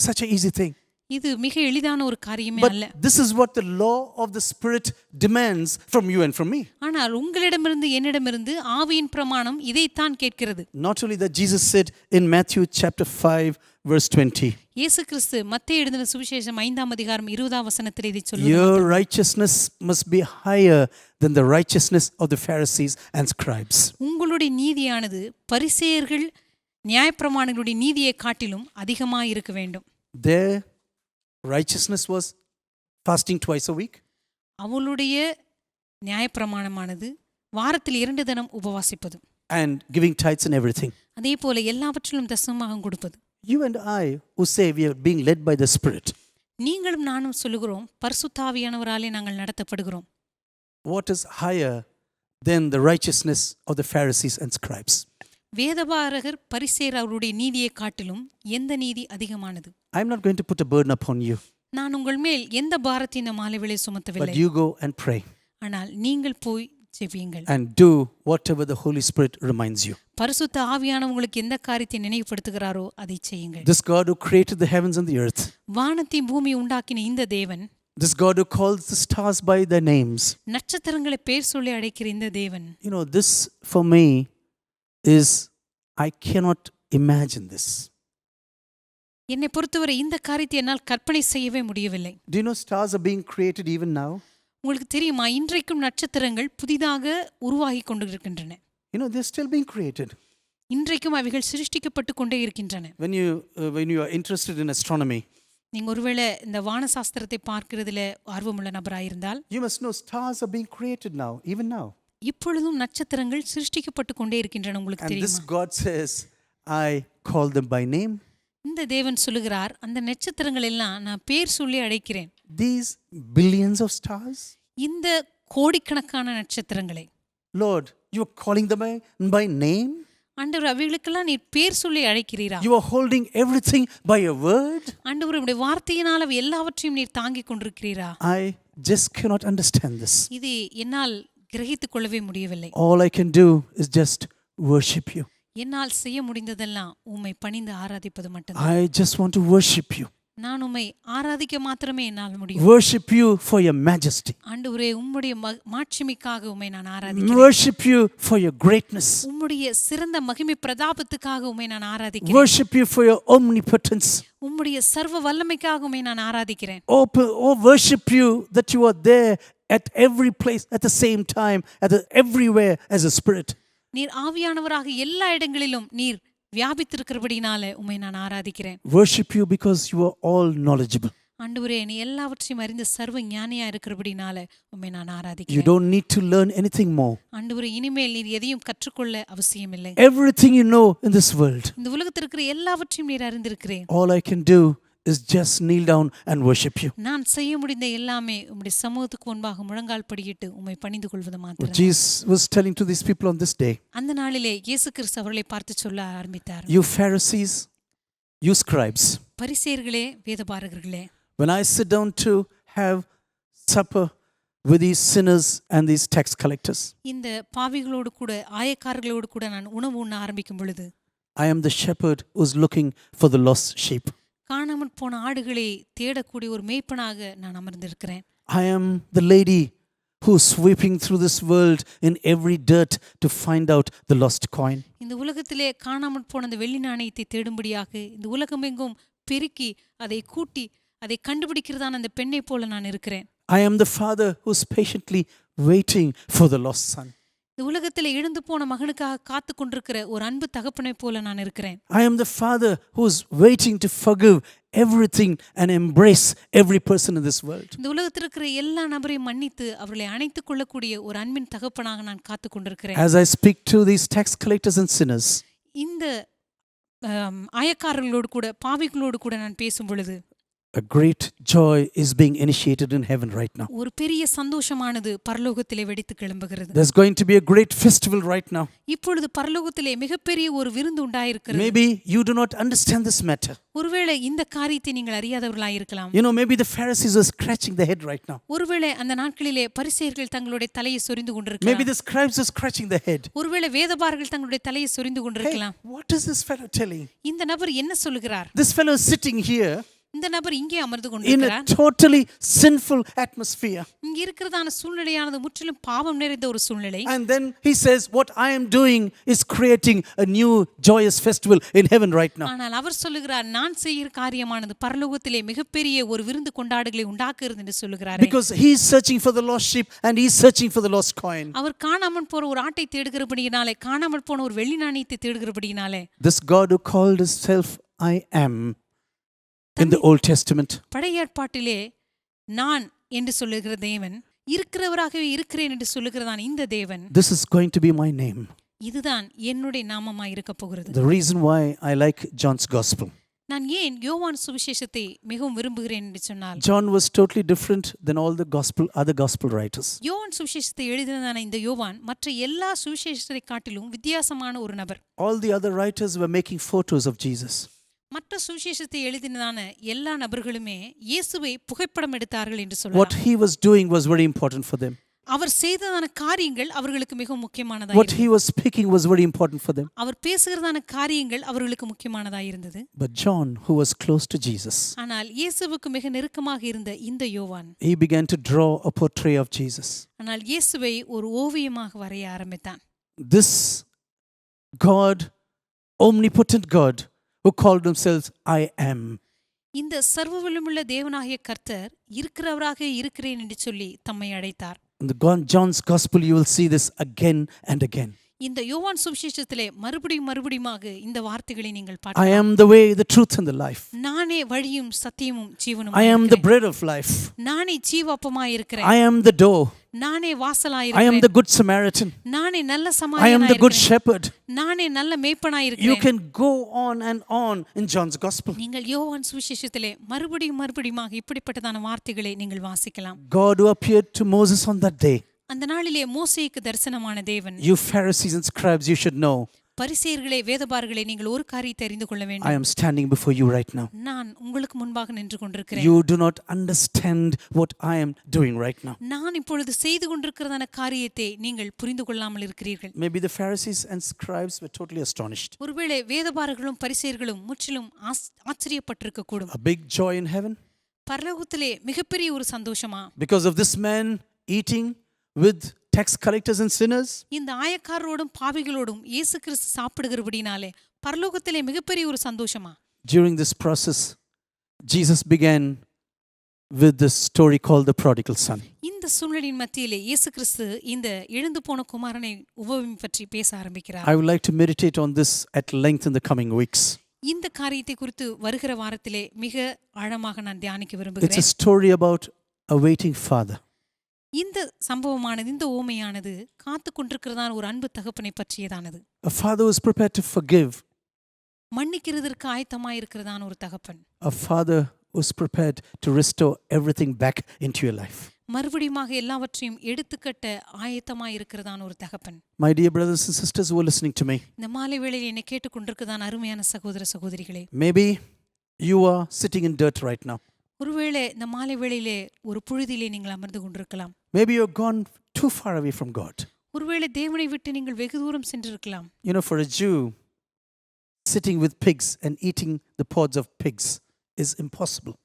such an easy thing. இது மிக எளிதான ஒரு காரியமே But அல்ல. this is what the law of the Spirit demands from you and from me. ஆனால் உங்களிடமிருந்து என்னிடமிருந்து ஆவியின் பிரமாணம் இதைத்தான் கேட்கிறது. Not only that, Jesus said in Matthew chapter 5 verse 20, இயேசு கிறிஸ்து மத்தேயு எழுதின சுவிசேஷம் 5ஆம் அதிகாரம் 20ஆம் வசனத்தில் இதை சொல்லுகிறார். your righteousness must be higher than the righteousness of the Pharisees and scribes. உங்களுடைய நீதியானது பரிசேயர்கள் நியாயப்பிரமாணிகளுடைய நீதியை காட்டிலும் அதிகமாக இருக்க வேண்டும். Their righteousness was fasting twice a week. அவளுடைய நியாயப்பிரமாணமானது வாரத்தில் 2 தினம் உபவாசிப்பது, and giving tithes and everything. அதே போல எல்லாவற்றிலும் தசமபாகம் கொடுப்பது. You and I who say we are being led by the Spirit, நீங்களும் நானும் சொல்லுகிறோம் பரிசுத்த ஆவியானவராலே நாங்கள் நடத்தப்படுகிறோம். what is higher than the righteousness of the Pharisees and scribes? வேதபாரகர் பரிசேயர் அவருடைய நீதியை காட்டிலும் எந்த நீதி அதிகமானது? I'm not going to put a burden upon you, நான் உங்கள் மேல் எந்த பாரத்தை இந்த மாலை வேளை but சுமத்தவில்லை. you go and pray ஆனால் நீங்கள் போய் ஜெபியுங்கள். and do whatever the Holy Spirit reminds you. பரிசுத்த ஆவியானவர் உங்களுக்கு எந்த காரியத்தை நினைவுபடுத்துகிறாரோ அதை செய்யுங்கள். This God who created the heavens and the earth, வானத்தையும் பூமி உண்டாக்கின இந்த தேவன், this God who calls the stars by their names, நட்சத்திரங்களை பேர் சொல்லி அழைக்கிற இந்த தேவன், you know, this for me is, I cannot imagine this. என்னை பொறுத்தவரை இந்த காரியத்தை என்னால் கற்பனை செய்யவே முடியவில்லை. Do you know stars are being created even now? உங்களுக்கு தெரியுமா, இன்றைக்கும் நட்சத்திரங்கள் புதிதாக உருவாகி கொண்டிருக்கின்றன. You know, they're still being created. இன்றைக்கும் அவைகள் சிருஷ்டிக்கப்பட்டு கொண்டே இருக்கின்றன. When you are interested in astronomy, நீங்க ஒருவேளை இந்த வானசாஸ்திரத்தை பார்க்கிறதுல ஆர்வமுள்ள நபராயிருந்தால், you must know stars are being created now, even now. இப்பொழுதும் நட்சத்திரங்கள் சிருஷ்டிக்கப்பட்டு கொண்டே இருக்கின்றன. உங்களுக்கு And this தெரியுமா? God says, I call them by name. இந்த தேவன் சொல்லுகிறார், அந்த நட்சத்திரங்கள் எல்லாம் நான் பேர் சொல்லி அழைக்கிறேன். These billions of stars, இந்த கோடிக்கணக்கான நட்சத்திரங்களை, Lord, you are calling them by name. ஆண்டவர் அவைகளுக்கெல்லாம் நீர் பேர் சொல்லி அழைக்கிறீரா? You are holding everything by a word. ஆண்டவர் உம்முடைய வார்த்தையினால் அவை எல்லாவற்றையும் நீர் தாங்கிக் கொண்டிருக்கிறீரா? I just cannot understand this. இது என்னால் கிரகித்துக் கொள்ளவே முடியவில்லை. All I can do is just worship you. என்னால் செய்ய முடிந்ததெல்லாம் உம்மை பணிந்து ஆராதிப்பது மட்டும்தான். I just want to worship you. நான் உம்மை ஆராதிக்க மாத்திரமே என்னால் முடியும். Worship you for your majesty. ஆண்டவரே, உம்முடைய மாட்சிமைக்காக உம்மை நான் ஆராதிக்கிறேன். Worship you for your greatness. உம்முடைய சிறந்த மகிமை பிரதாபத்துக்காக உம்மை நான் ஆராதிக்கிறேன். Worship you for your omnipotence. உம்முடைய சர்வ வல்லமைக்காக உம்மை நான் ஆராதிக்கிறேன். Worship you that you are there at every place at the same time, everywhere as a spirit. நீர் ஆவியானவராக எல்லா இடங்களிலும் நீர் வியாபித்திருக்கிறபடினால உம்மை நான் ஆராதிக்கிறேன். Worship you because you are all knowledgeable. ஆண்டவரே, நீ எல்லாவற்றையும் அறிந்த சர்வ ஞானியா இருக்கிறபடினால உம்மை நான் You ஆராதிக்கிறேன். don't need to learn anything more. ஆண்டவரே, இனிமேல் நீர் எதையும் கற்றுக்கொள்ள அவசியமில்லை. Everything you know in this world, இந்த உலகத்தில் இருக்கிற எல்லாவற்றையும் நீர் அறிந்திருக்கிறேன். all I can do is just kneel down and worship you. நான் செய்ய முடிந்த எல்லாமே உம்முடைய சமூகத்துக்கு முன்பாக முழங்கால் படியிட்டு உம்மை பணிந்து கொள்வது மாத்திரம். Jesus was telling to these people on this day, அந்த நாளிலே இயேசு கிறிஸ்து அவர்களை பார்த்து சொல்ல ஆரம்பித்தார், you Pharisees, you scribes, பரிசேயர்களே, வேதபாரகர்களே, when I sit down to have supper with these sinners and these tax collectors, இந்த பாவிகளோடு கூட ஆயக்காரர்களோடு கூட நான் உணவு உண்ண ஆரம்பிக்கும் பொழுது, I am the shepherd who's looking for the lost sheep. காணாமற் போன ஆடுகளை தேடக்கூடிய ஒரு மேய்ப்பனாக நான் அமர்ந்திருக்கிறேன். I am the lady who's sweeping through this world in every dirt to find out the lost coin. இந்த உலகத்திலே காணாமற் போன அந்த வெள்ளி நாணயத்தை தேடும்படியாக இந்த உலகமெங்கும் பெருக்கி அதை கூட்டி அதை கண்டுபிடிக்கிறதான அந்த பெண்ணை போல நான் இருக்கிறேன். I am the father who's patiently waiting for the lost son. இந்த உலகத்திலே இழந்து போன மகனுக்காக காத்து கொண்டிருக்கிற ஒரு அன்பு தகப்பனை போல நான் இருக்கிறேன். I am the father who's waiting to forgive everything and embrace every person in this world. இந்த உலகத்தில் இருக்கிற எல்லா நபரையும் மன்னித்து அவர்களை அணைத்துக் கொள்ளக்கூடிய ஒரு அன்பின் தகப்பனாக நான் காத்து கொண்டிருக்கிறேன். As I speak to these tax collectors and sinners, இந்த ஆயக்காரர்களோடு கூட பாவிகளோடு கூட நான் பேசும் பொழுது a great joy is being initiated in heaven right now. ஒரு பெரிய சந்தோஷமானது பரலோகத்திலே வெடித்து கிளம்புகிறது. There's going to be a great festival right now. இப்பொழுது பரலோகத்திலே மிகப்பெரிய ஒரு விருந்து உண்டாயிருக்கிறது. Maybe you do not understand this matter. ஒருவேளை இந்த காரியத்தை நீங்கள் அறியாதவர்களாய் இருக்கலாம். You know, maybe the Pharisees are scratching their head right now. ஒருவேளை அந்த நாட்களிலே பரிசேயர்கள் தங்களுடைய தலையை சொரிந்து கொண்டிருக்கலாம். Maybe the scribes are scratching their head. ஒருவேளை வேதபாரகர்கள் தங்களுடைய தலையை சொரிந்து Hey, கொண்டிருக்கலாம். what is this fellow telling? இந்த நபர் என்ன சொல்லுகிறார்? This fellow is sitting here. இந்த நபர் இங்கே அமர்ந்து in a கொண்டிருக்கிறார். totally sinful atmosphere. இங்க இருக்கிறதான சூழ்நிலையானது முற்றிலும் பாவம் நிறைந்த ஒரு சூழ்நிலை. And then he says, what I am doing is creating a new joyous festival in heaven right now. ஆனால் அவர் சொல்லுகிறார், நான் செய்கிற காரியமானது பரலோகத்திலே மிகப்பெரிய ஒரு விருந்து கொண்டாடுகளை உண்டாக்குகிறது என்று சொல்லுகிறார். Because he is searching for the lost sheep and he is searching for the lost coin. அவர் காணாமல் போற ஒரு ஆட்டை தேடுகிறபடியினாலே, காணாமல் போன ஒரு வெள்ளி நாணயத்தை தேடுகிறபடியினாலே, This God who called himself I am in the Old Testament, பழைய ஏற்பாட்டிலே நான் என்று சொல்லுகிற தேவன், இருக்கிறவராகவே இருக்கிறேன் என்று சொல்லுகிறதான் இந்த தேவன், this is going to be my name. இதுதான் என்னுடைய நாமமாய் இருக்க போகிறது. The reason why I like John's gospel. நான் ஏன் யோவான் சுவிசேஷத்தை மிகவும் விரும்புகிறேன் என்று சொன்னால், John was totally different than all the other gospel writers. யோவான் சுவிசேஷத்தை எழுதினதான இந்த யோவான் மற்ற எல்லா சுவிசேஷத்தை காட்டிலும் வித்தியாசமான ஒரு நபர். All the other writers were making photos of Jesus. மற்ற சுவிசேஷத்தை எழுதினதான எல்லா நபர்களுமே இயேசுவை புகைப்படம் எடுத்தார்கள் என்று What சொல்லலாம். he was doing was very important for them. அவர் செய்ததான காரியங்கள் அவர்களுக்கு மிகவும் முக்கியமானதாக What he was speaking was very important for them. அவர் பேசுகிறதான காரியங்கள் அவர்களுக்கு முக்கியமானதாக இருந்தது. But John, who was close to Jesus, ஆனால் இயேசுவுக்கு மிக நெருக்கமாக இருந்த இந்த யோவான், he began to draw a portrait of Jesus. ஆனால் இயேசுவை ஒரு ஓவியமாக வரைய ஆரம்பித்தான். This God, omnipotent God, who called themselves I am. இந்த சர்வவல்லமையுள்ள தேவனாகிய கர்த்தர் இருக்கிறவராக இருக்கிறேன் என்று சொல்லி தம்மை அழைத்தார். In the John's gospel, you will see this again and again. இந்த யோவான் சுவிசேஷத்திலே மறுபடியுமாக இந்த வார்த்தைகளை நீங்கள் I பார்க்கலாம். am the way, the truth, and the life. நானே வழியும் சத்தியமும் ஜீவனும். I am the bread of life. நானே ஜீவப்பமாய் இருக்கிறேன். I am the door. நானே வாசலாய் I am இருக்கிறேன். the good Samaritan. நானே நல்ல I am சமாரியனாய் the good இருக்கிறேன். shepherd. நானே நல்ல மேய்ப்பனாய் You இருக்கிறேன். can go on and on in John's gospel. நீங்கள் யோவான் சுவிசேஷத்திலே மறுபடியுமாக இப்படிப்பட்டதான வார்த்தைகளை நீங்கள் வாசிக்கலாம். God who appeared to Moses on that day. அந்த நாளிலே மோசேக்கு தரிசனமான தேவன். You Pharisees and scribes, you should know. பரிசேயர்களே, வேதபாரர்களே, நீங்கள் ஒரு காரியத்தை அறிந்து கொள்ள I வேண்டும். am standing before you right now. நான் உங்களுக்கு முன்பாக நின்று கொண்டிருக்கிறேன். You do not understand what I am doing right now. நான் இப்பொழுது செய்து கொண்டிருக்கிறதான காரியத்தை நீங்கள் புரிந்து கொள்ளாமல் இருக்கிறீர்கள். Maybe the Pharisees and scribes were totally astonished. ஒருவேளை வேதபாரர்களும் பரிசேயர்களும் முற்றிலும் ஆச்சரியப்பட்டிருக்க கூடும். A big joy in heaven பரலோகத்திலே மிகப்பெரிய ஒரு சந்தோஷமா, because of this man eating with tax collectors and sinners. இந்த ஆயக்காரரோடும் பாவிகளோடும் இயேசு கிறிஸ்து சாப்பிடுகிறபடினாலே பரலோகத்திலே மிகப்பெரிய ஒரு சந்தோஷமா. During this process, Jesus began with this story called the prodigal son. இந்த சூழ்நிலையின் மத்தியிலே இயேசு கிறிஸ்து இந்த இழந்து போன குமாரனை உபமம் பற்றி பேச ஆரம்பிக்கிறார். I would like to meditate on this at length in the coming weeks. இந்த காரியத்தை குறித்து வருகிற வாரத்திலே மிக ஆழமாக நான் தியானிக்க It's a விரும்புகிறேன். story about a waiting father. இந்த சம்பவமானது, இந்த ஓமையானது காத்து கொண்டிருக்கிறதான ஒரு அன்பு தகப்பனை பற்றியதானது. A father who is prepared to forgive. மன்னிக்கிறதற்கு ஆயத்தமாய் இருக்கிறதான ஒரு தகப்பன். A father who is prepared to restore everything back into your life. மறுபடியுமாக எல்லாவற்றையும் எடுத்துக்கட்ட ஆயத்தமாய் இருக்கிறதான ஒரு தகப்பன். My dear brothers and sisters who are listening to me, இந்த மாலை வேளையில் என்னை கேட்டுக்கொண்டிருக்கிறதான அருமையான சகோதர சகோதரிகளே, maybe you are sitting in dirt right now. ஒருவேளை இந்த மாலை வேளையிலே ஒரு புழுதியிலே நீங்கள் அமர்ந்து கொண்டிருக்கலாம். Maybe you've gone too far away from God. ஒருவேளை தேவனை விட்டு நீங்கள் வெகு தூரம் சென்றிருக்கலாம். You know, for a Jew, sitting with pigs and eating the pods of pigs is impossible.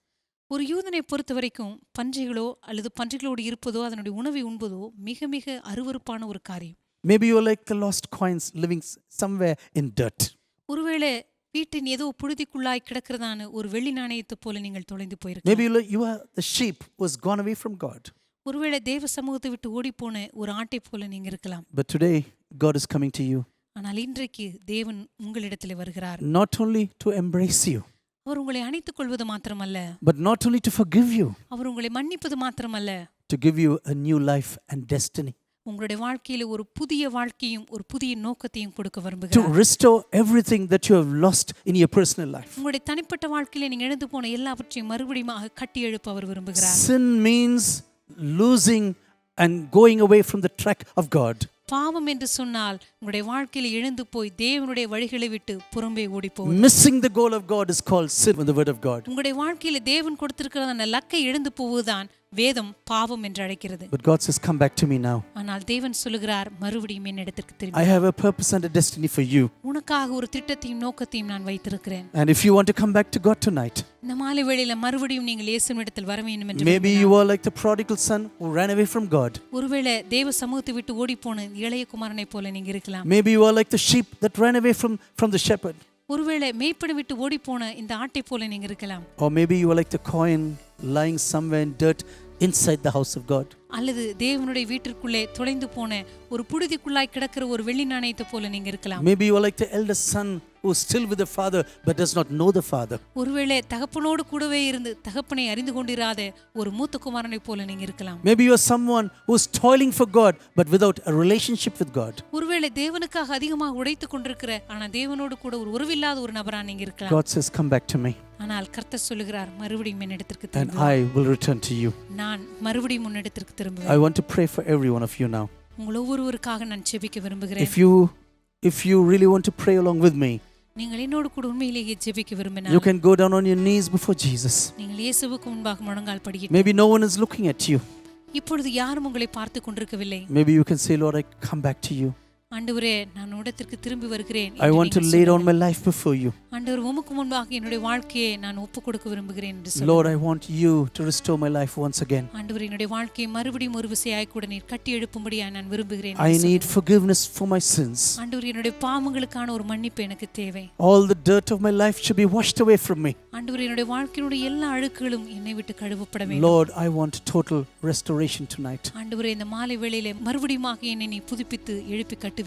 ஒரு யூதனை பொறுத்த வரைக்கும் பன்றிகளோ அல்லது பன்றிகளோடு இருப்பதோ அதனுடைய உணவை உண்பதோ மிக மிக அருவருப்பான ஒரு காரியம். Maybe you're like the lost coins living somewhere in dirt. ஒருவேளை வீட்டின் ஏதோ புழுதிக்குள்ளாய் கிடக்கிறதான ஒரு வெள்ளி நாணயத்தை போல நீங்கள் தொலைந்து Maybe போயிருக்கலாம். you are the sheep who has gone away from God. ஒருவேளை தேவ சமூகத்தை விட்டு ஓடிப்போன ஒரு ஆட்டை போல நீங்க இருக்கலாம். But today, God is coming to you. ஆனால் இன்றைக்கு தேவன் உங்களிடத்தில் வருகிறார். Not only to embrace you, அவர் உங்களை அணைத்துக் கொள்வது மாத்திரமல்ல, but not only to forgive you, அவர் உங்களை மன்னிப்பது மாத்திரமல்ல, to give you a new life and destiny. உங்களுடைய வாழ்க்கையில ஒரு புதிய வாழ்க்கையும் ஒரு புதிய நோக்கத்தையும் கொடுக்க To விரும்புகிறார். restore everything that you have lost in your personal life. உங்களுடைய தனிப்பட்ட வாழ்க்கையில நீங்க இழந்து போன எல்லாவற்றையும் மறுபடியும் கட்டி எழுப்ப அவர் விரும்புகிறார். Sin means losing and going away from the track of God. பாவம் என்று சொன்னால் உங்களுடைய வாழ்க்கையில இழந்து போய் தேவனுடைய வழிகளை விட்டு புறம்பே ஓடி போவது. Missing the goal of God is called sin in the word of God. உங்களுடைய வாழ்க்கையில தேவன் கொடுத்திருக்கிற அந்த லக்கை இழந்து போவதுதான் வேதம் பாவம் என்று அழைக்கிறது. But God says, come back to me now. ஆனால் தேவன் சொல்லுகிறார், மறுபடியும் என்னிடத்திற்கு I திரும்பி. have a purpose and a destiny for you. உனக்காக ஒரு திட்டத்தையும் நோக்கத்தையும் நான் வைத்திருக்கிறேன். And if you want to come back to God tonight, இந்த மாலை வேளையில மறுபடியும் நீங்கள் இயேசுவினிடத்தில் வர வேண்டும் என்று maybe you are like the prodigal son who ran away from God. ஒருவேளை தேவ சமூகத்தை விட்டு ஓடிப்போன இளைய குமாரனை போல நீங்க இருக்கலாம். Maybe you are like the sheep that ran away from the shepherd. ஒருவேளை மேய்ப்பனை விட்டு ஓடிப்போன இந்த ஆட்டை போல நீங்க இருக்கலாம். Or maybe you are like the coin lying somewhere in dirt inside the house of God. அல்லது தேவனுடைய வீட்டிற்குள்ளே தொலைந்து போன ஒரு புழுதிக்குள்ளாய் கிடக்கிற ஒரு வெள்ளி நாணயத்தை போல நீங்க இருக்கலாம். Maybe you are like the eldest son who is still with the father but does not know the father. ஒருவேளை தகப்பனோடு கூடவே இருந்து தகப்பனை அறிந்து கொண்டிராத ஒரு மூத்த குமாரனை போல நீங்க இருக்கலாம். Maybe you are someone who is toiling for God but without a relationship with God. ஒருவேளை தேவனுக்காக அதிகமாக உழைத்துக் கொண்டிருக்கிற ஆனா தேவனோடு கூட ஒரு உறவில்லாத ஒரு நபரா நீங்க இருக்கலாம். God says, come back to me. ஆனால் கர்த்தர் சொல்லுகிறார், மறுபடியும் என்னிடத்திற்கு And திரும்பு. I will return to you. நான் மறுபடியும் உன்னிடத்திற்கு திரும்புவேன். I want to pray for every one of you now. உங்கள் ஒவ்வொருவருக்காக நான் ஜெபிக்க விரும்புகிறேன். If you really want to pray along with me, நீங்கள் என்னோடு கூட உண்மையிலேயே ஜெபிக்க விரும்பினால் you can go down on your knees before Jesus. நீங்கள் இயேசுவுக்கு முன்பாக முழங்கால் படியிட்டு, Maybe no one is looking at you. இப்பொழுது யாரும் உங்களை பார்த்து கொண்டிருக்கவில்லை. Maybe you can say, Lord, I come back to you. ஆண்டவரே, நான் உம்மிடத்திற்கு திரும்பி வருகிறேன். I want to lay down my life before you. ஆண்டவர், உமக்கு முன்பாக என்னுடைய வாழ்க்கையை நான் ஒப்புக் கொடுக்க விரும்புகிறேன் என்று சொல்லுங்கள். Lord, I want you to restore my life once again. ஆண்டவர், என்னுடைய வாழ்க்கையை மறுபடியும் ஒரு விசையாய் கூட நீர் கட்டி எழுப்பும்படியாய் நான் விரும்புகிறேன். I need forgiveness for my sins. ஆண்டவர், என்னுடைய பாவங்களுக்கான ஒரு மன்னிப்பு எனக்கு தேவை. All the dirt of my life should be washed away from me. ஆண்டவர், என்னுடைய வாழ்க்கையினுடைய எல்லா அழுக்குகளும் என்னை விட்டு கழுவப்பட வேண்டும். Lord, I want total restoration tonight. ஆண்டவரே, இந்த மாலை வேளையிலே மறுபடியுமாக என்னை நீ புதுப்பித்து எழுப்பி கட்டுவீராக.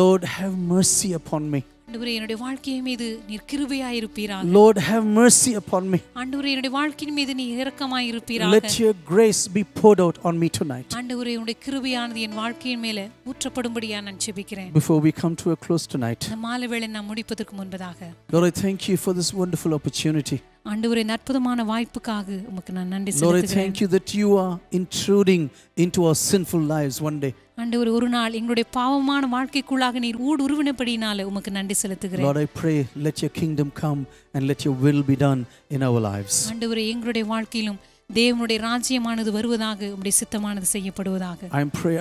Lord, have mercy upon me. ஆண்டவரே, என்னுடைய வாழ்க்கை மீது நீர் கிருபையாய் இருப்பீராக. Lord, have mercy upon me. ஆண்டவரே, என்னுடைய வாழ்க்கையின் மீது நீ இரக்கமாய் இருப்பீராக. Let your grace be poured out on me tonight. ஆண்டவரே, உம்முடைய கிருபையானது என் வாழ்க்கையின் மேலே ஊற்றப்படும்படியா நான் ஜெபிக்கிறேன். Before we come to a close tonight, இந்த மாலை வேளை நான் முடிப்பதற்கு முன்பதாக, Lord, I thank you for this wonderful opportunity. ஆண்டவரே, இந்த அற்புதமான வாய்ப்புக்காக உமக்கு நான் நன்றி Lord, I செலுத்துகிறேன். thank you that you are intruding into our sinful lives one day. ஆண்டவரே, ஒரு நாள் எங்களுடைய பாவமான வாழ்க்கைக்குள்ளாக நீர் ஊடுருவினபடியினால உமக்கு நன்றி செலுத்துகிறேன். Lord, I pray, let your kingdom come and let your will be done in our lives. ஆண்டவரே, எங்களுடைய வாழ்க்கையிலும் தேவனுடைய ராஜ்யமானது வருவதாக, உம்முடைய சித்தமானது செய்யப்படுவதாக.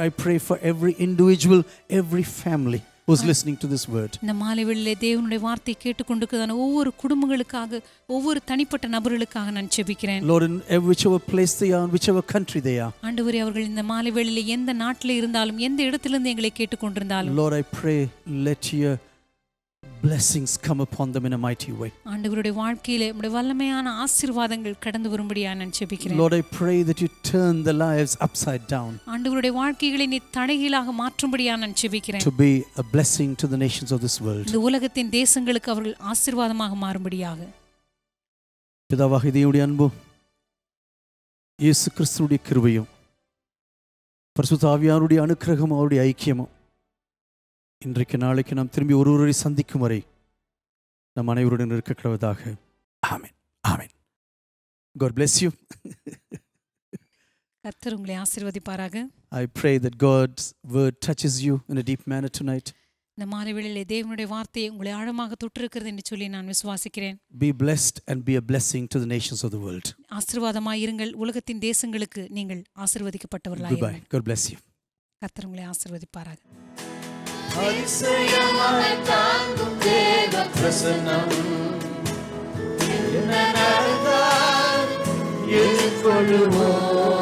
I pray for every individual, every family who's listening to this word. இந்த மாலை வேளையிலே தேவனுடைய வார்த்தை கேட்டுக்கொண்டிருக்கிறதான ஒவ்வொரு குடும்பங்களுக்காக, ஒவ்வொரு தனிப்பட்ட நபர்களுக்காக நான் ஜெபிக்கிறேன். Lord, in whichever place they are, in whichever country they are. ஆண்டவரே, அவர்கள் இந்த மாலை வேளையிலே எந்த நாட்டிலே இருந்தாலும், எந்த இடத்திலிருந்து எங்களை கேட்டுக்கொண்டிருந்தாலும், Lord, I pray, let your blessings come upon them in a mighty way. ஆண்டவருடைய வாழ்க்கையிலே உம்முடைய வல்லமையான ஆசீர்வாதங்கள் கடந்து வரும்படியா நான் ஜெபிக்கிறேன். Lord, I pray that you turn the lives upside down ஆண்டவருடைய வாழ்க்கைகளை நீ தலைகீழாக மாற்றும்படியா நான் ஜெபிக்கிறேன். to be a blessing to the nations of this world. இந்த உலகத்தின் தேசங்களுக்கு அவர்கள் ஆசீர்வாதமாக மாறும்படியாக. பிதாவாகிய தேவனுடைய அன்பும் இயேசு கிறிஸ்துவுடைய கிருபையும் பரிசுத்த ஆவியானவருடைய அனுக்கிரகமும் அவருடைய ஐக்கியமும் இன்றைக்கு நாளைக்கு நாம் திரும்பி ஒருவரை சந்திக்கும் வரை நம் அனைவருடன் இருக்க கடவுதாக. ஆமென். ஆமென். God bless you. கர்த்தர் உங்களை ஆசீர்வதிப்பாராக. I pray that God's word touches you in a deep manner tonight. இந்த மாலை வேளையிலே தேவனுடைய வார்த்தை உங்களை ஆழமாக தொட்டிருக்கிறது என்று சொல்லி நான் விசுவாசிக்கிறேன். Be blessed and be a blessing to the nations of the world. ஆசீர்வாதமாய் இருங்கள். உலகத்தின் தேசங்களுக்கு நீங்கள் ஆசீர்வதிக்கப்பட்டவர்களாய் Goodbye. இருங்கள். God bless you. கர்த்தர் உங்களை ஆசீர்வதிப்பாராக. அதிசயமாய் தாங்கும் தேவ பிரசன்னம் என்ன நடந்தால் எதிர்கொள்ளுவோம்.